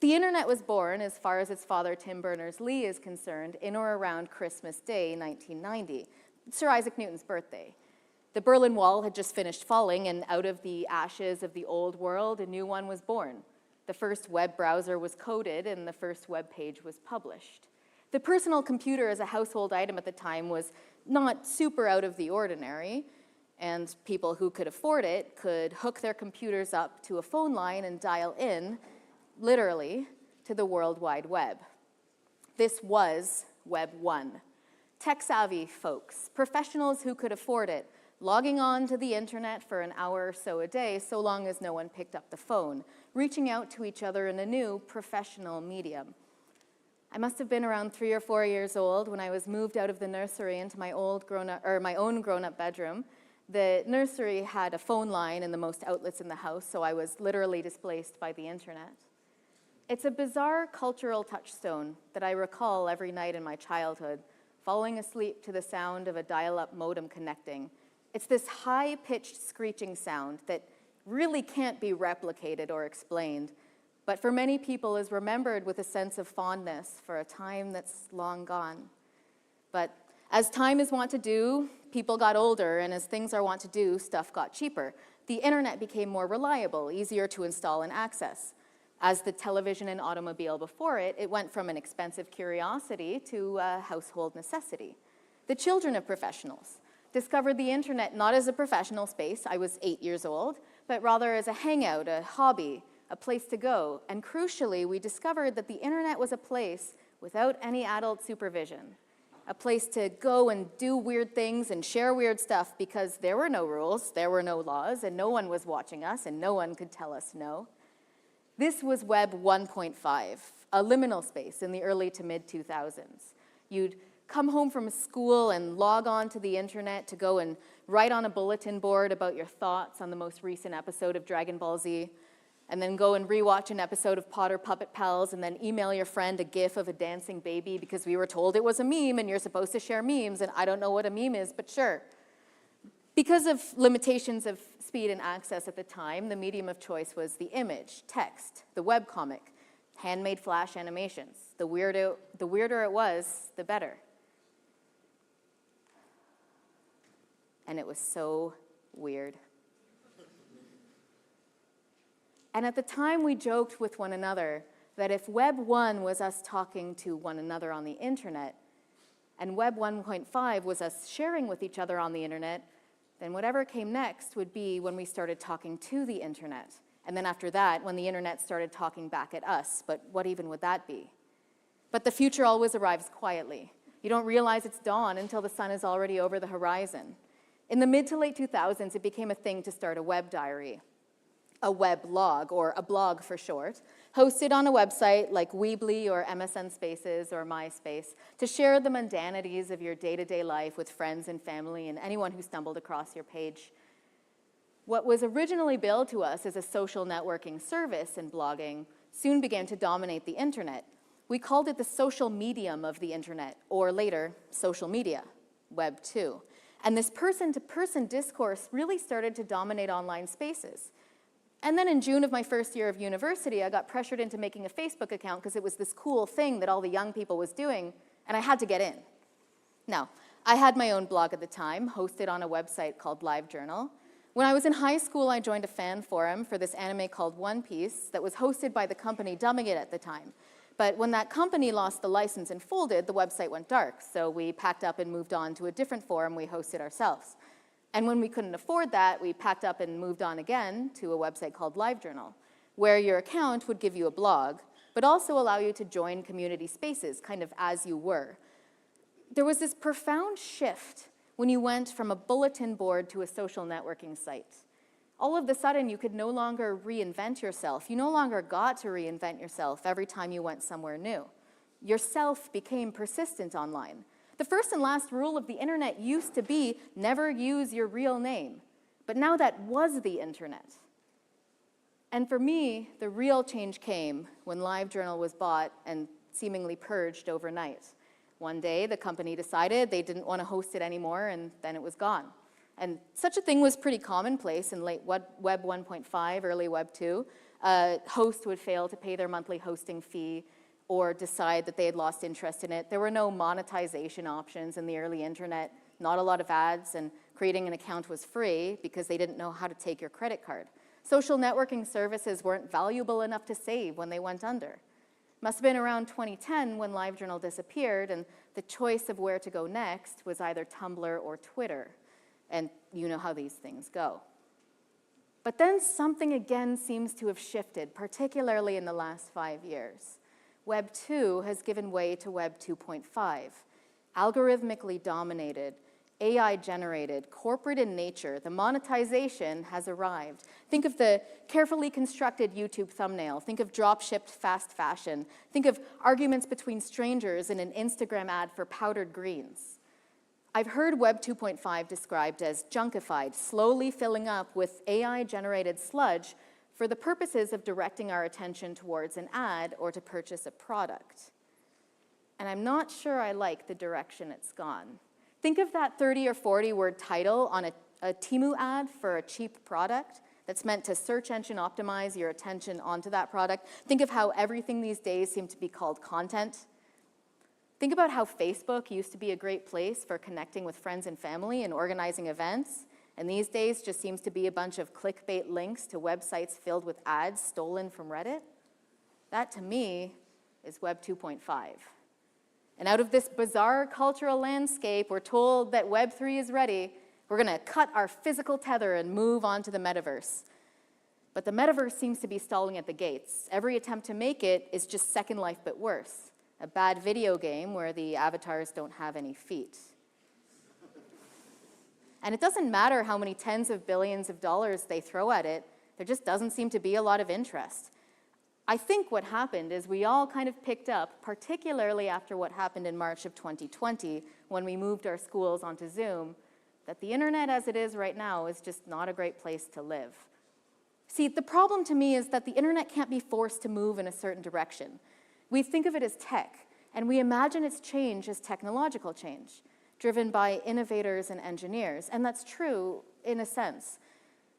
The internet was born, as far as its father Tim Berners-Lee is concerned, in or around Christmas Day, 1990, Sir Isaac Newton's birthday. The Berlin Wall had just finished falling, and out of the ashes of the old world, a new one was born. The first web browser was coded, and the first web page was published. The personal computer as a household item at the time was not super out of the ordinary, and people who could afford it could hook their computers up to a phone line and dial in, literally, to the World Wide Web. This was Web 1. Tech-savvy folks, professionals who could afford it, logging on to the internet for an hour or so a day, so long as no one picked up the phone, reaching out to each other in a new professional medium. I must have been around 3 or 4 years old when I was moved out of the nursery into my own grown-up bedroom. The nursery had a phone line and the most outlets in the house, so I was literally displaced by the internet. It's a bizarre cultural touchstone that I recall every night in my childhood, falling asleep to the sound of a dial-up modem connecting. It's this high-pitched screeching sound that really can't be replicated or explained, but for many people is remembered with a sense of fondness for a time that's long gone. But as time is wont to do, people got older, and as things are wont to do, stuff got cheaper. The internet became more reliable, easier to install and access. As the television and automobile before it, it went from an expensive curiosity to a household necessity. The children of professionals discovered the internet not as a professional space, I was 8 years old, but rather as a hangout, a hobby, a place to go. And crucially, we discovered that the internet was a place without any adult supervision, a place to go and do weird things and share weird stuff because there were no rules, there were no laws, and no one was watching us, and no one could tell us no. This was Web 1.5, a liminal space in the early to mid-2000s. You'd come home from school and log on to the internet to go and write on a bulletin board about your thoughts on the most recent episode of Dragon Ball Z, and then go and rewatch an episode of Potter Puppet Pals, and then email your friend a gif of a dancing baby because we were told it was a meme and you're supposed to share memes, and I don't know what a meme is, but sure. Because of limitations of speed and access at the time, the medium of choice was the image, text, the webcomic, handmade flash animations. The weirder it was, the better. And it was so weird. And at the time, we joked with one another that if Web 1 was us talking to one another on the internet, and Web 1.5 was us sharing with each other on the internet, then whatever came next would be when we started talking to the internet. And then after that, when the internet started talking back at us. But what even would that be? But the future always arrives quietly. You don't realize it's dawn until the sun is already over the horizon. In the mid to late 2000s, it became a thing to start a web diary, a weblog, or a blog for short, hosted on a website like Weebly or MSN Spaces or MySpace to share the mundanities of your day-to-day life with friends and family and anyone who stumbled across your page. What was originally billed to us as a social networking service in blogging soon began to dominate the internet. We called it the social medium of the internet, or later, social media, Web 2. And this person-to-person discourse really started to dominate online spaces. And then in June of my first year of university, I got pressured into making a Facebook account because it was this cool thing that all the young people was doing, and I had to get in. Now, I had my own blog at the time, hosted on a website called LiveJournal. When I was in high school, I joined a fan forum for this anime called One Piece that was hosted by the company dubbing it at the time. But when that company lost the license and folded, the website went dark, so we packed up and moved on to a different forum we hosted ourselves. And when we couldn't afford that, we packed up and moved on again to a website called LiveJournal, where your account would give you a blog, but also allow you to join community spaces, kind of as you were. There was this profound shift when you went from a bulletin board to a social networking site. All of a sudden, you could no longer reinvent yourself. You no longer got to reinvent yourself every time you went somewhere new. Yourself became persistent online. The first and last rule of the internet used to be never use your real name, but now that was the internet. And for me, the real change came when LiveJournal was bought and seemingly purged overnight. One day, the company decided they didn't want to host it anymore, and then it was gone. And such a thing was pretty commonplace in late Web 1.5, early Web 2. A host would fail to pay their monthly hosting fee or decide that they had lost interest in it. There were no monetization options in the early internet, not a lot of ads, and creating an account was free because they didn't know how to take your credit card. Social networking services weren't valuable enough to save when they went under. Must have been around 2010 when LiveJournal disappeared, and the choice of where to go next was either Tumblr or Twitter. And you know how these things go. But then something again seems to have shifted, particularly in the last 5 years. Web 2 has given way to Web 2.5, algorithmically dominated, AI generated, corporate in nature. The monetization has arrived. Think of the carefully constructed YouTube thumbnail. Think of drop-shipped fast fashion. Think of arguments between strangers in an Instagram ad for powdered greens. I've heard Web 2.5 described as junkified, slowly filling up with AI-generated sludge for the purposes of directing our attention towards an ad or to purchase a product. And I'm not sure I like the direction it's gone. Think of that 30 or 40 word title on a Temu ad for a cheap product that's meant to search engine optimize your attention onto that product. Think of how everything these days seems to be called content. Think about how Facebook used to be a great place for connecting with friends and family and organizing events, and these days just seems to be a bunch of clickbait links to websites filled with ads stolen from Reddit. That, to me, is Web 2.5. And out of this bizarre cultural landscape, we're told that Web 3 is ready. We're going to cut our physical tether and move on to the metaverse. But the metaverse seems to be stalling at the gates. Every attempt to make it is just Second Life, but worse. A bad video game where the avatars don't have any feet. And it doesn't matter how many tens of billions of dollars they throw at it, there just doesn't seem to be a lot of interest. I think what happened is we all kind of picked up, particularly after what happened in March of 2020, when we moved our schools onto Zoom, that the internet as it is right now is just not a great place to live. See, the problem to me is that the internet can't be forced to move in a certain direction. We think of it as tech, and we imagine its change as technological change, driven by innovators and engineers, and that's true in a sense.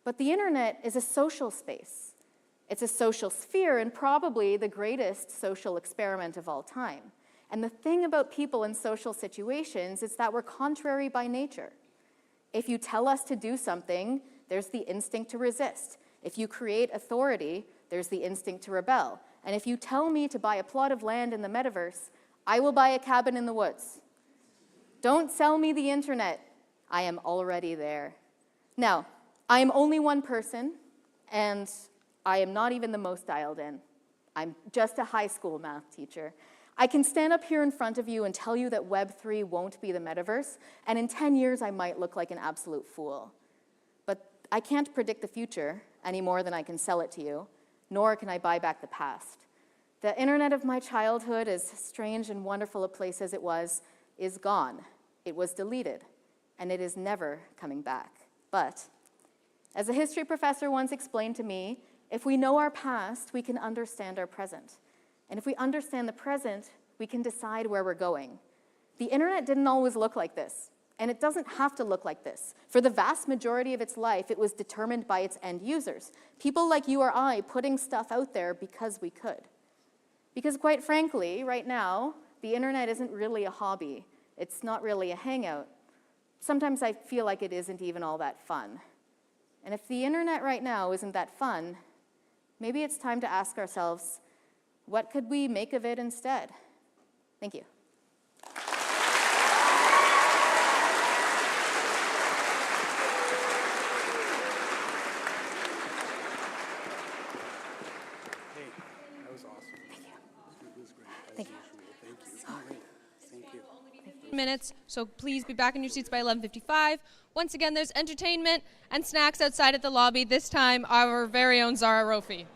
But the internet is a social space. It's a social sphere and probably the greatest social experiment of all time. And the thing about people in social situations is that we're contrary by nature. If you tell us to do something, there's the instinct to resist. If you create authority, there's the instinct to rebel. And if you tell me to buy a plot of land in the metaverse, I will buy a cabin in the woods. Don't sell me the internet. I am already there. Now, I am only one person, and I am not even the most dialed in. I'm just a high school math teacher. I can stand up here in front of you and tell you that Web 3 won't be the metaverse, and in 10 years I might look like an absolute fool. But I can't predict the future any more than I can sell it to you, nor can I buy back the past. The internet of my childhood, as strange and wonderful a place as it was, is gone. It was deleted, and it is never coming back. But, as a history professor once explained to me, if we know our past, we can understand our present. And if we understand the present, we can decide where we're going. The internet didn't always look like this, and it doesn't have to look like this. For the vast majority of its life, it was determined by its end users. People like you or I putting stuff out there because we could. Because quite frankly, right now, the internet isn't really a hobby. It's not really a hangout. Sometimes I feel like it isn't even all that fun. And if the internet right now isn't that fun, maybe it's time to ask ourselves, what could we make of it instead? Thank you. Hey, that was awesome. Thank you. It was great. Thank you. Thank you. Great. Thank you. Minutes, so please be back in your seats by 11:55. Once again, there's entertainment and snacks outside at the lobby. This time, our very own Zara Rofi.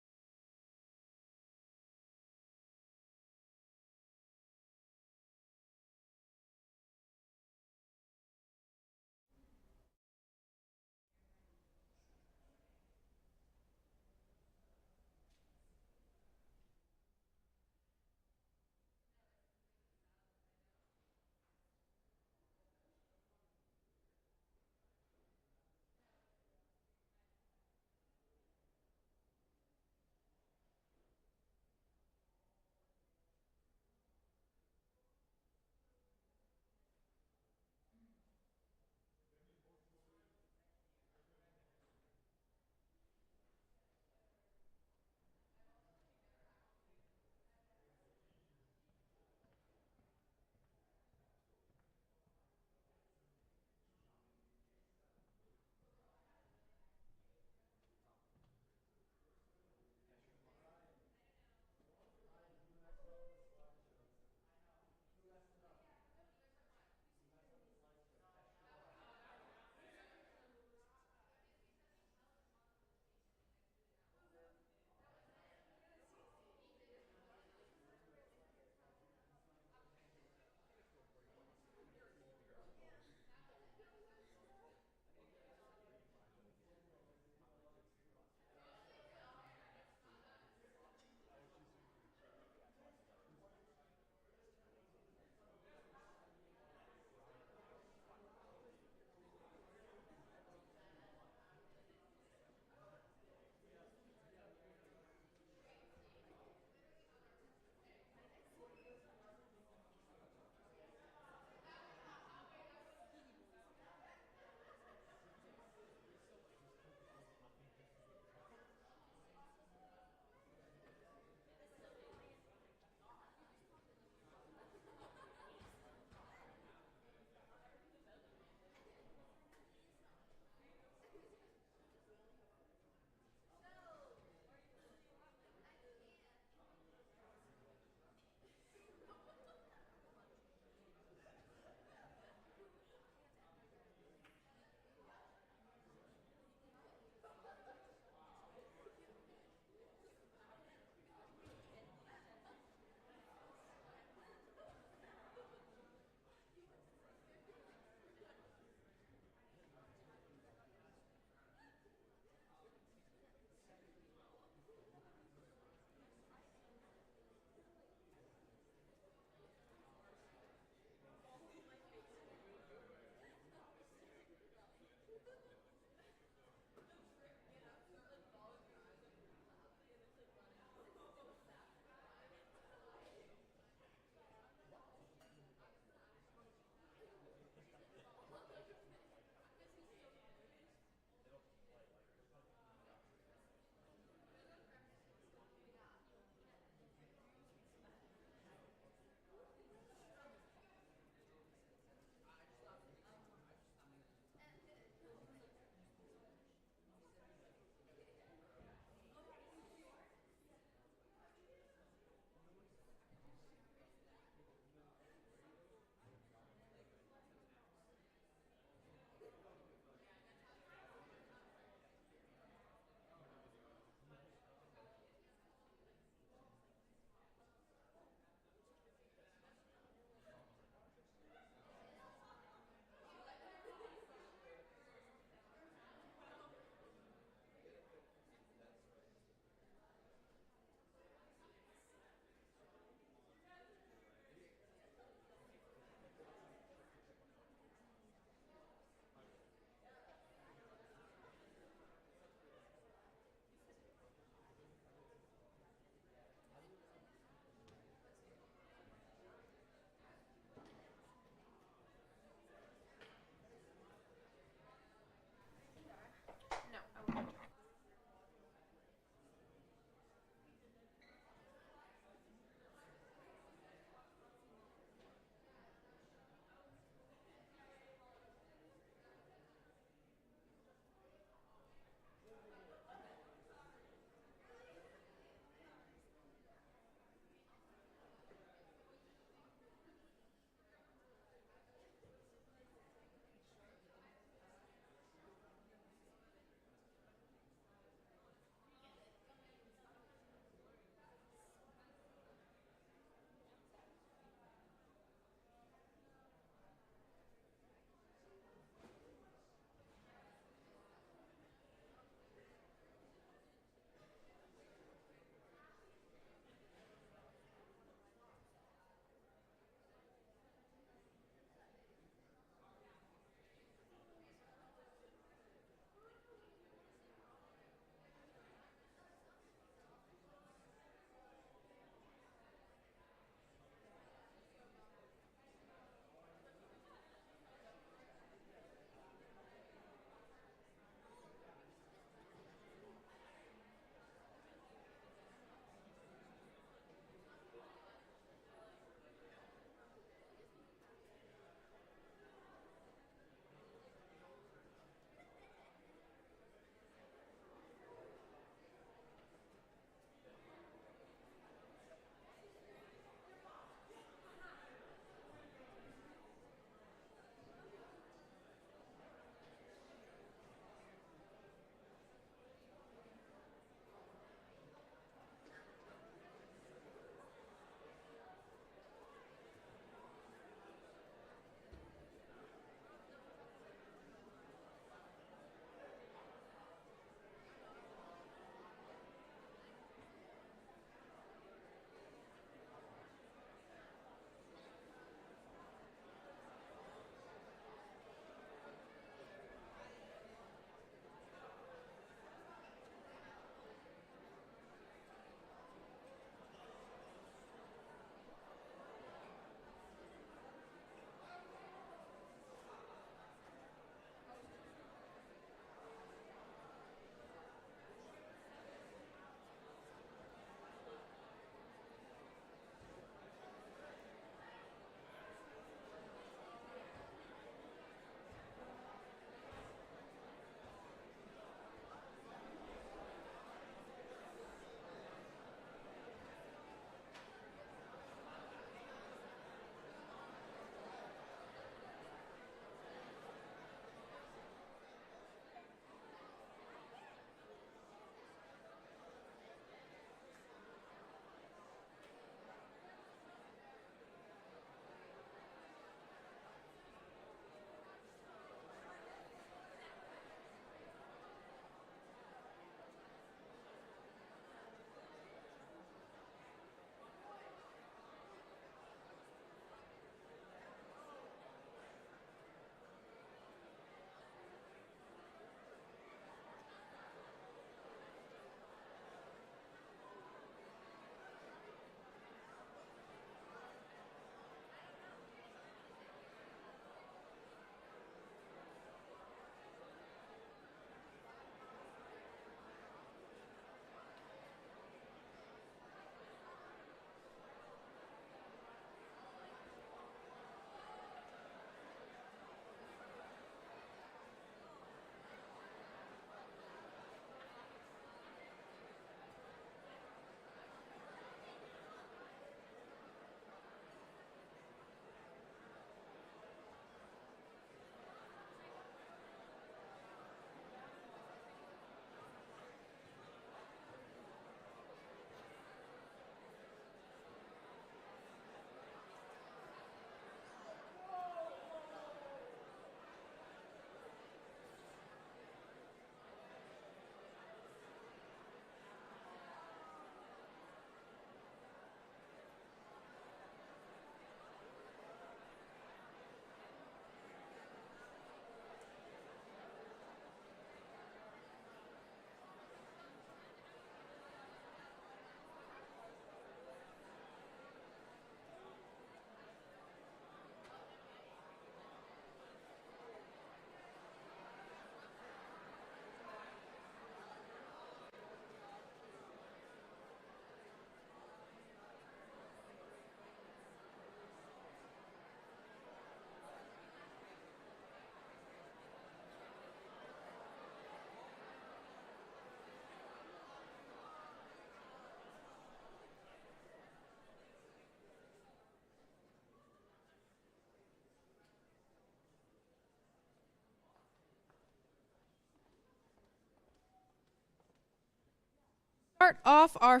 Start off our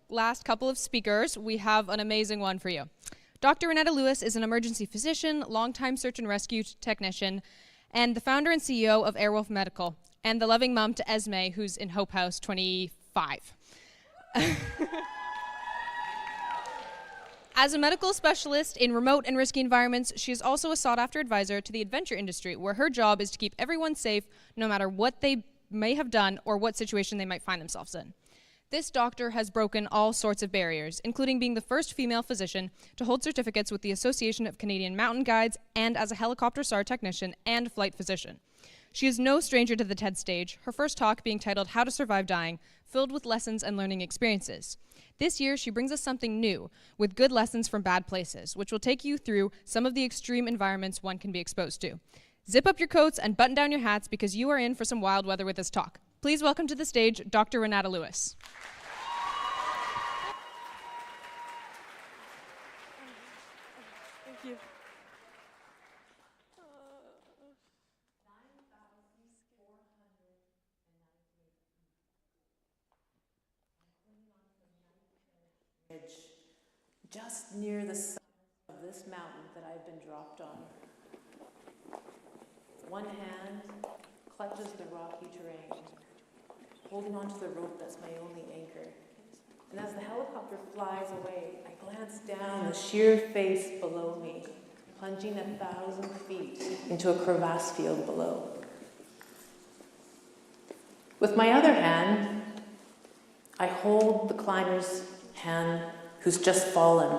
last couple of speakers, we have an amazing one for you. Dr. Renetta Lewis is an emergency physician, longtime search and rescue technician, and the founder and CEO of Airwolf Medical, and the loving mom to Esme, who's in Hope House 25. As a medical specialist in remote and risky environments, she is also a sought-after advisor to the adventure industry, where her job is to keep everyone safe no matter what they may have done or what situation they might find themselves in. This doctor has broken all sorts of barriers, including being the first female physician to hold certificates with the Association of Canadian Mountain Guides and as a helicopter SAR technician and flight physician. She is no stranger to the TED stage, her first talk being titled How to Survive Dying, filled with lessons and learning experiences. This year, she brings us something new, with good lessons from bad places, which will take you through some of the extreme environments one can be exposed to. Zip up your coats and button down your hats because you are in for some wild weather with this talk. Please welcome to the stage, Dr. Renetta Lewis. Thank you. Just near the summit of this mountain that I've been dropped on. One hand clutches the rocky terrain, holding onto the rope that's my only anchor. And as the helicopter flies away, I glance down the sheer face below me, plunging 1,000 feet into a crevasse field below. With my other hand, I hold the climber's hand who's just fallen.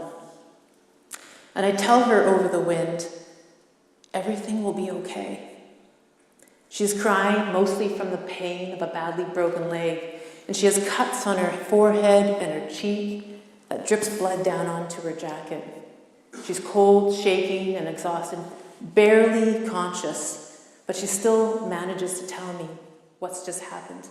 And I tell her over the wind, everything will be okay. She's crying mostly from the pain of a badly broken leg, and she has cuts on her forehead and her cheek that drips blood down onto her jacket. She's cold, shaking, and exhausted, barely conscious, but she still manages to tell me what's just happened.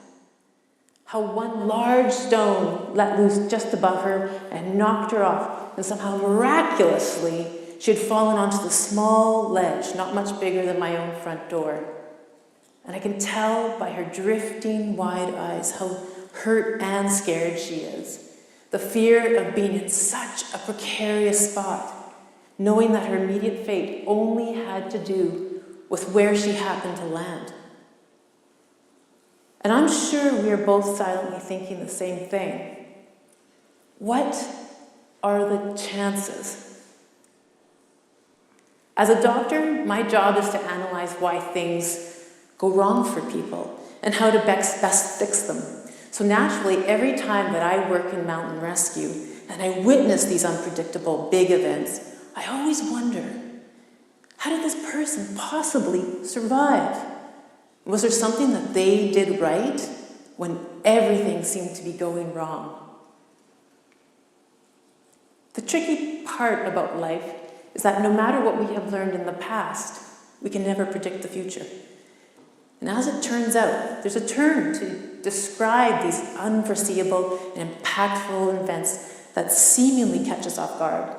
How one large stone let loose just above her and knocked her off, and somehow miraculously she had fallen onto the small ledge, not much bigger than my own front door. And I can tell by her drifting wide eyes how hurt and scared she is. The fear of being in such a precarious spot, knowing that her immediate fate only had to do with where she happened to land. And I'm sure we are both silently thinking the same thing. What are the chances? As a doctor, my job is to analyze why things go wrong for people and how to best fix them. So naturally, every time that I work in mountain rescue and I witness these unpredictable big events, I always wonder, how did this person possibly survive? Was there something that they did right when everything seemed to be going wrong? The tricky part about life is that no matter what we have learned in the past, we can never predict the future. And as it turns out, there's a term to describe these unforeseeable and impactful events that seemingly catch us off guard.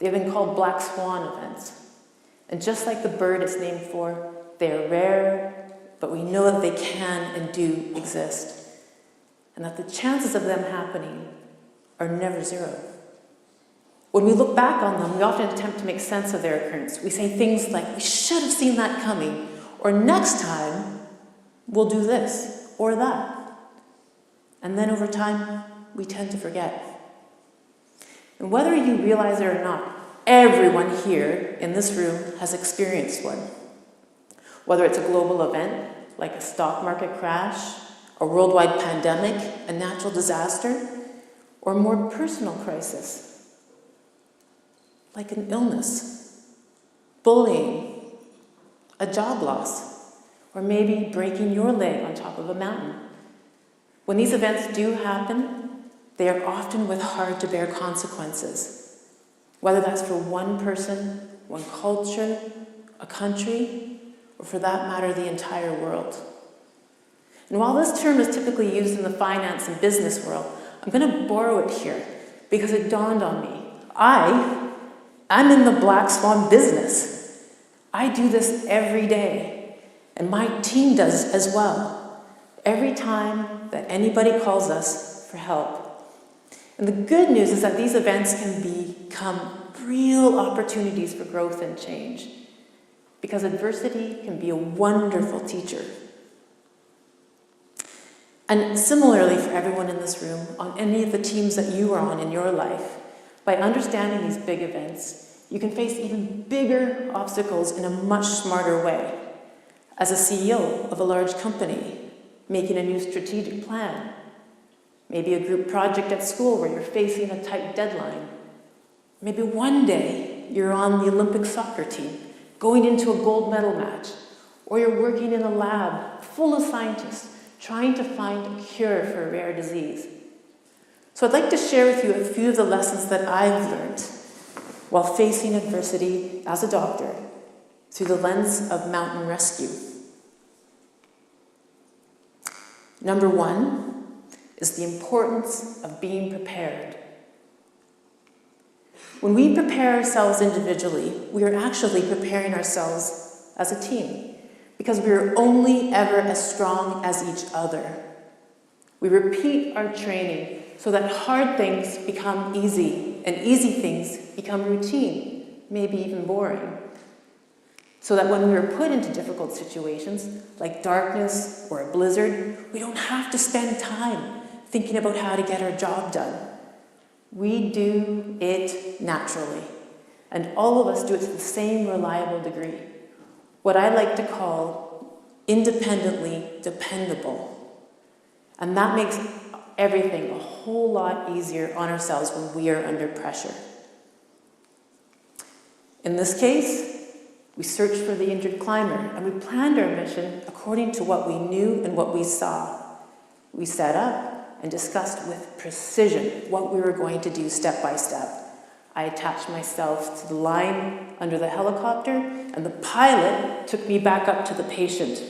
They've been called black swan events. And just like the bird it's named for, they are rare, but we know that they can and do exist. And that the chances of them happening are never zero. When we look back on them, we often attempt to make sense of their occurrence. We say things like, we should have seen that coming, or next time, we'll do this or that. And then over time, we tend to forget. And whether you realize it or not, everyone here in this room has experienced one. Whether it's a global event, like a stock market crash, a worldwide pandemic, a natural disaster, or a more personal crisis, like an illness, bullying, a job loss, or maybe breaking your leg on top of a mountain. When these events do happen, they are often with hard-to-bear consequences, whether that's for one person, one culture, a country, or for that matter, the entire world. And while this term is typically used in the finance and business world, I'm going to borrow it here because it dawned on me. I'm in the black swan business. I do this every day, and my team does as well. Every time that anybody calls us for for help. And the good news is that these events can become real opportunities for growth and change, because adversity can be a wonderful teacher. And similarly for everyone in this room, on any of the teams that you are on in your life, by understanding these big events, you can face even bigger obstacles in a much smarter way. As a CEO of a large company, making a new strategic plan, maybe a group project at school where you're facing a tight deadline. Maybe one day you're on the Olympic soccer team, going into a gold medal match, or you're working in a lab full of scientists trying to find a cure for a rare disease. So I'd like to share with you a few of the lessons that I've learned while facing adversity as a doctor through the lens of mountain rescue. Number one is the importance of being prepared. When we prepare ourselves individually, we are actually preparing ourselves as a team, because we are only ever as strong as each other. We repeat our training so that hard things become easy, and easy things become routine, maybe even boring. So that when we are put into difficult situations, like darkness or a blizzard, we don't have to spend time thinking about how to get our job done. We do it naturally, and all of us do it to the same reliable degree. What I like to call independently dependable. And that makes everything a whole lot easier on ourselves when we are under pressure. In this case, we searched for the injured climber, and we planned our mission according to what we knew and what we saw. We set up and discussed with precision what we were going to do step by step. I attached myself to the line under the helicopter, and the pilot took me back up to the patient.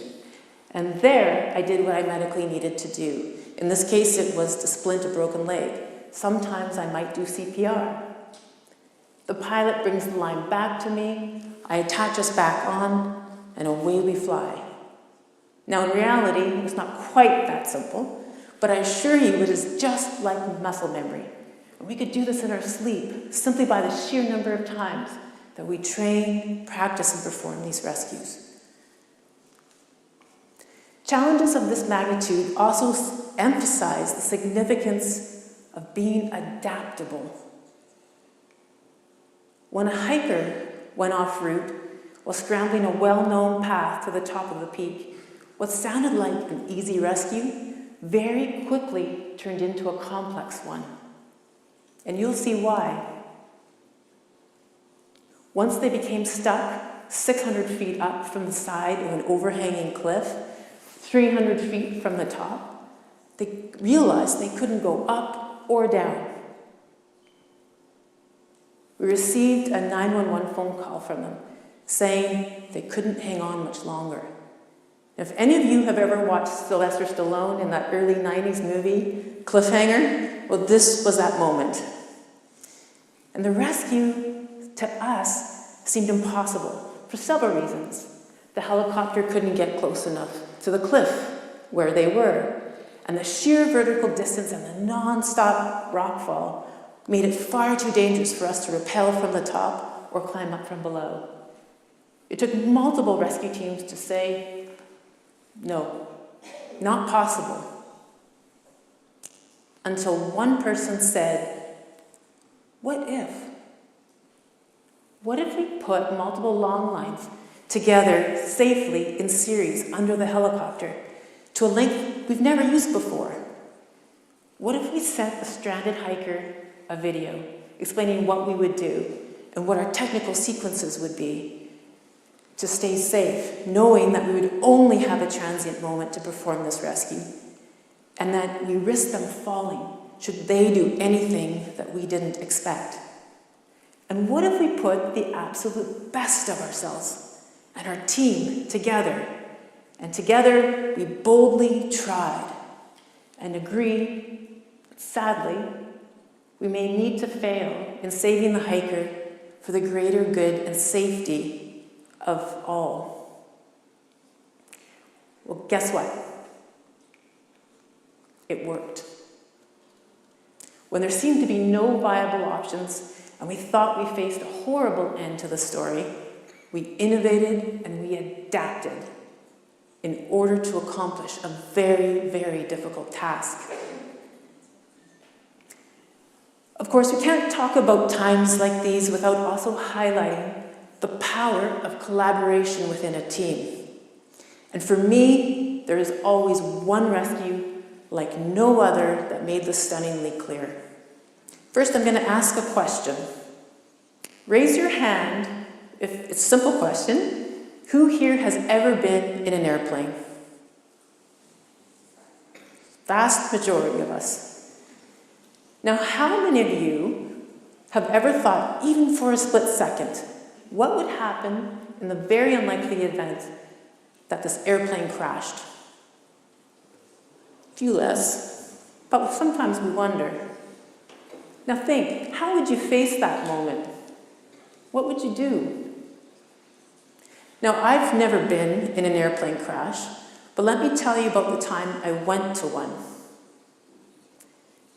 And there, I did what I medically needed to do. In this case, it was to splint a broken leg. Sometimes I might do CPR. The pilot brings the line back to me, I attach us back on, and away we fly. Now, in reality, it's not quite that simple, but I assure you it is just like muscle memory. And we could do this in our sleep, simply by the sheer number of times that we train, practice, and perform these rescues. Challenges of this magnitude also emphasize the significance of being adaptable. When a hiker went off route while scrambling a well-known path to the top of the peak, what sounded like an easy rescue very quickly turned into a complex one. And you'll see why. Once they became stuck 600 feet up from the side of an overhanging cliff, 300 feet from the top, they realized they couldn't go up or down. We received a 911 phone call from them saying they couldn't hang on much longer. If any of you have ever watched Sylvester Stallone in that early 90s movie, Cliffhanger, well, this was that moment. And the rescue, to us, seemed impossible for several reasons. The helicopter couldn't get close enough to the cliff where they were, and the sheer vertical distance and the non-stop rockfall made it far too dangerous for us to rappel from the top or climb up from below. It took multiple rescue teams to say, no, not possible. Until one person said, what if? What if we put multiple long lines together safely in series under the helicopter to a length we've never used before? What if we sent a stranded hiker a video explaining what we would do and what our technical sequences would be to stay safe, knowing that we would only have a transient moment to perform this rescue, and that we risk them falling should they do anything that we didn't expect? And what if we put the absolute best of ourselves and our team together, and together we boldly tried and agreed, sadly, we may need to fail in saving the hiker for the greater good and safety of all. Well, guess what? It worked. When there seemed to be no viable options and we thought we faced a horrible end to the story, we innovated and we adapted in order to accomplish a very, very difficult task. Of course, we can't talk about times like these without also highlighting the power of collaboration within a team. And for me, there is always one rescue like no other that made this stunningly clear. First, I'm going to ask a question. Raise your hand if it's a simple question. Who here has ever been in an airplane? Vast majority of us. Now, how many of you have ever thought, even for a split second, what would happen in the very unlikely event that this airplane crashed? A few less, but sometimes we wonder. Now think, how would you face that moment? What would you do? Now, I've never been in an airplane crash, but let me tell you about the time I went to one.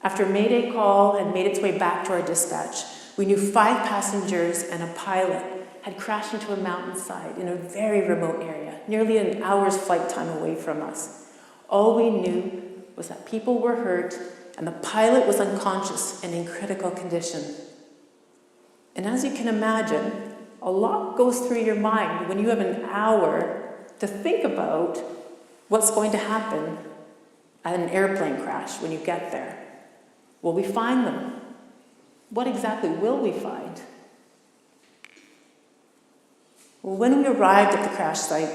After a Mayday call had made its way back to our dispatch, we knew 5 passengers and a pilot had crashed into a mountainside in a very remote area, nearly an hour's flight time away from us. All we knew was that people were hurt and the pilot was unconscious and in critical condition. And as you can imagine, a lot goes through your mind when you have an hour to think about what's going to happen at an airplane crash when you get there. Will we find them? What exactly will we find? Well, when we arrived at the crash site,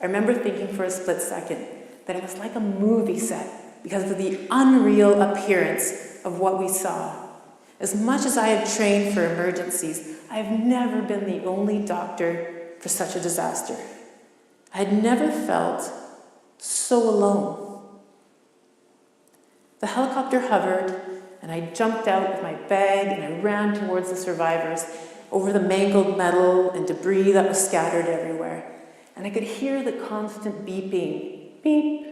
I remember thinking for a split second that it was like a movie set because of the unreal appearance of what we saw. As much as I have trained for emergencies, I have never been the only doctor for such a disaster. I had never felt so alone. The helicopter hovered, and I jumped out with my bag and I ran towards the survivors over the mangled metal and debris that was scattered everywhere. And I could hear the constant beeping, beep,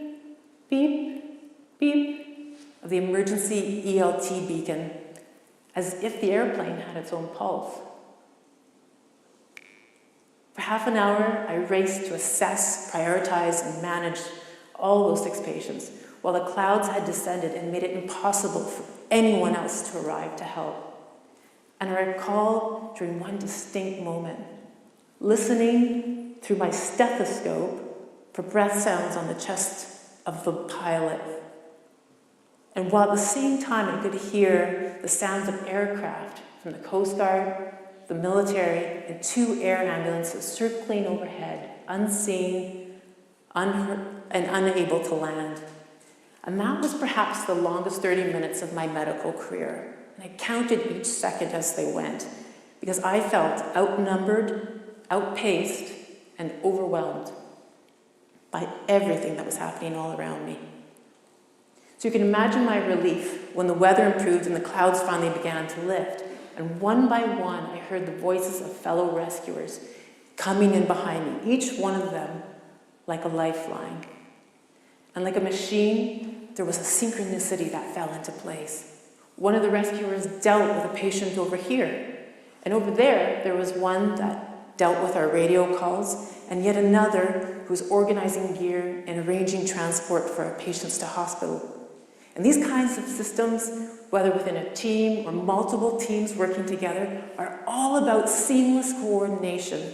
beep, beep, of the emergency ELT beacon, as if the airplane had its own pulse. For half an hour, I raced to assess, prioritize, and manage all those 6 patients, while the clouds had descended and made it impossible for anyone else to arrive to help. And I recall during one distinct moment, listening through my stethoscope for breath sounds on the chest of the pilot. And while at the same time I could hear the sounds of aircraft from the Coast Guard, the military, and 2 air ambulances circling overhead, unseen, unheard, and unable to land. And that was perhaps the longest 30 minutes of my medical career. And I counted each second as they went, because I felt outnumbered, outpaced, and overwhelmed by everything that was happening all around me. So you can imagine my relief when the weather improved and the clouds finally began to lift. And one by one, I heard the voices of fellow rescuers coming in behind me, each one of them like a lifeline. And like a machine, there was a synchronicity that fell into place. One of the rescuers dealt with a patient over here. And over there, there was one that dealt with our radio calls, and yet another who was organizing gear and arranging transport for our patients to hospital. And these kinds of systems, whether within a team or multiple teams working together, are all about seamless coordination.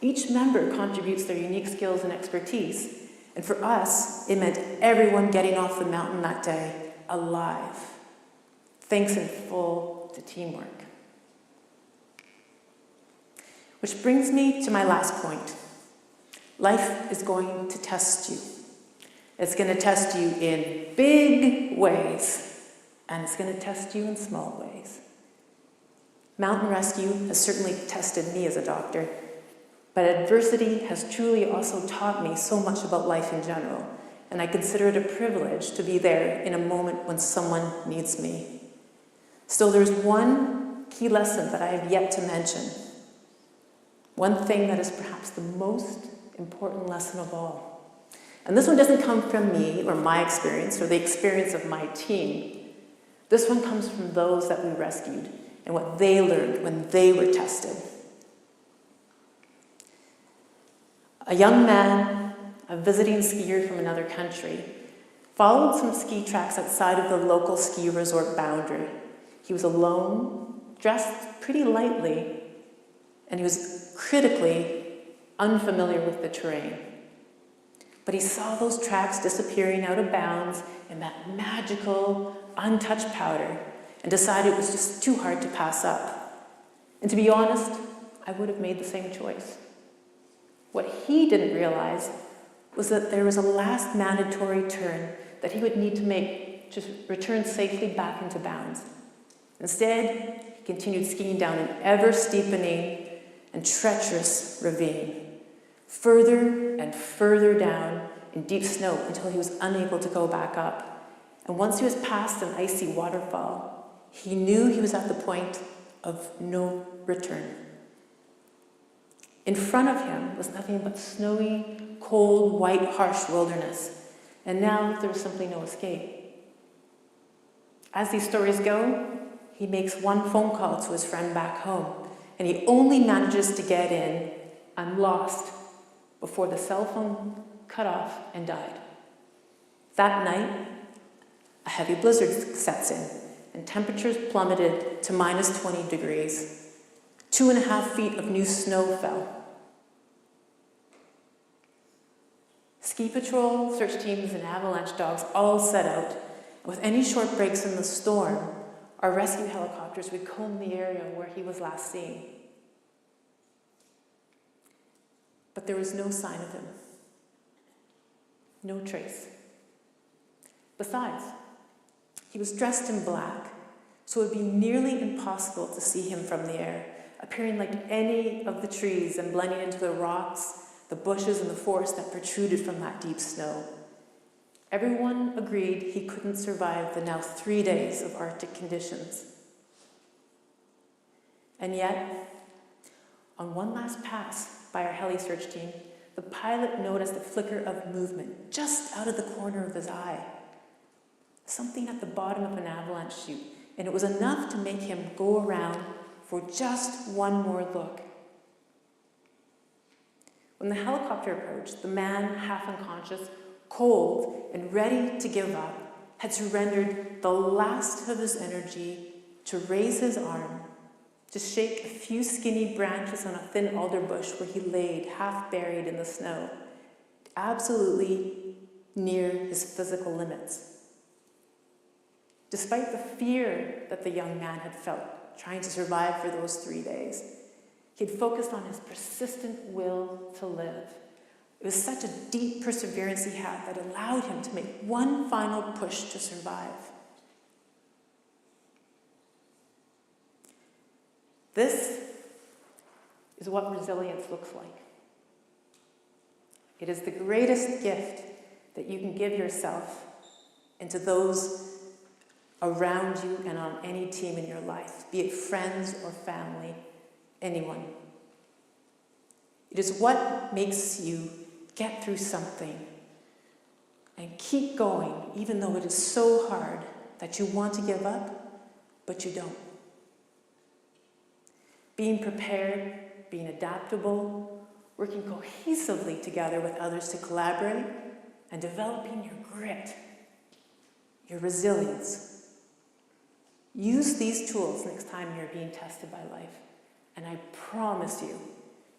Each member contributes their unique skills and expertise. And for us, it meant everyone getting off the mountain that day alive. Thanks in full to teamwork. Which brings me to my last point. Life is going to test you. It's going to test you in big ways, and it's going to test you in small ways. Mountain rescue has certainly tested me as a doctor, but adversity has truly also taught me so much about life in general, and I consider it a privilege to be there in a moment when someone needs me. Still, there's one key lesson that I have yet to mention. One thing that is perhaps the most important lesson of all. And this one doesn't come from me or my experience or the experience of my team, This one comes from those that we rescued and what they learned when they were tested. A young man, a visiting skier from another country, followed some ski tracks outside of the local ski resort boundary. He was alone, dressed pretty lightly, and he was critically unfamiliar with the terrain. But he saw those tracks disappearing out of bounds in that magical, untouched powder and decided it was just too hard to pass up. And to be honest, I would have made the same choice. What he didn't realize was that there was a last mandatory turn that he would need to make to return safely back into bounds. Instead, he continued skiing down an ever-steepening and treacherous ravine, further and further down in deep snow until he was unable to go back up. And once he was past an icy waterfall, he knew he was at the point of no return. In front of him was nothing but snowy, cold, white, harsh wilderness, and now there was simply no escape. As these stories go, he makes one phone call to his friend back home, and he only manages to get in, "I'm lost," before the cell phone cut off and died. That night, a heavy blizzard sets in, and temperatures plummeted to minus 20 degrees. 2.5 feet of new snow fell. Ski patrol, search teams, and avalanche dogs all set out. With any short breaks in the storm, our rescue helicopters would comb the area where he was last seen. But there was no sign of him. No trace. Besides, he was dressed in black, so it would be nearly impossible to see him from the air, appearing like any of the trees and blending into the rocks, the bushes, and the forest that protruded from that deep snow. Everyone agreed he couldn't survive the now 3 days of Arctic conditions. And yet, on one last pass by our heli search team, the pilot noticed a flicker of movement just out of the corner of his eye. Something at the bottom of an avalanche chute, and it was enough to make him go around for just one more look. When the helicopter approached, the man, half unconscious, cold, and ready to give up, had surrendered the last of his energy to raise his arm, to shake a few skinny branches on a thin alder bush where he laid, half buried in the snow, absolutely near his physical limits. Despite the fear that the young man had felt trying to survive for those 3 days, he had focused on his persistent will to live. It was such a deep perseverance he had that allowed him to make one final push to survive. This is what resilience looks like. It is the greatest gift that you can give yourself and to those around you and on any team in your life, be it friends or family, anyone. It is what makes you get through something and keep going, even though it is so hard that you want to give up, but you don't. Being prepared, being adaptable, working cohesively together with others to collaborate, and developing your grit, your resilience. Use these tools next time you're being tested by life, and I promise you,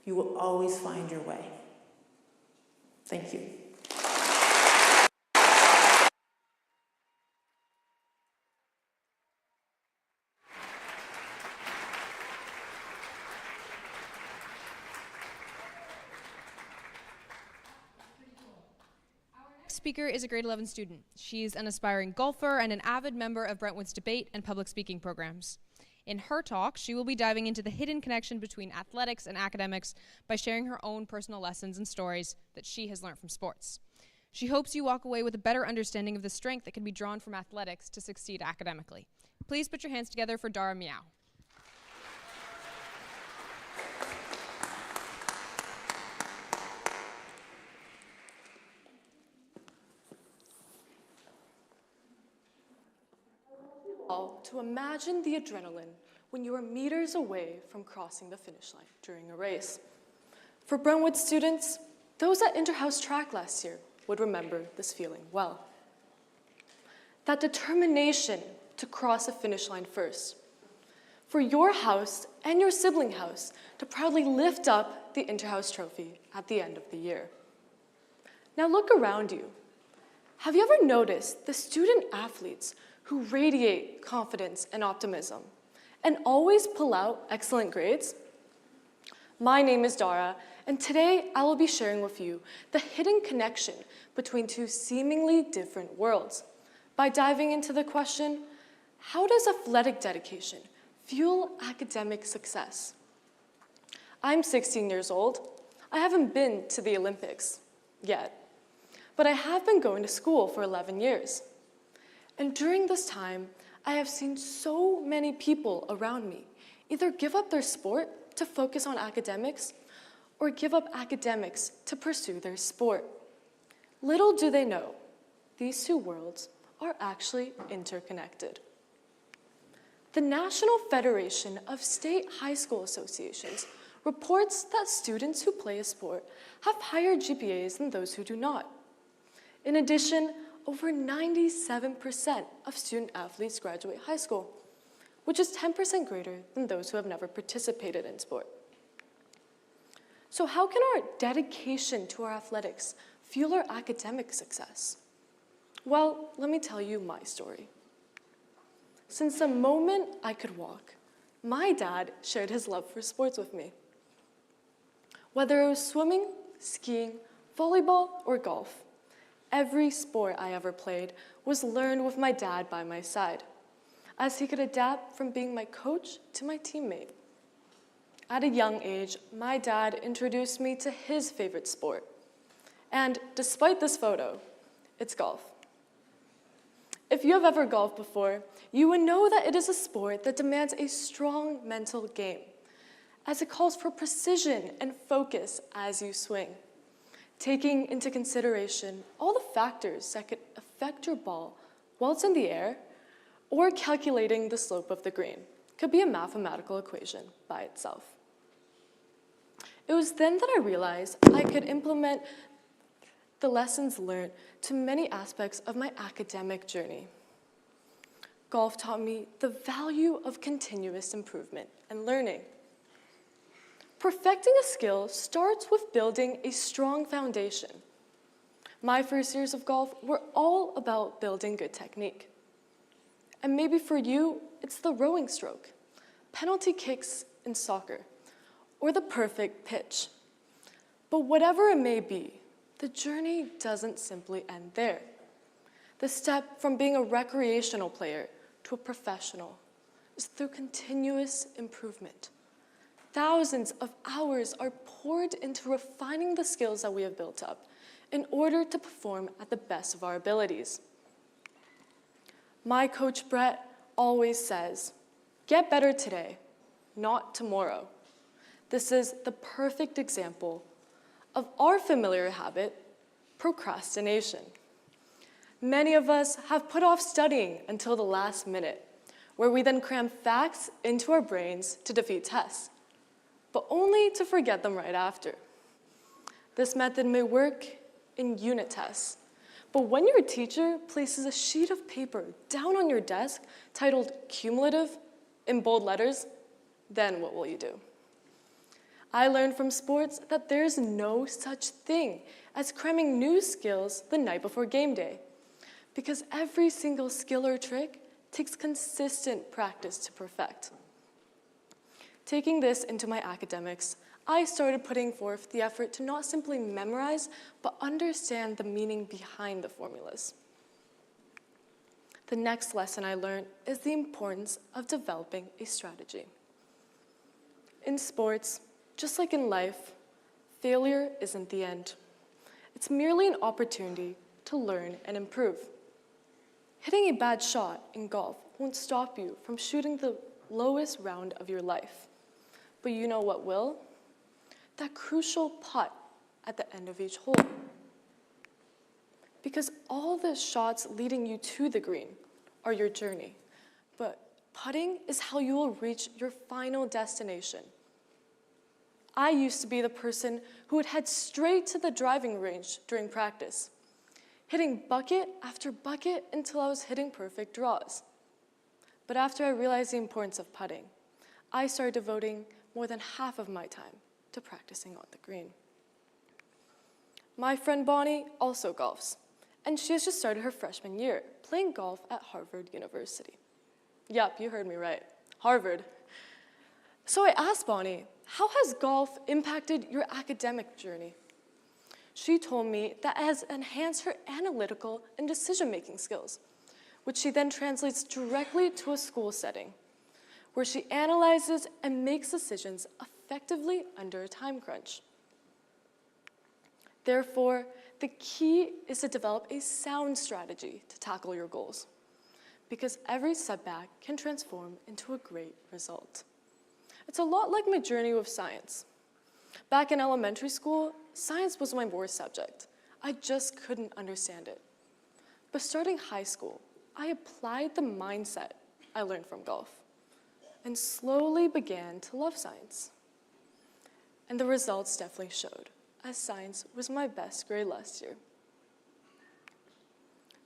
you will always find your way. Thank you. Speaker is a grade 11 student. She's an aspiring golfer and an avid member of Brentwood's debate and public speaking programs. In her talk, she will be diving into the hidden connection between athletics and academics by sharing her own personal lessons and stories that she has learned from sports. She hopes you walk away with a better understanding of the strength that can be drawn from athletics to succeed academically. Please put your hands together for Dara Meow. all to imagine the adrenaline when you are meters away from crossing the finish line during a race. For Brentwood students, those at Interhouse track last year would remember this feeling well. That determination to cross a finish line first. For your house and your sibling house to proudly lift up the Interhouse trophy at the end of the year. Now look around you. Have you ever noticed the student athletes who radiate confidence and optimism and always pull out excellent grades? My name is Dara, and today I will be sharing with you the hidden connection between two seemingly different worlds by diving into the question, how does athletic dedication fuel academic success? I'm 16 years old. I haven't been to the Olympics yet, but I have been going to school for 11 years. And during this time, I have seen so many people around me either give up their sport to focus on academics or give up academics to pursue their sport. Little do they know, these two worlds are actually interconnected. The National Federation of State High School Associations reports that students who play a sport have higher GPAs than those who do not. In addition, over 97% of student athletes graduate high school, which is 10% greater than those who have never participated in sport. So how can our dedication to our athletics fuel our academic success? Well, let me tell you my story. Since the moment I could walk, my dad shared his love for sports with me. Whether it was swimming, skiing, volleyball, or golf, every sport I ever played was learned with my dad by my side, as he could adapt from being my coach to my teammate. At a young age, my dad introduced me to his favorite sport. And despite this photo, it's golf. If you have ever golfed before, you would know that it is a sport that demands a strong mental game, as it calls for precision and focus as you swing, taking into consideration all the factors that could affect your ball while it's in the air, or calculating the slope of the green. Could be a mathematical equation by itself. It was then that I realized I could implement the lessons learned to many aspects of my academic journey. Golf taught me the value of continuous improvement and learning. Perfecting a skill starts with building a strong foundation. My first years of golf were all about building good technique. And maybe for you, it's the rowing stroke, penalty kicks in soccer, or the perfect pitch. But whatever it may be, the journey doesn't simply end there. The step from being a recreational player to a professional is through continuous improvement. Thousands of hours are poured into refining the skills that we have built up in order to perform at the best of our abilities. My coach Brett always says, get better today, not tomorrow. This is the perfect example of our familiar habit, procrastination. Many of us have put off studying until the last minute, where we then cram facts into our brains to defeat tests, but only to forget them right after. This method may work in unit tests, but when your teacher places a sheet of paper down on your desk titled cumulative in bold letters, then what will you do? I learned from sports that there's no such thing as cramming new skills the night before game day, because every single skill or trick takes consistent practice to perfect. Taking this into my academics, I started putting forth the effort to not simply memorize, but understand the meaning behind the formulas. The next lesson I learned is the importance of developing a strategy. In sports, just like in life, failure isn't the end. It's merely an opportunity to learn and improve. Hitting a bad shot in golf won't stop you from shooting the lowest round of your life. But you know what will? That crucial putt at the end of each hole. Because all the shots leading you to the green are your journey. but putting is how you will reach your final destination. I used to be the person who would head straight to the driving range during practice, hitting bucket after bucket until I was hitting perfect draws. But after I realized the importance of putting, I started devoting more than half of my time to practicing on the green. My friend Bonnie also golfs, and she has just started her freshman year playing golf at Harvard University. Yep, you heard me right, Harvard. So I asked Bonnie, how has golf impacted your academic journey? She told me that it has enhanced her analytical and decision-making skills, which she then translates directly to a school setting, where she analyzes and makes decisions effectively under a time crunch. Therefore, the key is to develop a sound strategy to tackle your goals, because every setback can transform into a great result. It's a lot like my journey with science. Back in elementary school, science was my worst subject. I just couldn't understand it. But starting high school, I applied the mindset I learned from golf and slowly began to love science. And the results definitely showed, as science was my best grade last year.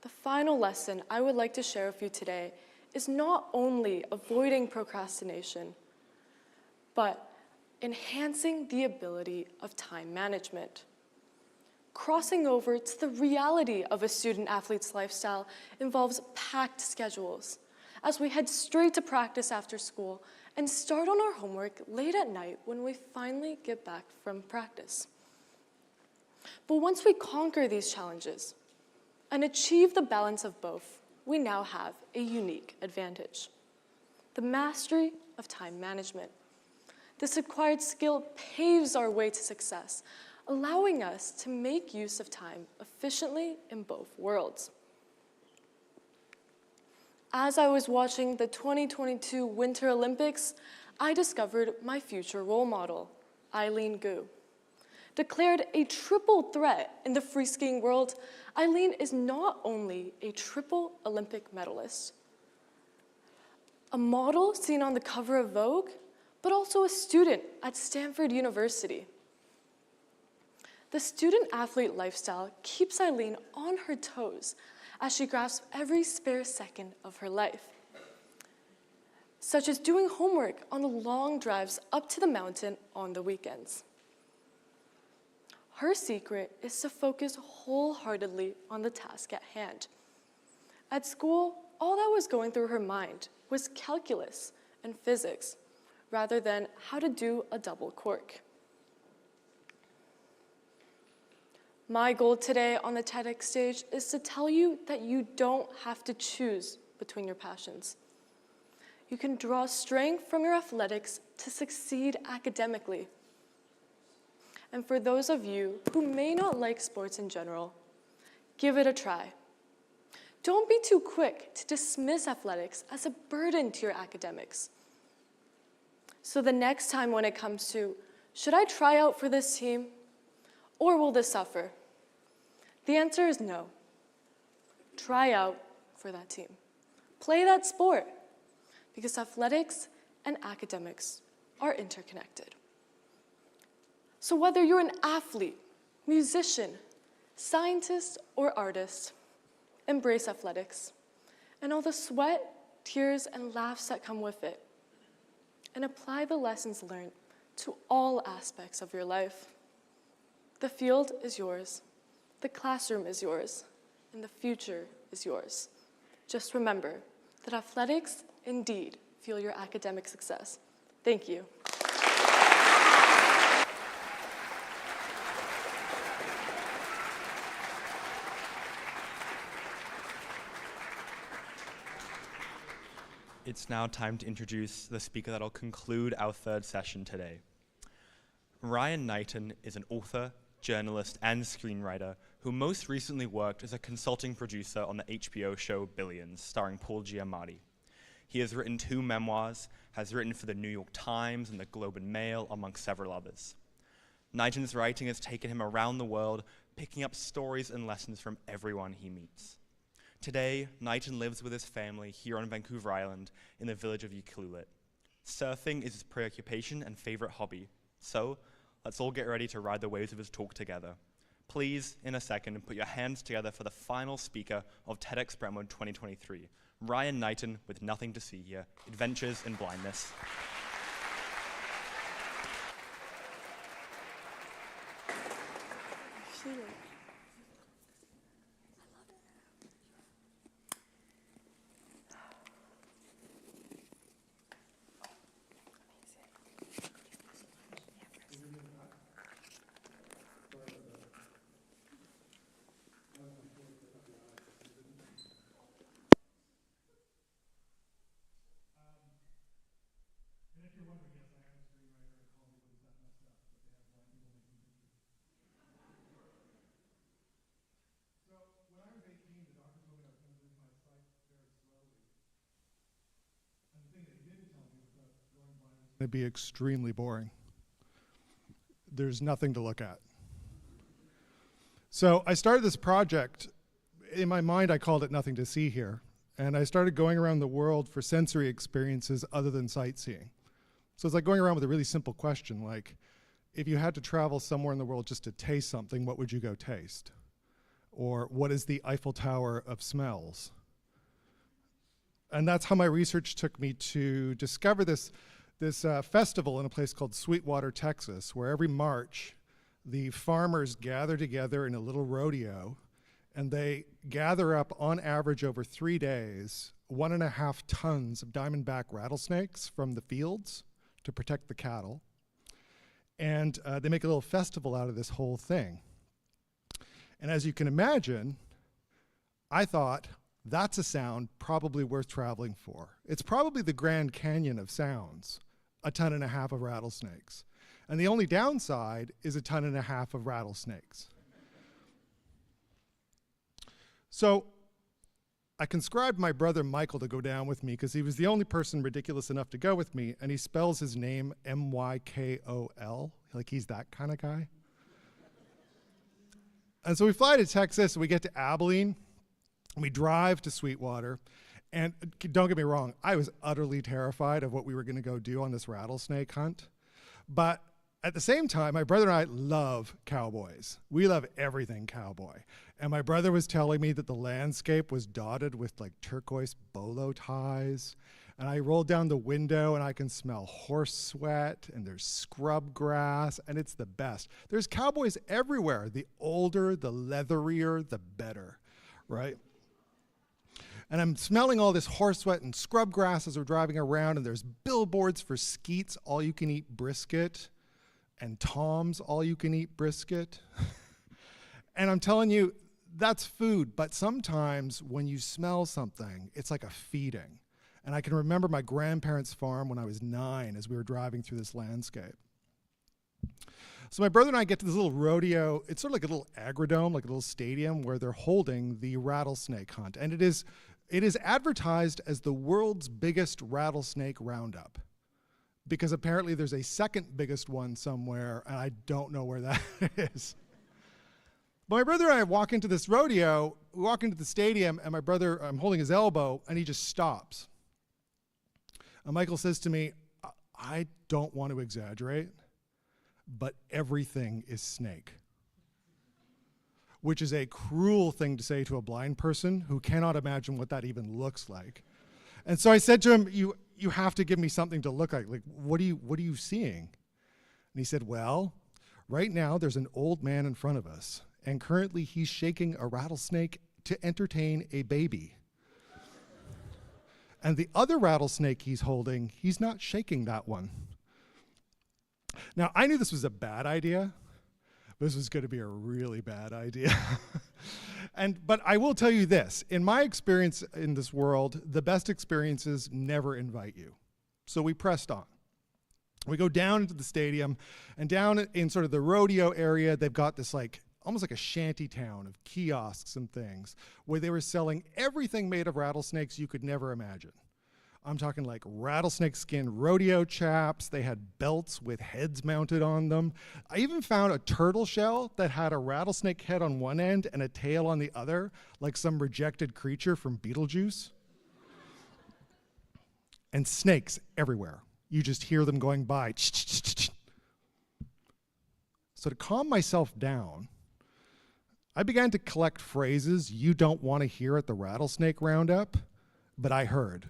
The final lesson I would like to share with you today is not only avoiding procrastination, but enhancing the ability of time management. Crossing over to the reality of a student-athlete's lifestyle involves packed schedules, as we head straight to practice after school and start on our homework late at night when we finally get back from practice. But once we conquer these challenges and achieve the balance of both, we now have a unique advantage: the mastery of time management. This acquired skill paves our way to success, allowing us to make use of time efficiently in both worlds. As I was watching the 2022 Winter Olympics, I discovered my future role model, Eileen Gu. Declared a triple threat in the free skiing world, Eileen is not only a triple Olympic medalist, a model seen on the cover of Vogue, but also a student at Stanford University. The student-athlete lifestyle keeps Eileen on her toes as she grasps every spare second of her life, such as doing homework on the long drives up to the mountain on the weekends. Her secret is to focus wholeheartedly on the task at hand. At school, all that was going through her mind was calculus and physics, rather than how to do a double cork. My goal today on the TEDx stage is to tell you that you don't have to choose between your passions. You can draw strength from your athletics to succeed academically. And for those of you who may not like sports in general, give it a try. Don't be too quick to dismiss athletics as a burden to your academics. So the next time when it comes to, should I try out for this team, or will this suffer? The answer is no. Try out for that team. Play that sport, because athletics and academics are interconnected. So whether you're an athlete, musician, scientist, or artist, embrace athletics and all the sweat, tears, and laughs that come with it, and apply the lessons learned to all aspects of your life. The field is yours, the classroom is yours, and the future is yours. Just remember that athletics indeed fuel your academic success. Thank you. It's now time to introduce the speaker that'll conclude our third session today. Ryan Knighton is an author, journalist, and screenwriter who most recently worked as a consulting producer on the HBO show Billions, starring Paul Giamatti. He has written 2 memoirs, has written for the New York Times and the Globe and Mail, among several others. Knighton's writing has taken him around the world, picking up stories and lessons from everyone he meets. Today, Knighton lives with his family here on Vancouver Island in the village of Ucluelet. Surfing is his preoccupation and favorite hobby. So, let's all get ready to ride the waves of his talk together. Please, in a second, put your hands together for the final speaker of TEDx Brentwood 2023, Ryan Knighton with Nothing to See Here, Adventures in Blindness. It'd be extremely boring. There's nothing to look at. So I started this project. In my mind, I called it Nothing to See Here. And I started going around the world for sensory experiences other than sightseeing. So it's like going around with a really simple question, like, if you had to travel somewhere in the world just to taste something, what would you go taste? Or what is the Eiffel Tower of smells? And that's how my research took me to discover this festival in a place called Sweetwater, Texas, where every March, the farmers gather together in a little rodeo, and they gather up, on average over 3 days, 1.5 tons of diamondback rattlesnakes from the fields to protect the cattle. And they make a little festival out of this whole thing. And as you can imagine, I thought, that's a sound probably worth traveling for. It's probably the Grand Canyon of sounds, 1.5 tons of rattlesnakes. And the only downside is 1.5 tons of rattlesnakes. So I conscribed my brother Michael to go down with me because he was the only person ridiculous enough to go with me, and he spells his name M-Y-K-O-L, like he's that kind of guy. And so we fly to Texas, and we get to Abilene, and we drive to Sweetwater. And don't get me wrong, I was utterly terrified of what we were going to go do on this rattlesnake hunt. But at the same time, my brother and I love cowboys. We love everything cowboy. And my brother was telling me that the landscape was dotted with like turquoise bolo ties. And I rolled down the window and I can smell horse sweat, and there's scrub grass, and it's the best. There's cowboys everywhere. The older, the leatherier, the better, right? And I'm smelling all this horse sweat and scrub grass as we're driving around, and there's billboards for Skeets all-you-can-eat brisket and Tom's all-you-can-eat brisket. And I'm telling you, that's food, but sometimes when you smell something, it's like a feeding. And I can remember my grandparents' farm when I was 9 as we were driving through this landscape. So my brother and I get to this little rodeo. It's sort of like a little agrodome, like a little stadium where they're holding the rattlesnake hunt. And it is advertised as the world's biggest rattlesnake roundup, because apparently there's a second biggest one somewhere, and I don't know where that is. But my brother and I walk into this rodeo, we walk into the stadium, and my brother, I'm holding his elbow, and he just stops. And Michael says to me, I don't want to exaggerate, but everything is snake. Which is a cruel thing to say to a blind person who cannot imagine what that even looks like. And so I said to him, you have to give me something to look like. Like, what are you seeing? And he said, well, right now there's an old man in front of us, and currently he's shaking a rattlesnake to entertain a baby. And the other rattlesnake he's holding, he's not shaking that one. Now, I knew this was a bad idea. This was going to be a really bad idea. But I will tell you this. In my experience in this world, the best experiences never invite you. So we pressed on. We go down into the stadium, and down in sort of the rodeo area, they've got this almost like a shanty town of kiosks and things where they were selling everything made of rattlesnakes you could never imagine. I'm talking like rattlesnake skin rodeo chaps. They had belts with heads mounted on them. I even found a turtle shell that had a rattlesnake head on one end and a tail on the other, like some rejected creature from Beetlejuice. And snakes everywhere. You just hear them going by. So to calm myself down, I began to collect phrases you don't want to hear at the rattlesnake roundup, but I heard.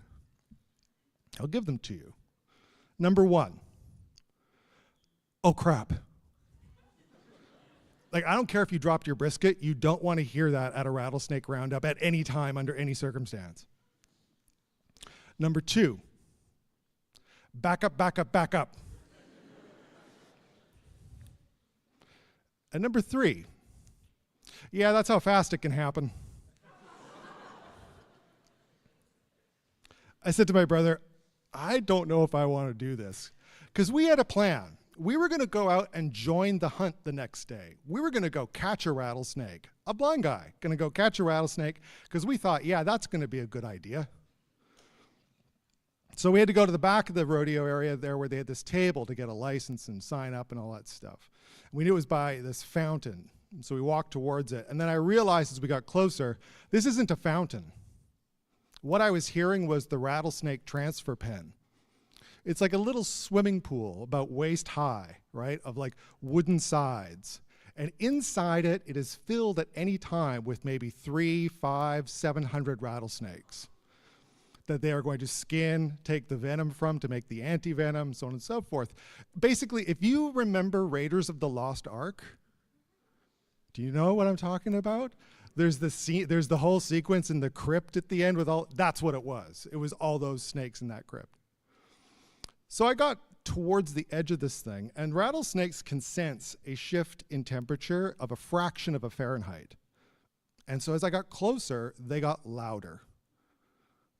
I'll give them to you. Number 1, oh crap. Like, I don't care if you dropped your brisket, you don't want to hear that at a rattlesnake roundup at any time, under any circumstance. Number 2, back up, back up, back up. And number 3, yeah, that's how fast it can happen. I said to my brother, I don't know if I want to do this. Because we had a plan. We were going to go out and join the hunt the next day. We were going to go catch a rattlesnake. A blind guy going to go catch a rattlesnake because we thought, yeah, that's going to be a good idea. So we had to go to the back of the rodeo area there where they had this table to get a license and sign up and all that stuff. We knew it was by this fountain. So we walked towards it. And then I realized as we got closer, this isn't a fountain. What I was hearing was the rattlesnake transfer pen. It's like a little swimming pool about waist high, right, of like wooden sides. And inside it, it is filled at any time with maybe 300, 500, 700 rattlesnakes that they are going to skin, take the venom from to make the anti-venom, so on and so forth. Basically, if you remember Raiders of the Lost Ark, do you know what I'm talking about? There's the whole sequence in the crypt at the end with all, that's what it was. It was all those snakes in that crypt. So I got towards the edge of this thing, and rattlesnakes can sense a shift in temperature of a fraction of a Fahrenheit. And so as I got closer, they got louder.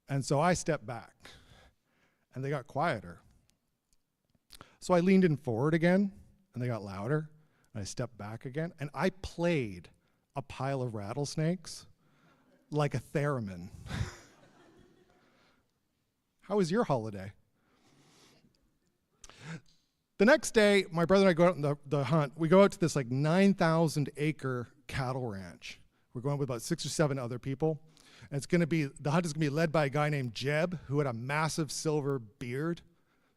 And so I stepped back, and they got quieter. So I leaned in forward again, and they got louder, and I stepped back again, and I played a pile of rattlesnakes like a theremin. How was your holiday? The next day, my brother and I go out on the hunt. We go out to this like 9,000 acre cattle ranch. We're going with about 6 or 7 other people. And the hunt is gonna be led by a guy named Jeb, who had a massive silver beard,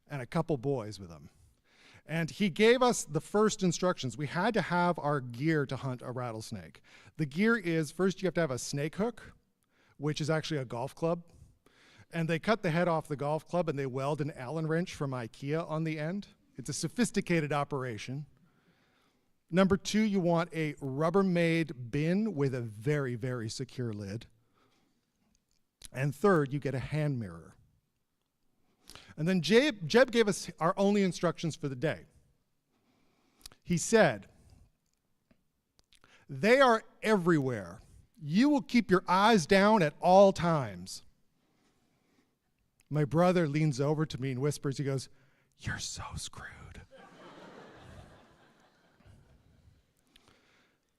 and a couple boys with him. And he gave us the first instructions. We had to have our gear to hunt a rattlesnake. The gear is, first you have to have a snake hook, which is actually a golf club. And they cut the head off the golf club and they weld an Allen wrench from IKEA on the end. It's a sophisticated operation. Number 2, you want a Rubbermaid bin with a very, very secure lid. And third, you get a hand mirror. And then Jeb gave us our only instructions for the day. He said, they are everywhere. You will keep your eyes down at all times. My brother leans over to me and whispers, he goes, you're so screwed.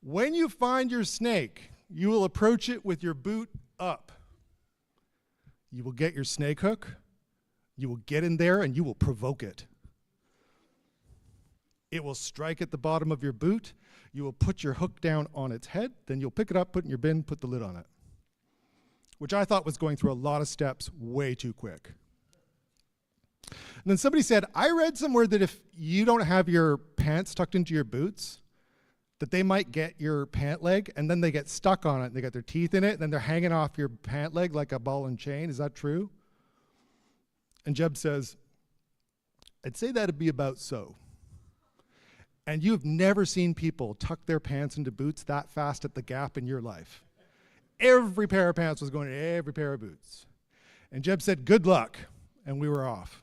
When you find your snake, you will approach it with your boot up. You will get your snake hook. You will get in there and you will provoke it. It will strike at the bottom of your boot. You will put your hook down on its head. Then you'll pick it up, put it in your bin, put the lid on it. Which I thought was going through a lot of steps way too quick. And then somebody said, I read somewhere that if you don't have your pants tucked into your boots, that they might get your pant leg and then they get stuck on it. They got their teeth in it, and then they're hanging off your pant leg like a ball and chain. Is that true? And Jeb says, I'd say that'd be about so. And you've never seen people tuck their pants into boots that fast at the Gap in your life. Every pair of pants was going in every pair of boots. And Jeb said, good luck. And we were off.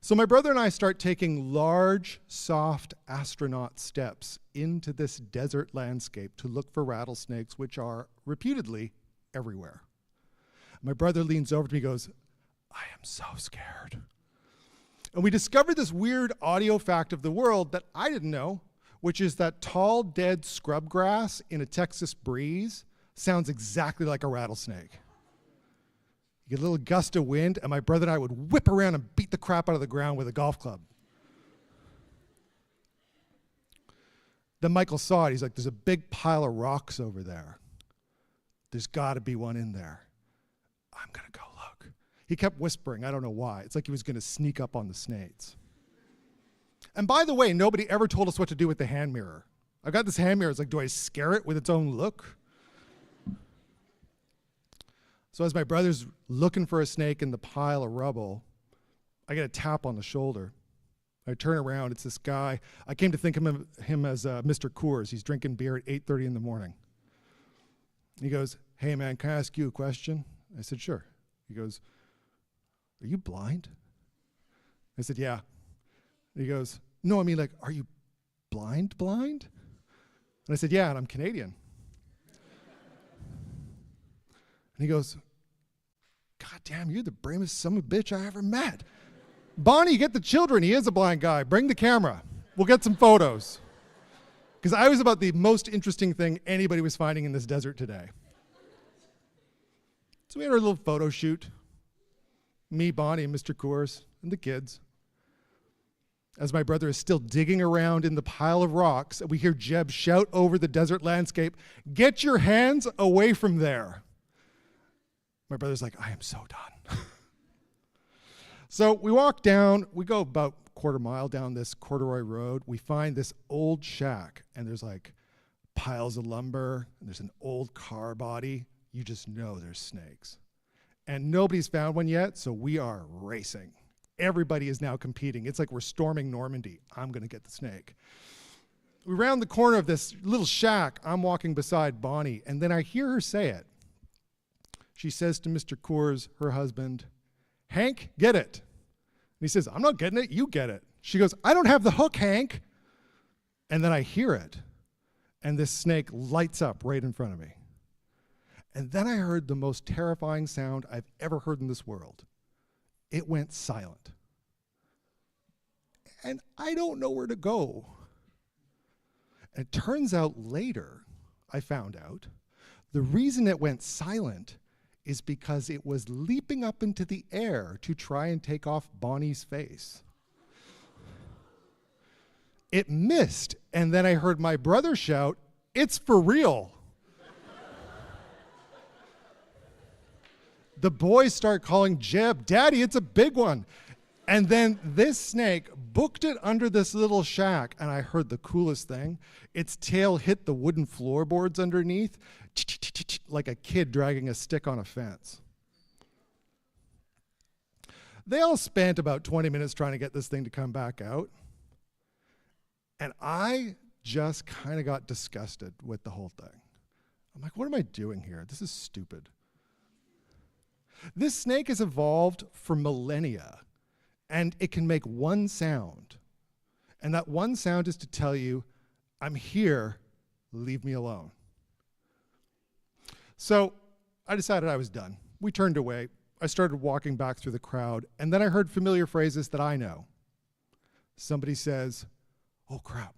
So my brother and I start taking large, soft astronaut steps into this desert landscape to look for rattlesnakes, which are reputedly everywhere. My brother leans over to me and goes, I am so scared. And we discovered this weird audio fact of the world that I didn't know, which is that tall, dead scrub grass in a Texas breeze sounds exactly like a rattlesnake. You get a little gust of wind, and my brother and I would whip around and beat the crap out of the ground with a golf club. Then Michael saw it. He's like, there's a big pile of rocks over there. There's got to be one in there. I'm going to go look. He kept whispering. I don't know why. It's like he was going to sneak up on the snakes. And by the way, nobody ever told us what to do with the hand mirror. I've got this hand mirror. It's like, do I scare it with its own look? So as my brother's looking for a snake in the pile of rubble, I get a tap on the shoulder. I turn around. It's this guy. I came to think of him as Mr. Coors. He's drinking beer at 8:30 in the morning. He goes, hey, man, can I ask you a question? I said, sure. He goes, are you blind? I said, yeah. He goes, no, I mean, like, are you blind? And I said, yeah, and I'm Canadian. And he goes, God damn, you're the bravest son of a bitch I ever met. Bonnie, get the children. He is a blind guy. Bring the camera. We'll get some photos. Because I was about the most interesting thing anybody was finding in this desert today. So we had our little photo shoot. Me, Bonnie, and Mr. Coors, and the kids. As my brother is still digging around in the pile of rocks, we hear Jeb shout over the desert landscape, get your hands away from there. My brother's like, I am so done. So we walk down, we go about a quarter mile down this corduroy road. We find this old shack, and there's like piles of lumber, and there's an old car body. You just know there's snakes. And nobody's found one yet, so we are racing. Everybody is now competing. It's like we're storming Normandy. I'm going to get the snake. We round the corner of this little shack. I'm walking beside Bonnie, and then I hear her say it. She says to Mr. Coors, her husband, Hank, get it. And he says, I'm not getting it, you get it. She goes, I don't have the hook, Hank. And then I hear it, and this snake lights up right in front of me. And then I heard the most terrifying sound I've ever heard in this world. It went silent. And I don't know where to go. And it turns out later, I found out, the reason it went silent is because it was leaping up into the air to try and take off Bonnie's face. It missed, and then I heard my brother shout, it's for real. The boys start calling Jeb, Daddy, it's a big one. And then this snake booked it under this little shack, and I heard the coolest thing. Its tail hit the wooden floorboards underneath, like a kid dragging a stick on a fence. They all spent about 20 minutes trying to get this thing to come back out. And I just kind of got disgusted with the whole thing. I'm like, what am I doing here? This is stupid. This snake has evolved for millennia, and it can make one sound. And that one sound is to tell you, I'm here, leave me alone. So I decided I was done. We turned away. I started walking back through the crowd, and then I heard familiar phrases that I know. Somebody says, oh crap.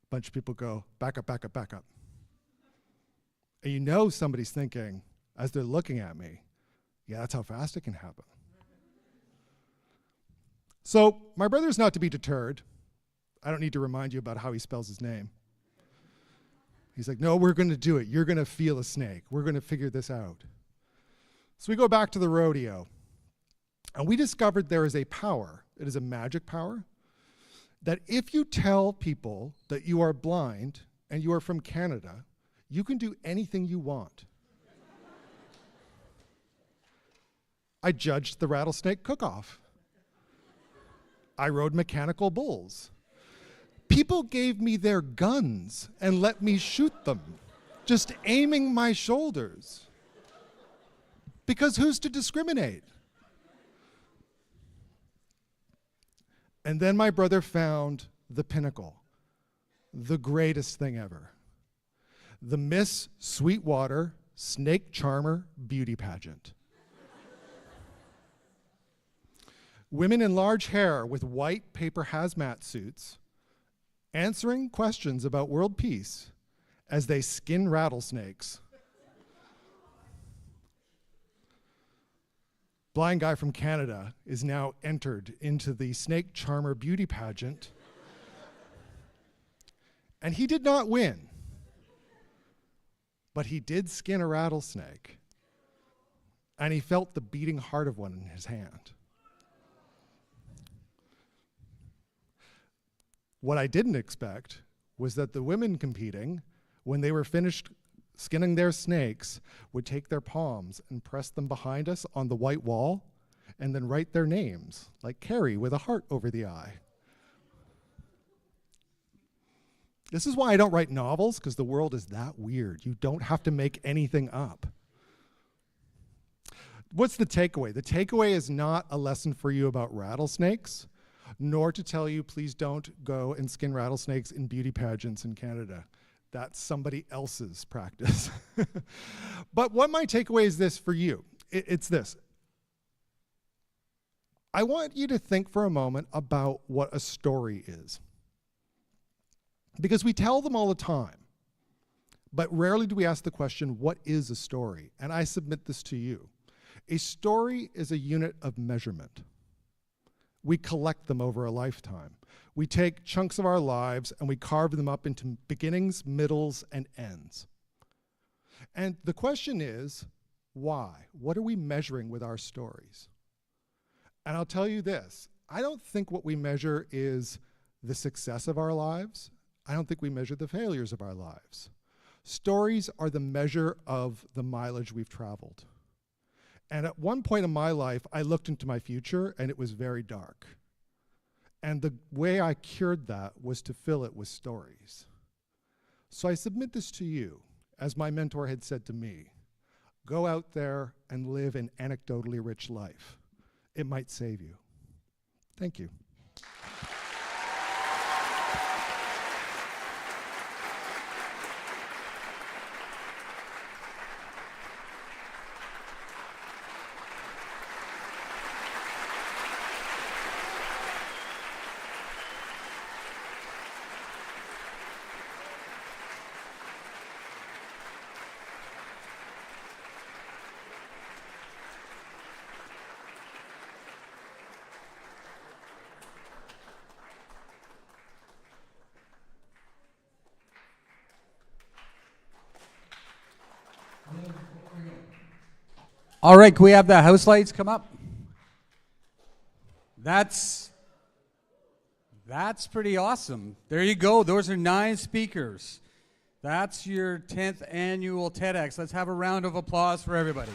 A bunch of people go, back up, back up, back up. And you know somebody's thinking, as they're looking at me, yeah, that's how fast it can happen. So my brother's not to be deterred. I don't need to remind you about how he spells his name. He's like, no, we're going to do it. You're going to feel a snake. We're going to figure this out. So we go back to the rodeo, and we discovered there is a power. It is a magic power that if you tell people that you are blind and you are from Canada, you can do anything you want. I judged the rattlesnake cook-off. I rode mechanical bulls. People gave me their guns and let me shoot them, just aiming my shoulders. Because who's to discriminate? And then my brother found the pinnacle, the greatest thing ever. The Miss Sweetwater Snake Charmer Beauty Pageant. Women in large hair with white paper hazmat suits answering questions about world peace as they skin rattlesnakes. blind guy from Canada is now entered into the Snake Charmer beauty pageant. And he did not win, but he did skin a rattlesnake, and he felt the beating heart of one in his hand. What I didn't expect was that the women competing, when they were finished skinning their snakes, would take their palms and press them behind us on the white wall and then write their names, like Carrie with a heart over the eye. This is why I don't write novels, because the world is that weird. You don't have to make anything up. What's the takeaway? The takeaway is not a lesson for you about rattlesnakes, nor to tell you please don't go and skin rattlesnakes in beauty pageants in Canada. That's somebody else's practice. But what my takeaway is this for you. It's this. I want you to think for a moment about what a story is. Because we tell them all the time, but rarely do we ask the question, what is a story? And I submit this to you. A story is a unit of measurement. We collect them over a lifetime. We take chunks of our lives and we carve them up into beginnings, middles, and ends. And the question is, why? What are we measuring with our stories? And I'll tell you this, I don't think what we measure is the success of our lives. I don't think we measure the failures of our lives. Stories are the measure of the mileage we've traveled. And at one point in my life, I looked into my future and it was very dark. And the way I cured that was to fill it with stories. So I submit this to you, as my mentor had said to me, go out there and live an anecdotally rich life. It might save you. Thank you. All right, can we have the house lights come up? That's pretty awesome. There you go. Those are 9 speakers. That's your 10th annual TEDx. Let's have a round of applause for everybody.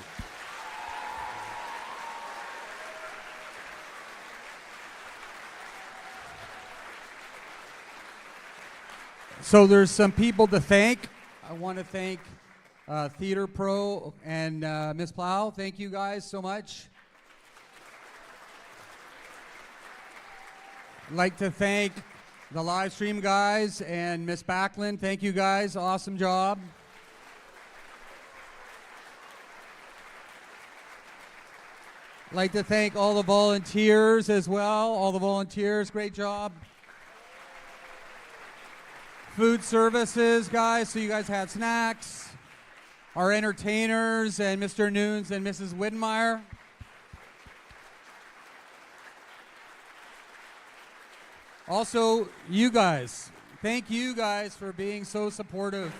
So there's some people to thank. I want to thank Theater Pro and Ms. Plow. Thank you guys so much. I'd like to thank the live stream guys and Miss Backlund. Thank you guys. Awesome job. I'd like to thank all the volunteers as well. All the volunteers, great job. Food services, guys, so you guys had snacks. Our entertainers and Mr. Nunes and Mrs. Widmeyer. Also, you guys. Thank you guys for being so supportive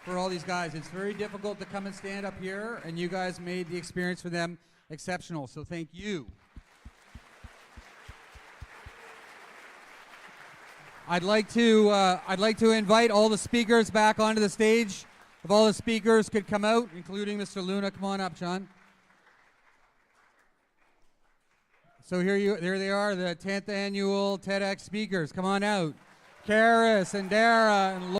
for all these guys. It's very difficult to come and stand up here, and you guys made the experience for them exceptional, so thank you. I'd like to invite all the speakers back onto the stage. If all the speakers could come out, including Mr. Luna. Come on up, John. So there they are, the 10th annual TEDx speakers. Come on out. Karis and Dara and